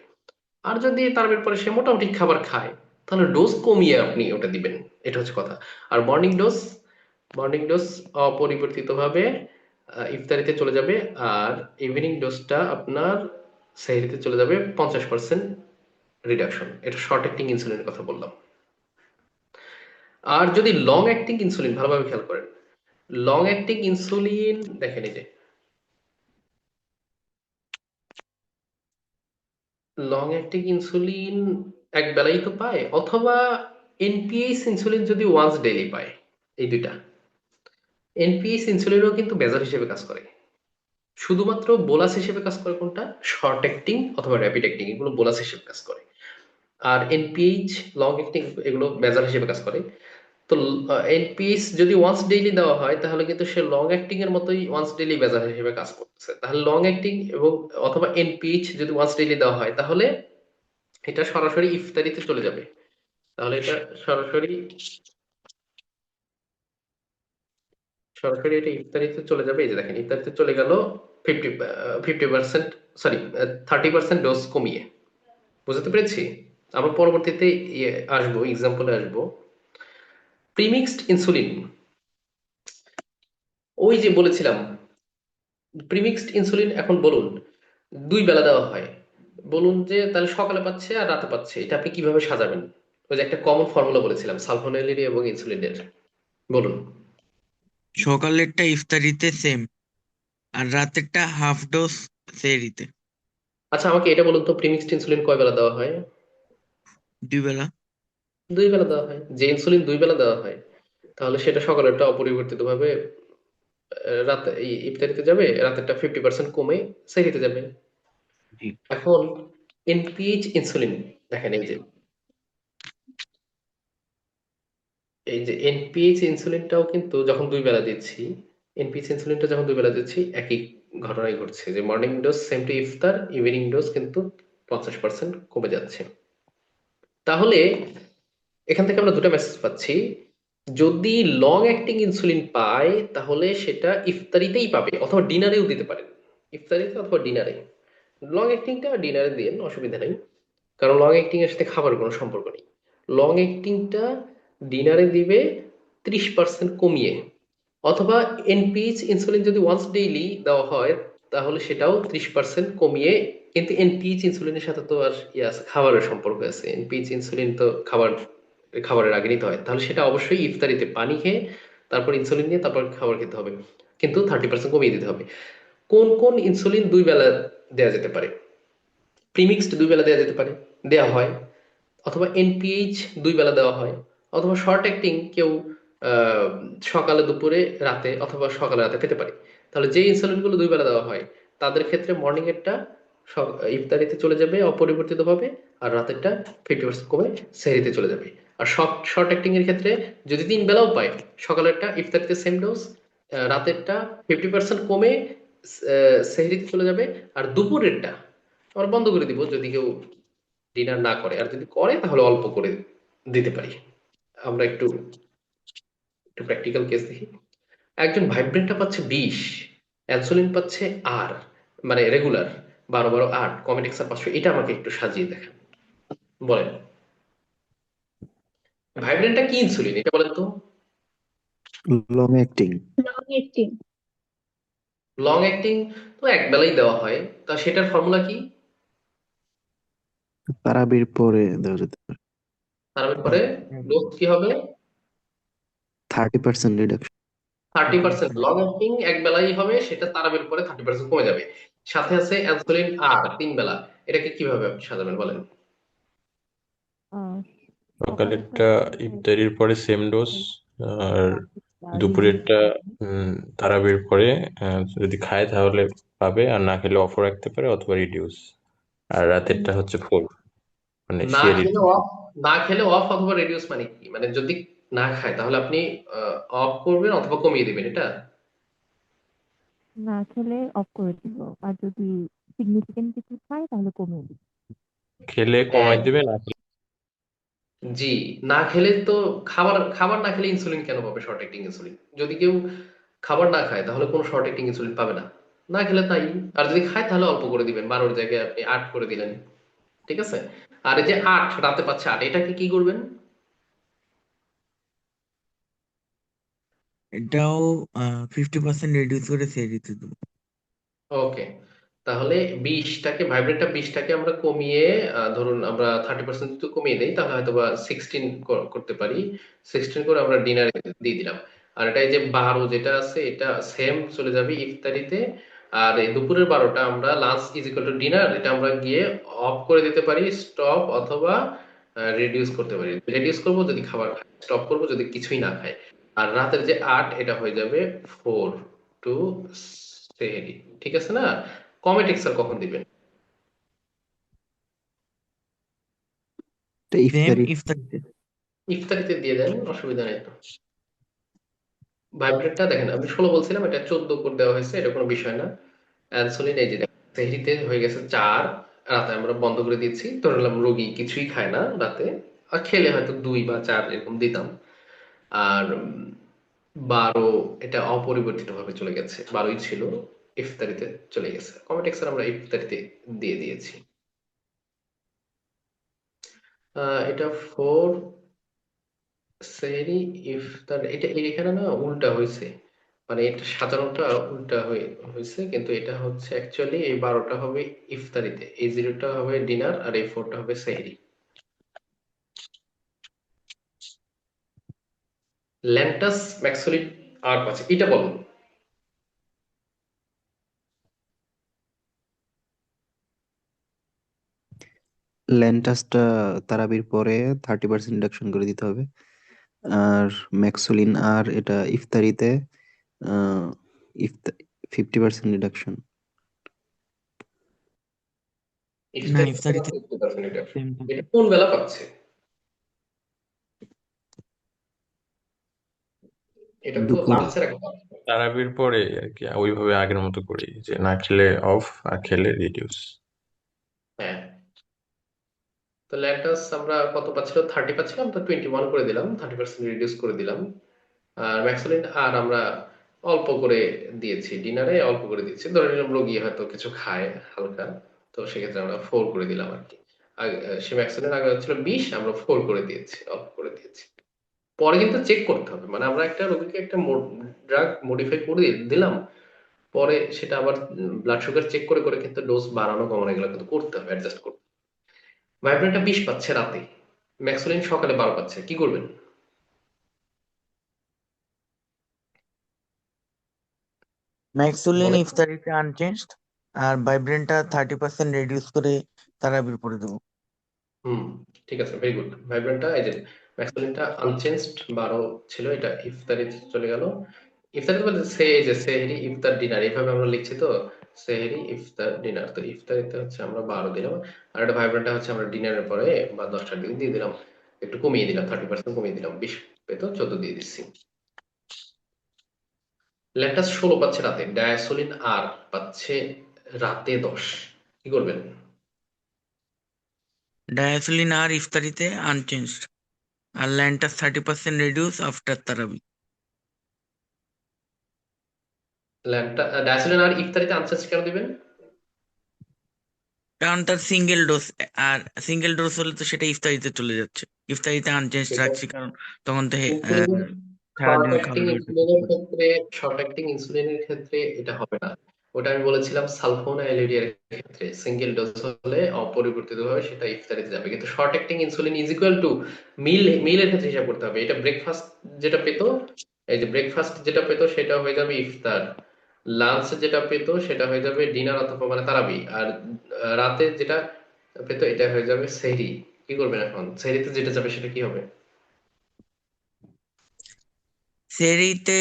আর যদি তারাবির পরে সে মোটামুটি খাবার খায়, তাহলে ডোজ কমিয়ে আপনি ওটা দিবেন, এটা হচ্ছে কথা। আর মর্নিং ডোজ অপরিবর্তিতভাবে ইফতারিতে চলে যাবে, আর ইভিনিং ডোজটা আপনার সেহরিতে চলে যাবে 50% রিডাকশন। এটা শর্ট অ্যাক্টিং ইনসুলিনের কথা বললাম। আর যদি লং অ্যাক্টিং ইনসুলিন, ভালোভাবে খেয়াল করেন, লং অ্যাক্টিং ইনসুলিন দেখেন এই যে লং অ্যাক্টিং ইনসুলিন 1 বেলাই তো পায়, অথবা এনপিএইচ ইনসুলিন যদি ওয়ান্স ডেইলি পায়, এই দুইটা। এনপিএইচ ইনসুলিনও কিন্তু বেজার হিসেবে কাজ করে, শুধুমাত্র বোলাস হিসেবে কাজ করে কোনটা? শর্ট অ্যাক্টিং অথবা র্যাপিড অ্যাক্টিং, এগুলো বোলাস হিসেবে কাজ করে। আর এনপিএইচ লং অ্যাক্টিং এগুলো বেজার হিসেবে কাজ করে। তো এনপিএইচ যদি ওয়ান্স ডেইলি দেওয়া হয়, তাহলে কিন্তু সে লং অ্যাক্টিং এর মতোই ওয়ান্স ডেইলি বেজার হিসেবে কাজ করতেছে। তাহলে লং অ্যাক্টিং এবং অথবা এনপিএইচ যদি ওয়ান্স ডেইলি দেওয়া হয়, তাহলে এটা সরাসরি ইফতারিতে চলে যাবে। তাহলে এটা সরাসরি সরাসরি এটা ইফতারিতে চলে যাবে। এই যে দেখেন ইফতারিতে চলে গেল 50% সরি 30% ডোজ কমিয়ে। বুঝতে পেরেছি? আমরা পরবর্তীতে আসবো, এক্সাম্পলে আসবো। প্রিমিক্সড ইনসুলিন, ওই যে বলেছিলাম প্রিমিক্সড ইনসুলিন, এখন বলুন 2 বেলা দেওয়া হয়, বলুন যে তাহলে সকালে পাচ্ছে আর রাতে পাচ্ছে, এটা আপনি কিভাবে সাজাবেন? ওই যে একটা কমন ফর্মুলা বলেছিলাম সালফোনেলের এবং ইনসুলিনের, বলুন। সকালেরটা ইফতারিতে সেম, আর রাতেরটা হাফ ডোজ সেহরিতে। আচ্ছা আমাকে এটা বলুন তো, প্রিমিক্সড ইনসুলিন কয় বেলা দেওয়া হয়? 2 বেলা। 2 বেলা দেওয়া হয়। যে ইনসুলিন 2 বেলা দেওয়া হয়, তাহলে সেটা সকালেরটা অপরিবর্তিত ভাবে রাতে ইফতারিতে যাবে, রাতেরটা 50% কমে সেহরিতে যাবে। জি। এখন এনপিএইচ ইনসুলিন, দেখেন এই যে এনপিএইচ ইনসুলিনটাও কিন্তু যখন 2 বেলা দিচ্ছি, এনপিএইচ ইনসুলিনটা যখন 2 বেলা দিচ্ছি, একই ঘটনাই ঘটছে যে morning dose same to iftar, evening dose কিন্তু 50% কমে যাচ্ছে। তাহলে এখান থেকে আমরা দুটো মেসেজ পাচ্ছি, যদি লং অ্যাক্টিং ইনসুলিন পায় তাহলে সেটা ইফতারিতেই পাবে অথবা ডিনারেও দিতে পারেন, ইফতারিতে অথবা ডিনারে। লং অ্যাক্টিংটা ডিনারে দিন, অসুবিধা নেই, কারণ লং অ্যাক্টিং এর সাথে খাবারের কোনো সম্পর্ক নেই। লং অ্যাক্টিংটা ডিনারে দিবে 30% কমিয়ে, অথবা এনপিএইচ ইনসুলিন যদি ওয়ান্স ডেইলি দেওয়া হয় তাহলে সেটাও 30% কমিয়ে। কিন্তু এনপিএইচ ইনসুলিনের সাথে তো আর আছে, খাবারের সম্পর্ক আছে, এনপিএইচ ইনসুলিন তো খাবারের আগে নিতে হয়, তাহলে সেটা অবশ্যই ইফতারিতে পানি খেয়ে তারপর ইনসুলিন নিয়ে তারপর খাবার খেতে হবে, কিন্তু 30% কমিয়ে দিতে হবে। কোন কোন ইনসুলিন 2 বেলা দেওয়া যেতে পারে? প্রিমিক্সড 2 বেলা দেওয়া যেতে পারে, দেওয়া হয়, অথবা এনপিএইচ 2 বেলা দেওয়া হয়, অথবা শর্ট অ্যাক্টিং কেউ আহ, সকালে দুপুরে রাতে অথবা সকালে রাতে পেতে পারে। তাহলে যে ইনসুলিন গুলো 2 বেলা দেওয়া হয় তাদের ক্ষেত্রে মর্নিং এরটা ইফতারিতে চলে যাবে অপরিবর্তিত ভাবে, আর রাতেরটা 50% কমে সেহরিতে চলে যাবে। আর শর্ট অ্যাক্টিং এর ক্ষেত্রে যদি 3 বেলাও পায়, সকালেরটা ইফতারিতে সেম ডোজ, রাতেরটা 50% কমে সেহরিতে চলে যাবে, আর দুপুরেরটা আমরা বন্ধ করে দিব যদি কেউ ডিনার না করে, আর যদি করে তাহলে অল্প করে দিতে পারি। আমরা একটু একটু প্র্যাকটিক্যাল কেস দেখি। একজন ভাইব্রেন্টটা পাচ্ছে 20, ইনসুলিন পাচ্ছে আর, মানে রেগুলার 12 8, কমেডিক্স আর 500, এটা আমাকে একটু সাজিয়ে দেখেন, বলেন ভাইব্রেন্টটা কি ইনসুলিন এটা বলেন তো। Long acting. Long acting. Long acting তো এক বেলাই দেওয়া হয়, তা সেটার ফর্মুলা কি? তারাবির পরে দেওয়া যেতে পারে। তারপরে ডোজ কি হবে? 30% রিডাকশন। 30%। লং অ্যাক্টিং এক বেলাই হবে, সেটা তারাবির পরে 30% কমে যাবে। সাথে আছে ইনসুলিন আর 3 বেলা, এটাকে কিভাবে আপনি সাজাবেন বলেন? সকালেরটা ইফতারির পরে সেম ডোজ, আর দুপুরেরটা তারাবির পরে যদি খায় তাহলে পাবে, আর না খেলে অফ রাখতে পারে অথবা রিডিউস। আর রাতেরটা হচ্ছে 4, মানে না সেহরির খেলে অফ, না খেলে অফ অথবা রেডিউস মানে কি? মানে যদি না খায় তাহলে আপনি অফ করবেন অথবা কমিয়ে দিবেন, এটা? না খেলে অফ করে দিব, আর যদি সিগনিফিকেন্ট কিছু খায় তাহলে কমিয়ে দিব। খেলে হ্যাঁ, কমাই দিবে, না খেলে জি। না খেলে তো খাবার খাবার না খেলে ইনসুলিন কেন পাবে শর্ট অ্যাক্টিং ইনসুলিন? যদি কেউ খাবার না খায় তাহলে কোনো শর্ট অ্যাক্টিং ইনসুলিন পাবে না, না খেলে তাই। আর যদি খায় তাহলে অল্প করে দিবেন, 12-র জায়গায় আপনি 8 করে দিলেন, ঠিক আছে। আর এই যে 8 রাতে পাচ্ছে 8, এটাকে কি করবেন? এটাও 50% রিডিউস করে সেহরিতে দেবো। ওকে, তাহলে 20টাকে আমরা কমিয়ে, ধরুন আমরা 30% যদি কমিয়ে দেই তাহলে হয়তো বা 16 করতে পারি। 16 করে আমরা ডিনারে দিয়ে দিলাম। আর এটা এই যে 12 যেটা আছে এটা সেম চলে যাবে ইফতারিতে। আর এই দুপুরের 12টা আমরা lunch is equal to dinner, এটা আমরা গিয়ে অফ করে দিতে পারি, স্টপ, অথবা রিডিউস করতে পারি। রিডিউস করব যদি খাবার খায়, স্টপ করব যদি কিছুই না খায়। আর রাতের যে 8 এটা হয়ে যাবে 4 টু সেহেরি, ঠিক আছে না? কমেট এক্সেল কখন দিবেন? এটা সেম ইফতারি। ইফতারিতে। ইফতারিতে দিয়ে দেন, অসুবিধা নেই তো। ভাইব্রেটটা দেখেন আমি 16 বলছিলাম, এটা 14 করে দেওয়া হয়েছে, এটা কোনো বিষয় না। ইনসুলিন এই যে দেখেন, সেহরিতে হয়ে গেছে 4, রাতে আমরা বন্ধ করে দিচ্ছি, ধরে নিলাম রোগী কিছুই খায় না রাতে, আর খেলে হয়তো 2 বা 4 এরকম দিতাম। আর 12 এটা অপরিবর্তিত ভাবে চলে গেছে, 12ই ছিল, ইফতারিতে চলে গেছে। কমেট এক্সেল আমরা ইফতারিতে দিয়ে দিয়েছি। এটা 4 সেহরি ইফতার, এটা এখানে না উল্টা হয়েছে, মানে এটা সাজানোটা উল্টা হয়েছে, কিন্তু এটা হচ্ছে অ্যাকচুয়ালি এই 12টা হবে ইফতারিতে, এই 0টা হবে ডিনার, আর এই 4টা হবে সেহরি। ল্যান্টাস ম্যাক্সোলিড আর আছে, এটা বলো। ল্যান্টাসটা তারাবির পরে 30% ইন্ডাকশন করে দিতে হবে। আর ম্যাক্সোলিন আর এটা ইফতারিতে আহ 50% রিডাকশন। না, ইফতারিতে ইফতারিতে 50% এটা সেম এটা কোন বেলা পাচ্ছে? এটা তো দুপুরে লাঞ্চের আগে পাচ্ছে। তারাবির পরে আর কি ওইভাবে আগের মতো করি, যে না খেলে অফ আর খেলে রিডিউস। হ্যাঁ, তো ল্যান্টাস আমরা কত পাচ্ছিল, 30 পাচ্ছিলাম, তো 21 করে দিলাম, 30% রিডিউস করে দিলাম। আর ম্যাক্সোলিন আর আমরা অল্প করে দিয়েছি, ডিনারে অল্প করে দিয়েছি, ধরে নিলাম রোগী হয়তো কিছু খায় হালকা, তো সেক্ষেত্রে আমরা 4 করে দিলাম আর কি। সে ম্যাক্সোলিন আগে ছিল 20, আমরা 4 করে দিয়েছি, অল্প করে দিয়েছি। পরে কিন্তু চেক করতে হবে, মানে আমরা একটা রোগীকে একটা ড্রাগ মডিফাই করে দিলাম, পরে সেটা আবার ব্লাড সুগার চেক করে করে কিন্তু ডোজ বাড়ানো কমানো এগুলো কিন্তু করতে হবে, অ্যাডজাস্ট করতে হবে। ভাইব্রেনটা 20 পাচ্ছে রাতে, ম্যাক্সোলিন সকালে 12 পাচ্ছে, কি করবেন? ম্যাক্সুলিন বলেন। ইফতারিতে আনচেঞ্জড, আর ভাইব্রেনটা 30% রিডিউস করে তারাবির পরে দেবো। হুম, ঠিক আছে, ভেরি গুড। ভাইব্রেনটা এই যে ম্যাক্সোলিনটা আনচেঞ্জড 12 ছিল, এটা ইফতারিতে চলে গেল। ইফতারিতে বলতে সে এই যে সেহরি ইফতার ডিনার এইভাবে আমরা লিখছি তো, সেহরি ইফতার ডিনার, তো ইফতারিতে হচ্ছে আমরা 12 দিলাম, আর এটা ভাইব্রেনটা হচ্ছে আমরা ডিনারের পরে বা 10টার দিকে দিয়ে দিলাম, একটু কমিয়ে দিলাম, 30% কমিয়ে দিলাম, 20 পেতো 14 দিয়ে দিচ্ছি। ল্যাকটাস 16 পাচ্ছে রাতে, ডায়াসোলিন আর পাচ্ছে রাতে 10, কি করবেন? ডায়াসিলিন আর ইফতারিতে আনচেঞ্জড, আর ল্যান্টাস 30% রিডিউস আফটার তারাবি। ডায়াসোলিন আর ইফতারিতে আনসার কেন দিবেন? কারণ তার সিঙ্গেল ডোজ, আর সিঙ্গেল ডোজ হলে তো সেটা ইফতারিতে চলে যাচ্ছে। ইফতারিতে আনচেঞ্জ সেটা রাখছি কারণ তখন তো ইনসুলিনের শর্ট সারাদিন অ্যাক্টিং খাওয়ার ওয়েট ইনসুলিনের ক্ষেত্রে, শর্ট অ্যাক্টিং ইনসুলিনের ক্ষেত্রে এটা হবে না। ওটা আমি বলেছিলাম সালফোনাইলিডিয়ার ক্ষেত্রে সিঙ্গেল ডোজ হলে অপরিবর্তিতভাবে সেটা ইফতারিতে যাবে, কিন্তু short acting insulin is equal two মিলের ক্ষেত্রে হিসাব করতে হবে। এটা ব্রেকফাস্ট যেটা পেতো, এই যে ব্রেকফাস্ট যেটা পেতো সেটা হয়ে যাবে ইফতার, লাঞ্চ যেটা পেতো সেটা হয়ে যাবে ডিনার অথবা মানে তারাবি, আর রাতে যেটা পেতো এটা হয়ে যাবে সেহরি। কি করবেন এখন? সেহরিতে যেটা যাবে সেটা কি হবে? সেরিতে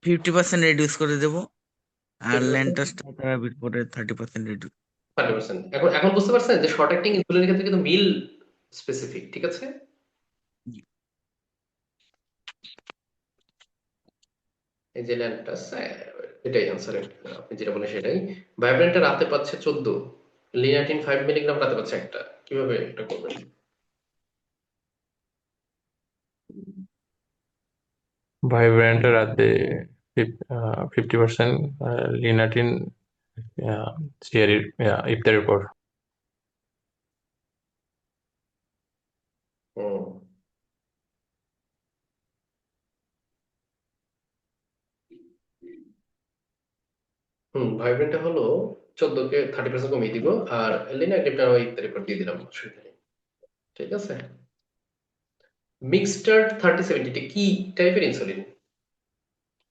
50% রিডিউস করে দেবো, আর 50%, ল্যান্টাসটা তারাবির পরে 30% রিডিউস। 30%। এখন এখন বুঝতে পারছেন যে শর্ট অ্যাক্টিং ইনসুলিনের ক্ষেত্রে কিন্তু মিল স্পেসিফিক, ঠিক আছে? এই যে ল্যান্টাস, এটাই আনসার, আপনি যেটা বলেন সেটাই। ভাইব্রেন্টটা রাতে পাচ্ছে 14, লিনাটিন 5 মিলিগ্রাম রাতে পাচ্ছে একটা, কিভাবে এটা করবেন? ভাইব্রেন্টটা রাতে 50%, লিনাটিন সিয়ারির ইফতারের পর। হুম, ভাইব্রেন্টটা হলো 14 কে 30% কমিয়ে দিব, আর লিনাটিনটা ওই ইফতারের পর দিয়ে দিলাম, অসুবিধা নেই, ঠিক আছে? মিক্সটার 30-70 টা কি টাইপের ইনসুলিন,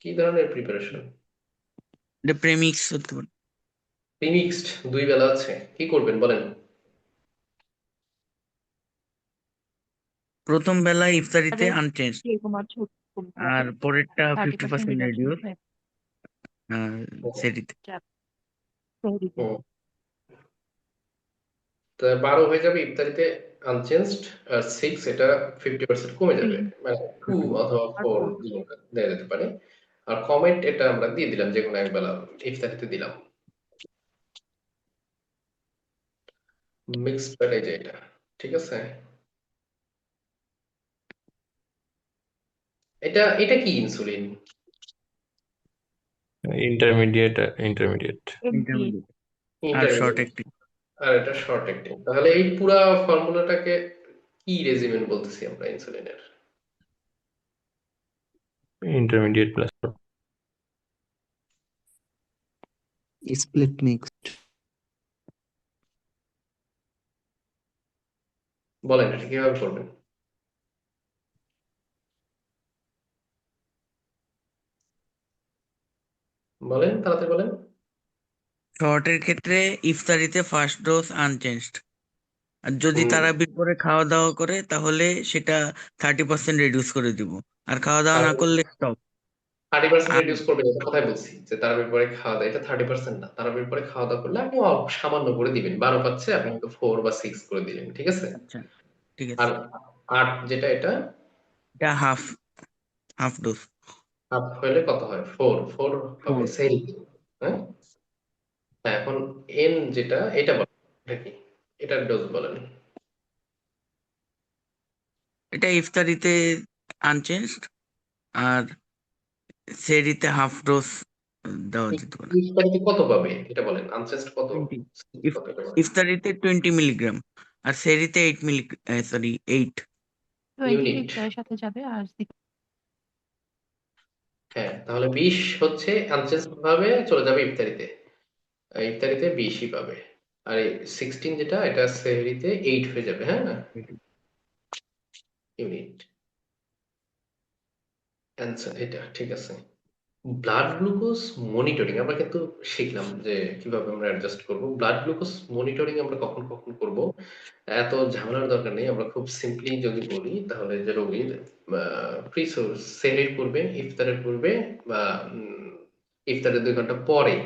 কি ধরনের প্রিপারেশন? এটা প্রেমিক্স হতে পারে। প্রিমিক্সড, 2 বেলা আছে, কি করবেন বলেন? প্রথম বেলায় ইফতারিতে আনচেঞ্জ, আর পরেরটা 50% রিডিউস সেরিতে। হুম, তো 12 হয়ে যাবে ইফতারিতে আনচেঞ্জড, আর 6 এটা 50% কমে যাবে, মানে 2 অথবা 4 দেওয়া যেতে পারে। আর কমেন্ট এটা আমরা দিয়ে দিলাম, যে কোনো এক বেলা ইফতারিতে দিলাম। মিক্সড প্যাটাই যে এটা, ঠিক আছে? এটা এটা কি ইনসুলিন? Intermediate intermediate. ইন্টারমিডিয়েট আর শর্ট ইন্টারমিডিয়েট। অ্যাক্টিং। আর এটা শর্ট অ্যাক্টিং। তাহলে এই পুরা ফর্মুলাটাকে কি রেজিমেন বলতেছি আমরা ইনসুলিনের? Intermediate plus. Split mixed. বলেন এটা কিভাবে করবেন? বলেন, তাড়াতাড়ি বলেন। শর্টের ক্ষেত্রে ইফতারিতে ফার্স্ট ডোজ আনচেঞ্জড, আর যদি হুম, তারাবির পরে খাওয়া দাওয়া করে তাহলে সেটা 30% রিডিউস করে দিব, আর খাওয়া দাওয়া আর না করলে স্টপ। 30% আর রিডিউস করবেন, এটা কোথায় বলছি যে তারাবির পরে খাওয়া দাওয়া? এটা 30% না, তারাবির পরে খাওয়া দাওয়া করলে আপনি অল্প সামান্য করে দিবেন। 12 পাচ্ছে, আপনি হয়তো 4 বা 6 করে দিলেন, ঠিক আছে? আচ্ছা, ঠিক আর আছে, 8 যেটা, এটা এটা হাফ হাফ ডোজ। হাফ হইলে কত হয়? 4 হবে 4। সেহরিতে। হ্যাঁ, হ্যাঁ, এখন এন যেটা, এটা বলেন, এটা কি? এটার ডোজ বলেন। এটা ইফতারিতে আনচেঞ্জড, আর সেহরিতে হাফ ডোজ দেওয়া যেতে পারে। ইফতারিতে কত পাবে এটা বলেন, আনসেস্ট কত, 20। কত এটা বলেন। ইফতারিতে 20 মিলিগ্রাম, আর সেহরিতে 8 সরি 8। 20 ইউনিট। ইফতারের সাথে যাবে আর হ্যাঁ, তাহলে 20 হচ্ছে আনসেস্ট ভাবে চলে যাবে ইফতারিতে। ইফতারিতে 20ই পাবে। আর এই 16 যেটা, এটা সেহরিতে 8 হয়ে যাবে। হ্যাঁ, ইউনিট অ্যান্সার এটা, ঠিক আছে। ব্লাড গ্লুকোজ মনিটরিং আমরা কিন্তু শিখলাম যে কিভাবে আমরা অ্যাডজাস্ট করব। ব্লাড গ্লুকোজ মনিটরিং আমরা কখন কখন করব, এত ঝামেলার দরকার নেই। আমরা খুব সিম্পলি যদি বলি, তাহলে যে রোগীর প্রি সেহরির পূর্বে, ইফতারের পূর্বে, বা ইফতারের 2 ঘন্টা পরে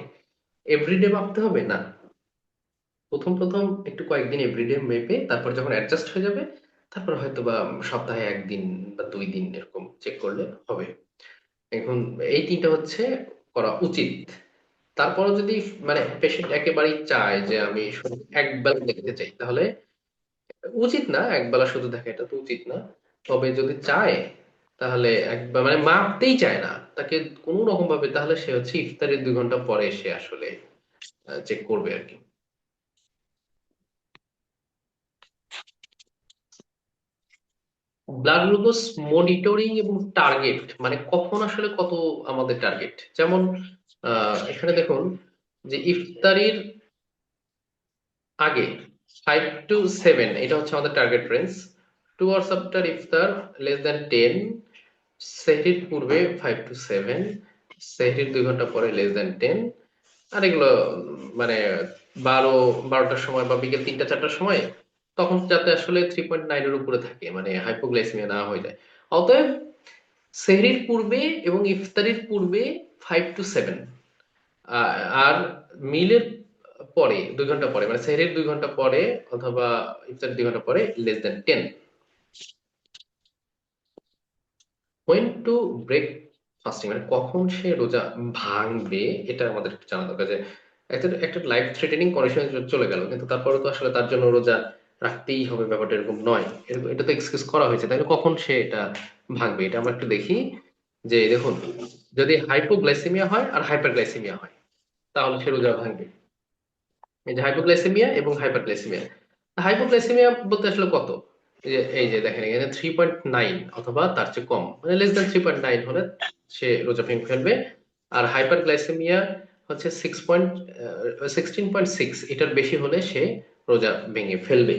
এভরিডে মাপতে হবে না। প্রথম প্রথম একটু কয়েকদিন এভরিডে মেপে তারপর যখন অ্যাডজাস্ট হয়ে যাবে, তারপর হয়তো বা সপ্তাহে 1 দিন বা 2 দিন এরকম চেক করলে হবে। এখন এই 3টা হচ্ছে করা উচিত। তারপরও যদি মানে পেশেন্ট একেবারেই চায় যে আমি শুধু একবেলা দেখতে চাই, তাহলে উচিত না একবেলা শুধু দেখা, এটা তো উচিত না। তবে যদি চায়, তাহলে একবার মানে মাপতেই চায় না তাকে কোনো রকম ভাবে, তাহলে সে হচ্ছে ইফতারের 2 ঘন্টা পরে সে আসলে চেক করবে আর কি। ব্লাড গ্লুকোজ মনিটরিং এবং টার্গেট, মানে কখন আসলে কত আমাদের টার্গেট, যেমন এখানে দেখুন যে ইফতারির আগে 5 to 7 এটা হচ্ছে আমাদের টার্গেট রেঞ্জ। 2 hours আফটার ইফতার <10, সেহরির পূর্বে 5 to 7, সেহরির 2 ঘন্টা পরে <10। আর এগুলো মানে 12টার সময় বা বিকেল 3টা 4টার সময়, তখন যাতে আসলে 3.9 এর উপরে থাকে, মানে হাইপোগ্লাইসেমিয়া না হয়ে যায়। অতএব সেহরির পূর্বে এবং ইফতারির পূর্বে 5 to 7, আর মিলের পরে 2 ঘন্টা পরে, মানে সেহরির 2 ঘন্টা পরে অথবা ইফতারের 2 ঘন্টা পরে <10। when to break fasting, মানে কখন সে রোজা ভাঙবে, এটা আমাদের একটু জানা দরকার। যে একটা একটা লাইফ থ্রেটেনিং কন্ডিশন চলে গেল, কিন্তু তারপরে তো আসলে তার জন্য রোজা রাখতেই হবে, ব্যাপারটা এরকম নয়। এটা তো এক্সকিউজ করা হয়েছে, তাহলে কখন সে এটা ভাঙবে এটা আমরা একটু দেখি। যে দেখুন, যদি হাইপোগ্লাইসেমিয়া হয় আর হাইপারগ্লাইসেমিয়া হয়, তাহলে সে রোজা ভাঙবে। এই যে হাইপোগ্লাইসেমিয়া এবং হাইপারগ্লাইসেমিয়া। হাইপোগ্লাইসেমিয়া বলতে আসলে কত? এই যে দেখেন এখানে 3.9 অথবা তার চেয়ে কম, মানে <3.9 হলে সে রোজা ভেঙে ফেলবে। আর হাইপারগ্লাইসেমিয়া হচ্ছে 16.6, এটার বেশি হলে সে রোজা ভেঙে ফেলবে।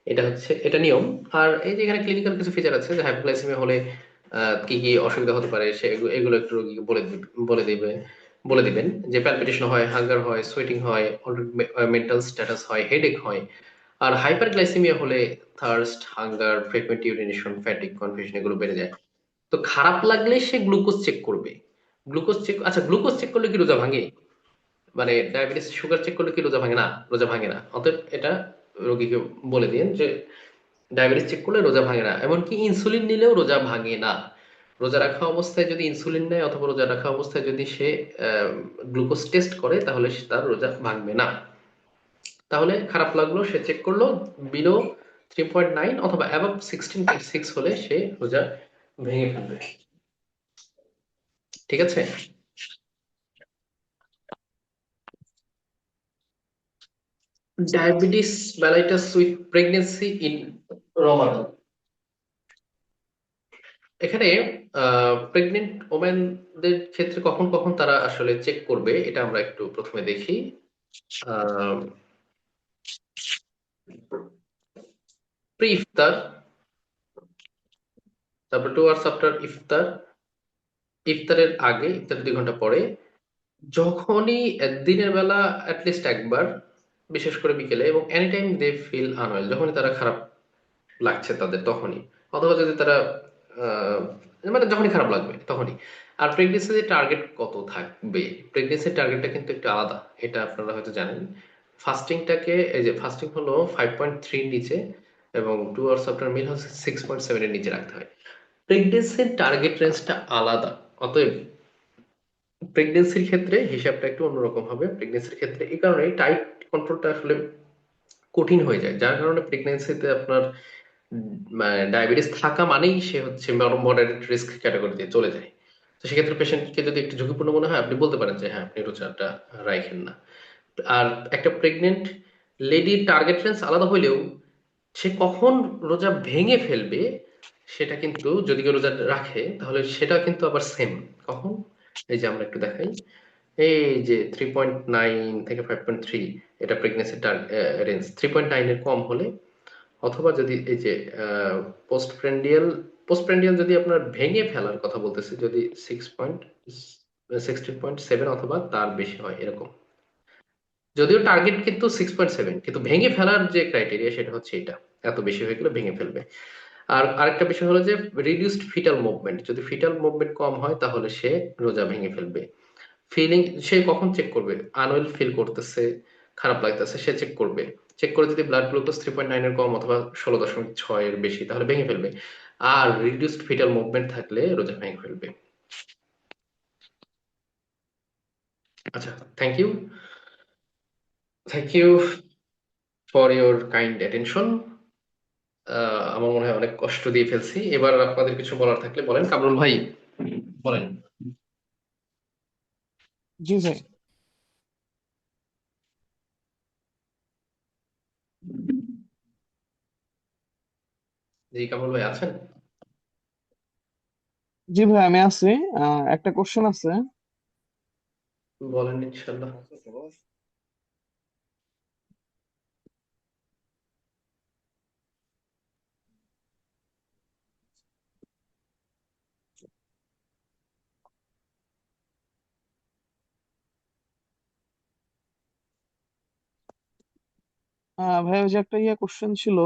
এটা হচ্ছে এটা নিয়ম। আর এই যে এখানে ক্লিনিক্যাল কিছু ফিচার আছে, যে হাইপোগ্লাইসেমিয়া হলে কি কি অসুবিধা হতে পারে, সে এগুলো একটু রোগীকে বলে দিবে বলে দিবেন। যে প্যালপিটেশন হয়, হাঙ্গার হয়, সোয়েটিং হয়, মেন্টাল স্ট্যাটাস হয়, হেডেক হয়। আর হাইপারগ্লাইসেমিয়া হলে thirst, hunger, frequent urination, fatigue, confusion এগুলো বেড়ে যায়। তো খারাপ লাগলে সে গ্লুকোজ চেক করবে। গ্লুকোজ চেক, আচ্ছা গ্লুকোজ চেক করলে কি রোজা ভাঙে? মানে ডায়াবেটিস সুগার চেক করলে কি রোজা ভাঙে? না, রোজা ভাঙে না। অতএব এটা রোগীকে বলে দিন যে ডায়াবেটিস চেক করলে রোজা ভাঙে না। এমনকি ইনসুলিন নিলেও রোজা ভাঙে না। রোজা রাখা অবস্থায় যদি ইনসুলিন নেয় অথবা রোজা রাখা অবস্থায় যদি সে গ্লুকোজ টেস্ট করে, তাহলে তার রোজা ভাঙবে না। তাহলে খারাপ লাগলো, সে চেক করলো, বিলো 3.9 অথবা অ্যাবভ 16.6 হলে সে রোজা ভেঙে ফেলবে। ঠিক আছে? Diabetes mellitus with pregnancy in Ramadan। এখানে প্রেগনেন্ট ওমেনদের ক্ষেত্রে কখন কখন তারা আসলে চেক করবে এটা আমরা একটু প্রথমে দেখি। প্রি ইফতার, তারপর 2 hours আফটার ইফতার, ইফতারের আগে, ইফতারের 2 ঘন্টা পরে, যখনই দিনের বেলা অ্যাটলিস্ট একবার, বিশেষ করে বিকেলে, এবং any time they feel unwell, যখনই তারা খারাপ লাগছে তাদের তখনই, অথবা যদি তারা আহ, মানে যখনই খারাপ লাগবে তখনই। আর প্রেগনেন্সির টার্গেট কত থাকবে, প্রেগনেন্সির টার্গেটটা কিন্তু একটু আলাদা, এটা আপনারা হয়তো জানেন। ফাস্টিংটাকে, এই যে ফাস্টিং হলো 5.3 নিচে, এবং 2 hours আফটার মিল হচ্ছে 6.7 এর নিচে রাখতে হয়। প্রেগনেন্সির টার্গেট রেঞ্জটা আলাদা, অতএব প্রেগনেন্সির ক্ষেত্রে হিসাবটা একটু অন্যরকম হবে। প্রেগনেন্সির ক্ষেত্রে এই কারণে টাইট কন্ট্রোলটা আসলে কঠিন হয়ে যায়, যার কারণে প্রেগনেন্সিতে আপনার ডায়াবেটিস থাকা মানেই সে হচ্ছে মডারেট রিস্ক ক্যাটাগরিতে চলে যায়। তো সেক্ষেত্রে পেশেন্টকে যদি একটু ঝুঁকিপূর্ণ মনে হয়, আপনি বলতে পারেন যে হ্যাঁ, আপনি রোজাটা রাখেন না। আর একটা প্রেগনেন্ট লেডির টার্গেট রেঞ্জ আলাদা হইলেও সে কখন রোজা ভেঙে ফেলবে সেটা কিন্তু, যদি কেউ রোজা রাখে তাহলে সেটা কিন্তু আবার সেম। কখন? এই যে আমরা একটু দেখাই, এই যে 3.9 থেকে 5.3, এটা প্রেগনেন্সি রেঞ্জ। 3.9 এর কম হলে, অথবা যদি এই যে পোস্টপ্রেন্ডিয়াল যদি আপনার ভেঙে ফেলার কথা বলতেছি, যদি 16.7 অথবা তার বেশি হয় এরকম, যদিও টার্গেট কিন্তু 6.7, কিন্তু ভেঙে ফেলার যে ক্রাইটেরিয়া সেটা হচ্ছে এটা, এত বেশি হয়ে গেলে ভেঙে ফেলবে। আর আরেকটা বিষয় হলো যে রিডিউসড ফিটাল মুভমেন্ট, যদি ফিটাল মুভমেন্ট কম হয় তাহলে সে রোজা ভেঙে ফেলবে। ফিলিং, সে কখন চেক করবে? আনওয়েল ফিল করতেছে, খারাপ লাগতেছে, সে চেক করবে। চেক করে যদি ব্লাড গ্লুকোজ 3.9 এর কম অথবা 16.6 এর বেশি, তাহলে ভেঙে ফেলবে। আর রিডিউসড ফিটাল মুভমেন্ট থাকলে রোজা ভেঙে ফেলবে। আচ্ছা, thank you, thank you for your kind attention. আমার মনে হয় অনেক কষ্ট দিয়ে ফেলছি। এবার আপনাদের কিছু বলার থাকলে বলেন। কামরুল ভাই, বলেন। জি ভাই। জি, কামরুল ভাই আছেন? জি ভাই, আমি আছি। একটা কোশ্চেন আছে। বলেন ইনশাল্লাহ। ভাই, ওই যে একটা কোশ্চেন ছিল,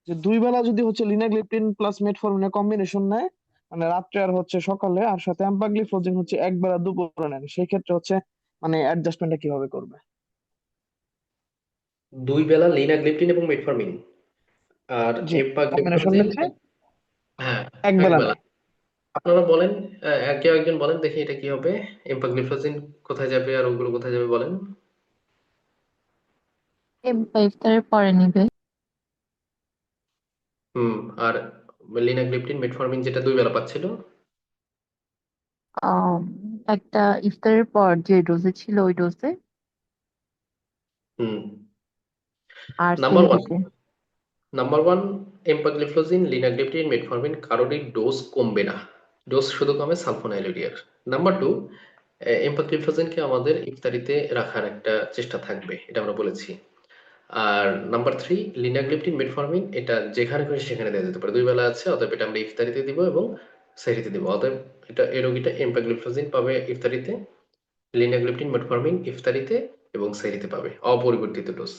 যে 2 বেলা যদি হচ্ছে লিনাগ্লিপ্টিন প্লাস মেটফর্মিনের কম্বিনেশন নেয়, মানে রাত্রে আর হচ্ছে সকালে, আর সাথে এম্পাগ্লিফ্লোজিন হচ্ছে একবেলা দুপুরে নেন, সেই ক্ষেত্রে হচ্ছে মানে অ্যাডজাস্টমেন্টটা কিভাবে করবে? 2 বেলা লিনাগ্লিপ্টিন এবং মেটফর্মিন আর জি, কম্বিনেশন এপাগ্লিফ্লোজিন, নিচ্ছে হ্যাঁ, এক একবেলা বেলা। নেয়। আপনারা বলেন, কেউ একজন বলেন দেখি এটা কি হবে। এপাগ্লিফ্লোজিন কোথায় যাবে আর ওগুলো কোথায় যাবে বলেন। ইফতারের পরে নিবে। হুম। আর লিনাগ্লিপ্টিন মেটফর্মিন যেটা 2 বেলা পাচ্ছিল। আম, একটা ইফতারের পর যে ডোজে ছিল ওই ডোজে, হুম। আর নাম্বার ওয়ান, সেহরিতে। এম্পাগ্লিফ্লোজিন, লিনাগ্লিপ্টিন, মেটফর্মিন কারোরই ডোজ কমবে না, ডোজ শুধু কমে সালফোনাইলুরিয়ার। নাম্বার টু, এম্পাগ্লিফ্লোজিনকে আমাদের ইফতারিতে রাখার একটা চেষ্টা থাকবে, এটা আমরা বলেছি। আর নাম্বার থ্রি, লিনাগ্লিপ্টিন, মেটফর্মিন এটা যেখানে খুশি সেখানে দেওয়া যেতে পারে, 2 বেলা আছে, অতএব এটা আমরা ইফতারিতে দিব এবং সেহরিতে দিব। অতএব এটা, এই রোগীটা এম্পাগ্লিফ্লোজিন পাবে ইফতারিতে, লিনাগ্লিপ্টিন, মেটফর্মিন ইফতারিতে এবং সেহরিতে পাবে, অপরিবর্তিত ডোজ।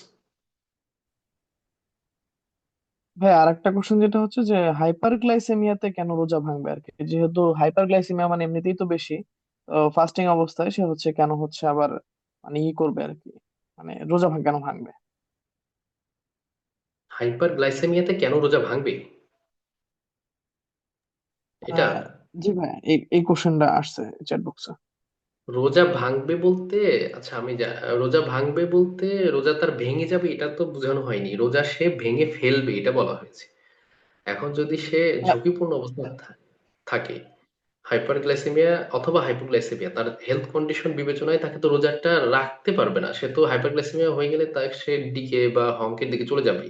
ভাই, আর একটা কোশ্চেন যেটা হচ্ছে যে হাইপারগ্লাইসেমিয়াতে কেন রোজা ভাঙবে আর কি, যেহেতু হাইপারগ্লাইসেমিয়া মানে এমনিতেই তো বেশি, ফাস্টিং অবস্থায় সে হচ্ছে কেন হচ্ছে আবার মানে করবে আর কি, মানে রোজা কেন ভাঙবে? হাইপার গ্লাইসেমিয়াতে কেন রোজা ভাঙবে, এটা? আহ জি ভাই, এই কোশ্চেনটা আসছে চ্যাট বক্সে। রোজা ভাঙবে বলতে, আচ্ছা আমি রোজা ভাঙবে বলতে রোজা তার ভেঙে যাবে এটা তো বোঝানো হয়নি, রোজা সে ভেঙে ফেলবে এটা বলা হয়েছে। এখন যদি সে ঝুঁকিপূর্ণ অবস্থায় থাকে, হাইপারগ্লাইসেমিয়া অথবা হাইপোগ্লাইসেমিয়া, তার হেলথ কন্ডিশন বিবেচনায় তাকে তো রোজাটা রাখতে পারবে না। সে তো হাইপারগ্লাইসেমিয়া হয়ে গেলে তার সে ডিকে বা হংকের দিকে চলে যাবে,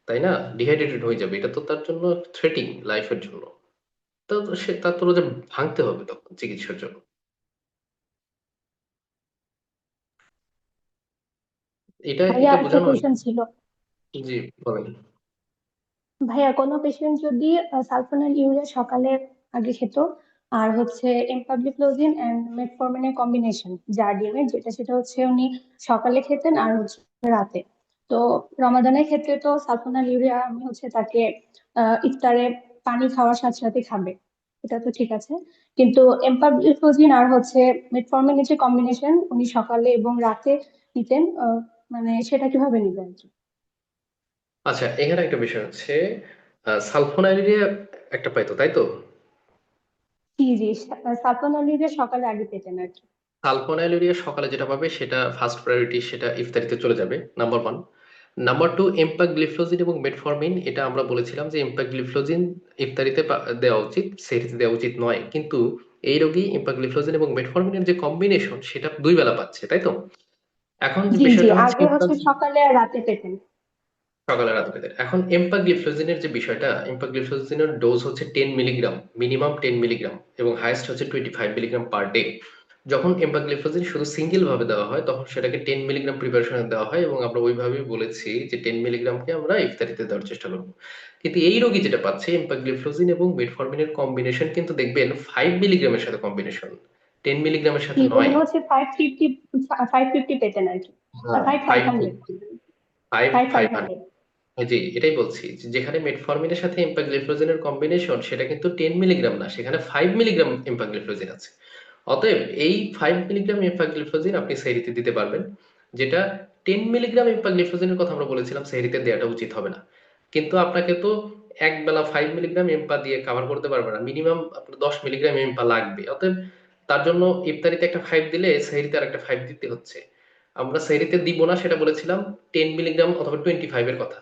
তাই না? ডিহাইড্রেটেড হয়ে যাবে, এটা তো তার জন্য থ্রেটিং লাইফের জন্য। তো সে তার তো রোজা ভাঙতে হবে তখন চিকিৎসার জন্য। এটা ভাইয়া এটা আরেকটা বোঝানো হয়। কোয়েশ্চেন ছিল। জি, বলেন। ভাইয়া কোনো পেশেন্ট যদি সালফোনাইল ইউরিয়া সকালে আগে খেত, আর হচ্ছে এমপাগলিফ্লোজিন এন্ড মেটফর্মিনের কম্বিনেশন জার্ডিয়ামের, সেটা হচ্ছে উনি সকালে খেতেন আর হচ্ছে রাতে। তো রমাদানের ক্ষেত্রে তো সালফোনাইল ইউরিয়া আমি হচ্ছে তাকে ইফতারে পানি খাওয়ার সাথে সাথে খাবে, এটা তো ঠিক আছে। কিন্তু এমপাগলিফ্লোজিন আর হচ্ছে মেটফর্মিনের যে কম্বিনেশন উনি সকালে এবং রাতে নিতেন, মানে সেটা কিভাবে নিবেন? আচ্ছা, এখানে একটা বিষয় হচ্ছে, সালফোনাইলেরিয়া একটা পাইতো, তাই তো? জি জি, সালফোনাইল ইউরিয়া সকালে আগে পেতেন আর কি। সালফোনাইলেরিয়া সকালে যেটা পাবে সেটা ফার্স্ট প্রায়োরিটি, সেটা ইফতারিতে চলে যাবে, number one. Number two, empagliflozin এবং মেটফর্মিন, এটা আমরা বলেছিলাম যে এম্পাগ্লিফ্লোজিন ইফতারিতে দেওয়া উচিত, সেহরিতে দেওয়া উচিত নয়। কিন্তু এই রোগী এম্পাগ্লিফ্লোজিন এবং মেটফর্মিনের যে কম্বিনেশন সেটা দুই বেলা পাচ্ছে, তাই তো? এখন যে জি জি, বিষয়টা হচ্ছে আগে হচ্ছে সকালে আর রাতে পেতেন। সকালে রাত পেতে, এখন এম্পাগ্লিফ্লোজিনের যে বিষয়টা, এম্পাগ্লিফ্লোজিনের ডোজ হচ্ছে 10 মিলিগ্রাম, মিনিমাম 10 মিলিগ্রাম, এবং হাইয়েস্ট হচ্ছে 25 মিলিগ্রাম পার ডে। যখন এম্পাগ্লিফ্লোজিন শুধু সিঙ্গেল ভাবে দেওয়া হয় তখন সেটাকে 10 মিলিগ্রাম প্রিপারেশনে দেওয়া হয়, এবং আমরা ওইভাবেই বলেছি যে 10 মিলিগ্রামকে আমরা ইফতারিতে দেওয়ার চেষ্টা করবো। কিন্তু এই রোগী যেটা পাচ্ছে, এম্পাগ্লিফ্লোজিন এবং মেটফর্মিনের কম্বিনেশন কিন্তু দেখবেন 5 মিলিগ্রামের সাথে কম্বিনেশন, 10 মিলিগ্রামের সাথে জি, উনি নয়। হচ্ছে 550 পেতেন আর কি। হ্যাঁ, five five five hundred five five five five hundred জি, এটাই বলছি যে যেখানে মেটফর্মিনের সাথে এম্পাগ্লিফ্লোজিনের কম্বিনেশন সেটা কিন্তু 10 মিলিগ্রাম না, সেখানে 5 মিলিগ্রাম এম্পাগ্লিফ্লোজিন আছে। অতএব এই 5 মিলিগ্রাম এম্পাগ্লিফ্লোজিন আপনি সেহরিতে দিতে পারবেন, যেটা 10 মিলিগ্রাম এম্পাগ্লিফ্লোজিনের কথা আমরা বলেছিলাম সেহরিতে দেওয়াটা উচিত হবে না। কিন্তু আপনাকে তো এক বেলা 5 মিলিগ্রাম এম্পা দিয়ে কাভার করতে পারবে না, মিনিমাম আপনার 10 মিলিগ্রাম এম্পা লাগবে। অতএব তার জন্য ইফতারিতে একটা 5 দিলে সেহরিতে আর একটা 5 দিতে হচ্ছে। আমরা সেহরিতে দিব না সেটা বলেছিলাম 10 মিলিগ্রাম অথবা 25 এর কথা,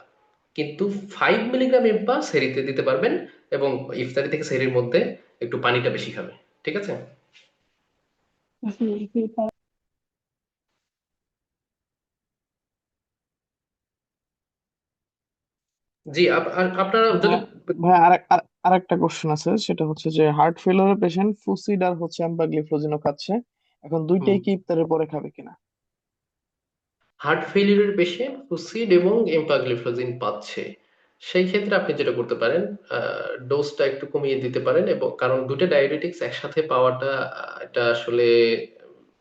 কিন্তু 5 মিলিগ্রাম এম্পা সেহরিতে দিতে পারবেন, এবং ইফতারি থেকে সেহরির মধ্যে একটু পানিটা বেশি খাবে। ঠিক আছে? জি জি ভাই। জি, আপনারা যদি ভাই ভাই আরেকটা কোশ্চেন আছে, সেটা হচ্ছে যে হার্ট ফেলিওরের পেশেন্ট ফুসিড আর হচ্ছে এম্পাগ্লিফ্লোজিনও খাচ্ছে, এখন দুইটাই কি ইফতারের পরে খাবে কিনা? হার্ট ফেলিউরের পেশেন্ট ফুসিড এবং এম্পাগ্লিফ্লোজিন পাচ্ছে, সেই ক্ষেত্রে আপনি যেটা করতে পারেন, ডোজটা একটু কমিয়ে দিতে পারেন, এবং কারণ দুটো ডায়াবেটিক্স একসাথে পাওয়াটা এটা আসলে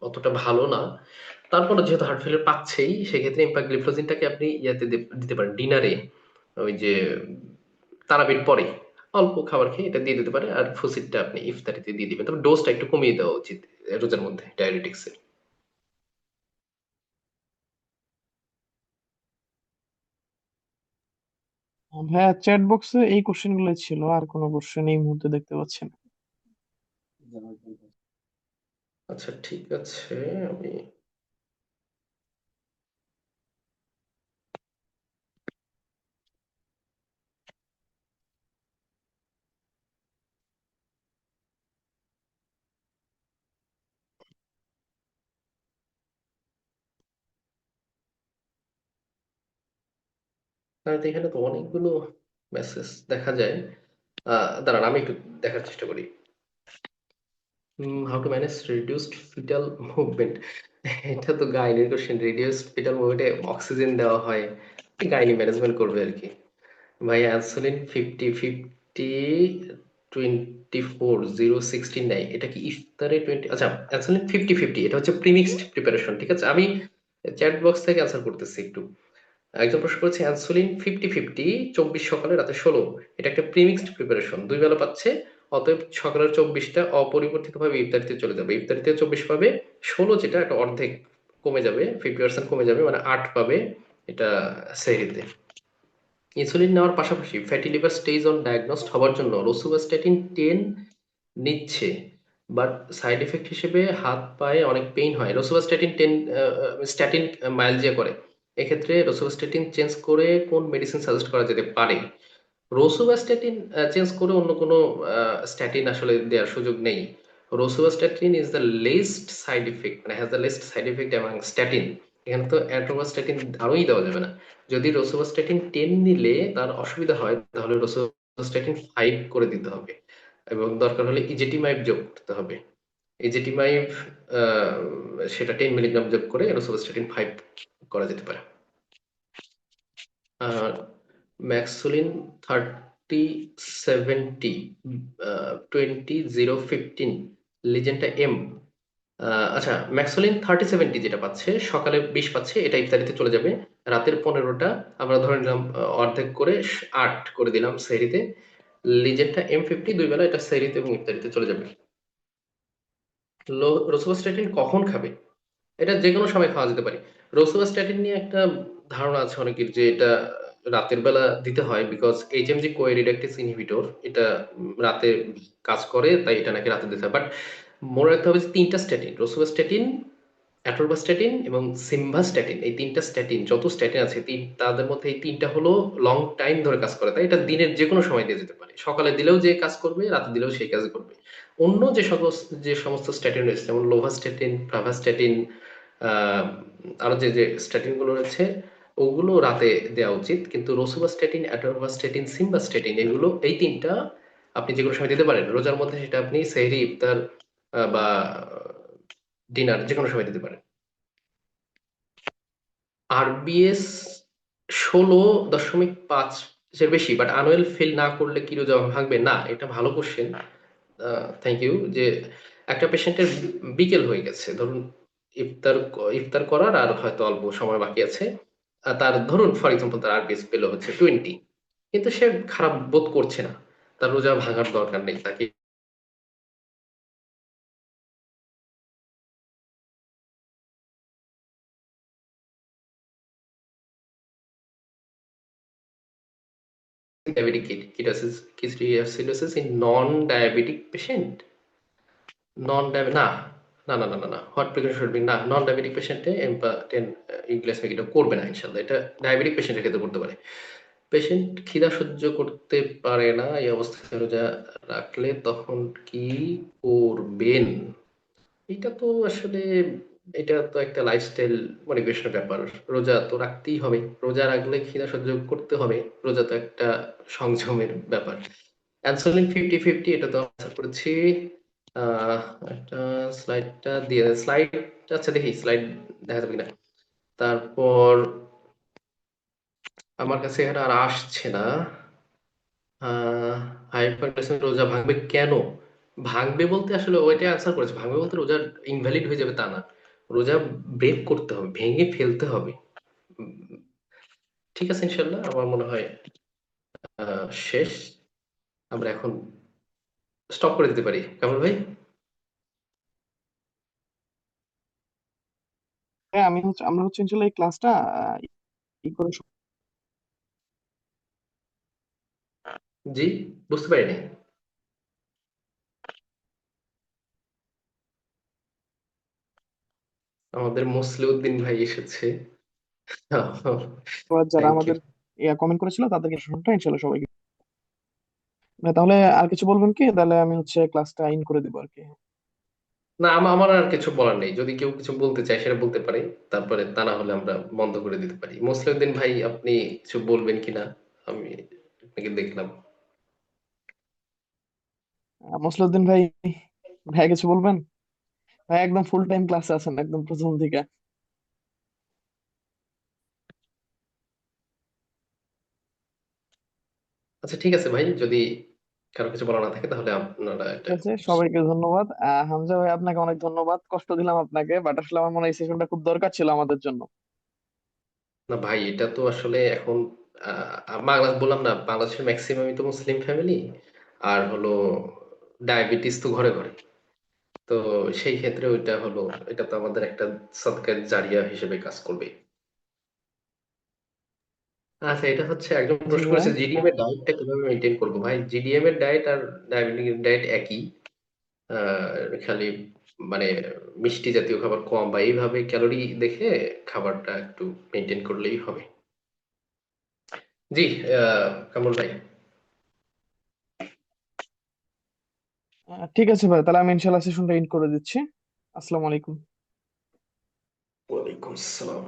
অতটা ভালো না। তারপরে যেহেতু হার্ট ফেলিউর পাচ্ছেই, সেক্ষেত্রে এম্পাগ্লিফ্লোজিনটাকে আপনি ইয়াতে দিতে পারেন ডিনারে, ওই যে তারাবির পরে অল্প খাবার খেয়ে এটা দিয়ে দিতে পারে, আর ফুসিডটা আপনি ইফতারিতে দিয়ে দিবেন, তবে ডোজটা একটু কমিয়ে দেওয়া উচিত রোজার মধ্যে ডায়াবেটিক্সের। ভাইয়া চ্যাট বক্সে এই কোশ্চেন গুলো ছিল, আর কোনো কোশ্চেন এই মুহূর্তে দেখতে পাচ্ছি না। আচ্ছা, ঠিক আছে, আমি এখানে তো অনেকগুলো মেসেজ দেখা যায়। দাঁড়ান, আমি একটু দেখার চেষ্টা করি। How to manage reduced fetal movement, এটা তো গাইনির কোশ্চেন। রিডিউসড ফিটাল মুভমেন্টে অক্সিজেন দেওয়া হয়, গাইনি ম্যানেজমেন্ট করবে আর কি। ভাই অ্যানসোলিন 50 50 24 069, এটা কি ইফতারে 20? আচ্ছা, অ্যানসোলিন 50 50 এটা হচ্ছে প্রিমিক্সড প্রিপারেশন। ঠিক আছে, আমি চ্যাট বক্স থেকে অ্যান্সার করতেছি একটু। একজন প্রশ্ন করেছে অ্যানসোলিন 50 50 24 সকালে রাতে 16, এটা একটা প্রিমিক্সড প্রিপারেশন, দুই বেলা পাচ্ছে। অতএব সকালের 24টা অপরিবর্তিত ভাবে ইফতারিতে চলে যাবে, ইফতারিতে 24 পাবে, 16 যেটা একটা অর্ধেক কমে যাবে, 50% কমে যাবে, মানে 8 পাবে এটা সেহরিতে। ইনসুলিন নেওয়ার পাশাপাশি fatty liver stage on diagnosed হওয়ার জন্য রোসুভাস্ট্যাটিন 10 নিচ্ছে, বাট সাইড এফেক্ট হিসেবে হাত পায়ে অনেক পেইন হয়। রোসুভাস্ট্যাটিন 10 স্ট্যাটিন মাইলজিয়া করে, এক্ষেত্রে রোসুভাস্ট্যাটিন চেঞ্জ করে কোন মেডিসিন সাজেস্ট করা যেতে পারে? রোসুভাস্ট্যাটিন চেঞ্জ করে অন্য কোনো স্ট্যাটিন আসলে দেওয়ার সুযোগ নেই। Rosuvastatin is the least side effect, মানে has the least side effect among statin. এখানে তো অ্যাট্রোভাস্ট্যাটিন আরোই দেওয়া যাবে না। যদি রোসুভাস্ট্যাটিন 10 নিলে তার অসুবিধা হয় তাহলে রোসুভাস্ট্যাটিন 5 করে দিতে হবে, এবং দরকার হলে ইজেটিমাইব যোগ করতে হবে। ইজেটিমাইব সেটা 10 মিলিগ্রাম যোগ করে রোসুভাস্ট্যাটিন 5 করা যেতে পারে। ম্যাক্সোলিন 3070 20 015 লিজেন্টা এম। আচ্ছা, ম্যাক্সোলিন 3070 যেটা পাচ্ছে সকালে 20 পাচ্ছে, এটা ইফতারিতে চলে যাবে। রাতের 15টা আমরা ধরে নিলাম অর্ধেক করে 8 করে দিলাম সেহরিতে। লিজেন্টা M50 দুই বেলা এটা সেহরিতে এবং ইফতারিতে চলে যাবে। রোসুভাস্ট্যাটিন কখন খাবে? এটা যে কোনো সময় খাওয়া যেতে পারে। রোসুভাস্ট্যাটিন নিয়ে একটা ধারণা আছে অনেকের যে এটা রাতের বেলা দিতে হয়, বিকজ HMG কোএরিডাক্টেস ইনহিবিটর এটা রাতে কাজ করে, তাই এটা নাকি রাতে দিতে হয়। বাট মনে রাখতে হবে যে 3টা স্ট্যাটিন, রোসুভাস্ট্যাটিন, অ্যাটরভাস্ট্যাটিন এবং সিম্ভাস্ট্যাটিন, এই 3টা স্ট্যাটিন, যত স্ট্যাটিন আছে তাদের মধ্যে এই 3টা হলো লং টাইম ধরে কাজ করে, তাই এটা দিনের যে কোনো সময় দিয়ে যেতে পারে। সকালে দিলেও যে কাজ করবে, রাতে দিলেও সেই কাজ করবে। অন্য যে সমস্ত স্ট্যাটিন রয়েছে যেমন লোভাস্ট্যাটিন, প্রাভাস্ট্যাটিন, আহ আরো যে স্ট্যাটিন গুলো রয়েছে ওগুলো রাতে দেওয়া উচিত, কিন্তু রোসুভাস্ট্যাটিন, অ্যাটরভাস্ট্যাটিন, সিম্ভাস্ট্যাটিন এগুলো এই 3টা আপনি যে কোনো সময় দিতে পারেন রোজার মধ্যে। সেটা আপনি সেহরি, ইফতার বা ডিনার যে কোনো সময় দিতে পারেন। আরবিএস 16.5 এর বেশি, বাট আনুয়াল ফেল না করলে কি রোজা ভাঙবে? না, এটা ভালো কোশ্চেন, থ্যাংক ইউ। যে একটা পেশেন্টের বিকেল হয়ে গেছে, ধরুন ইফতার করার আর হয়তো অল্প সময় বাকি আছে, তার ধরুন ফর এক্সাম্পল তার আরবিএস পেল হচ্ছে 20, কিন্তু সে খারাপ বোধ করছে না, তার রোজা ভাঙার দরকার নেই। তাকে diabetic ketosis ketoacidosis in non diabetic patient, non diabetic না, না না না না না হোয়াট প্রিকশন শুড বি, না, নন ডায়াবেটিক পেশেন্টে এম্পা 10 ইউগ্লাইসেমিক এটা করবে না ইনশাআল্লাহ। এটা ডায়াবেটিক পেশেন্টের ক্ষেত্রে করতে পারে। পেশেন্ট খিদা সহ্য করতে পারে না, এই অবস্থায় রোজা রাখলে তখন কি করবেন? এটা তো আসলে, এটা তো একটা লাইফস্টাইল মডিফিকেশনের ব্যাপার। রোজা তো রাখতেই হবে, রোজা রাখলে খিদা সহ্য করতে হবে, রোজা তো একটা সংযমের ব্যাপার। অ্যান্সারলিং 50-50 এটা তো আনসার করেছি। আহ একটা স্লাইডটা দিয়ে, স্লাইড, আচ্ছা দেখি স্লাইড দেখা যাবে কিনা। তারপর আমার কাছে এখানে আর আসছে না। হাইপারটেনশন রোজা ভাঙবে কেন? ভাঙবে বলতে আসলে ওইটা আনসার করেছে, ভাঙবে বলতে রোজা ইনভ্যালিড হয়ে যাবে তা না, রোজা ব্রেক করতে হবে, ভেঙে ফেলতে হবে। উম, ঠিক আছে, ইনশাল্লাহ আমার মনে হয় শেষ। আমরা এখন স্টপ করে দিতে পারি, কামরুল ভাই। হ্যাঁ, আমরা হচ্ছে ইনশাল্লাহ এই ক্লাসটা ই করে জি, বুঝতে পারিনি। আমাদের মুসলিউদ্দিন ভাই এসেছে। যারা থ্যাংক ইউ। আমাদের কমেন্ট করেছিল তাদেরকে শুনটা ইনশাল্লাহ সবাইকে। তাহলে আর কিছু বলবেন কি? তাহলে আমি হচ্ছে ক্লাসটা ইন করে দিব আর কি। না, আমার আর কিছু বলার নেই, যদি কেউ কিছু বলতে চায় সেটা বলতে পারে, তারপরে তা না হলে আমরা বন্ধ করে দিতে পারি। মুসলিউদ্দিন ভাই আপনি কিছু বলবেন কিনা? আমি আপনাকে দেখলাম। মসলুদ্দিন ভাই, ভাই কিছু বলবেন? ভাই একদম ফুল টাইম ক্লাসে আছেন একদম প্রথম থেকে। আচ্ছা ঠিক আছে ভাই, যদি কারো কিছু বলা না থাকে তাহলে আপনারা ঠিক এটা। আছে, সবাইকে ধন্যবাদ। হামজা ভাই আপনাকে অনেক ধন্যবাদ, কষ্ট দিলাম আপনাকে, বাট আসলে আমার মনে হয় এই সেশনটা খুব দরকার ছিল আমাদের জন্য। না ভাই, এটা তো আসলে এখন বাংলাদেশ বললাম না, বাংলাদেশের ম্যাক্সিমামই তো মুসলিম ফ্যামিলি, আর হলো ডায়াবেটিস তো ঘরে ঘরে। তো সেই ক্ষেত্রে ওইটা হলো, এটা তো আমাদের একটা সদকায়ে জারিয়া হিসেবে কাজ করবে। আচ্ছা, এটা হচ্ছে একজন জি প্রশ্ন ভাই। করেছে জিডিএম এর ডায়েটটা কিভাবে মেনটেন করবো? ভাই, জিডিএম এর ডায়েট আর ডায়াবেটিক ডায়েট একই। খালি মানে মিষ্টি জাতীয় খাবার কম বা এইভাবে ক্যালোরি দেখে খাবারটা একটু মেনটেন করলেই হবে। জি, কামরুল ভাই। ঠিক আছে ভাই, তাহলে আমি ইনশাল্লাহ সেশনটা এন্ড করে দিচ্ছি। আসসালামু আলাইকুম। ওয়ালাইকুম আসসালাম।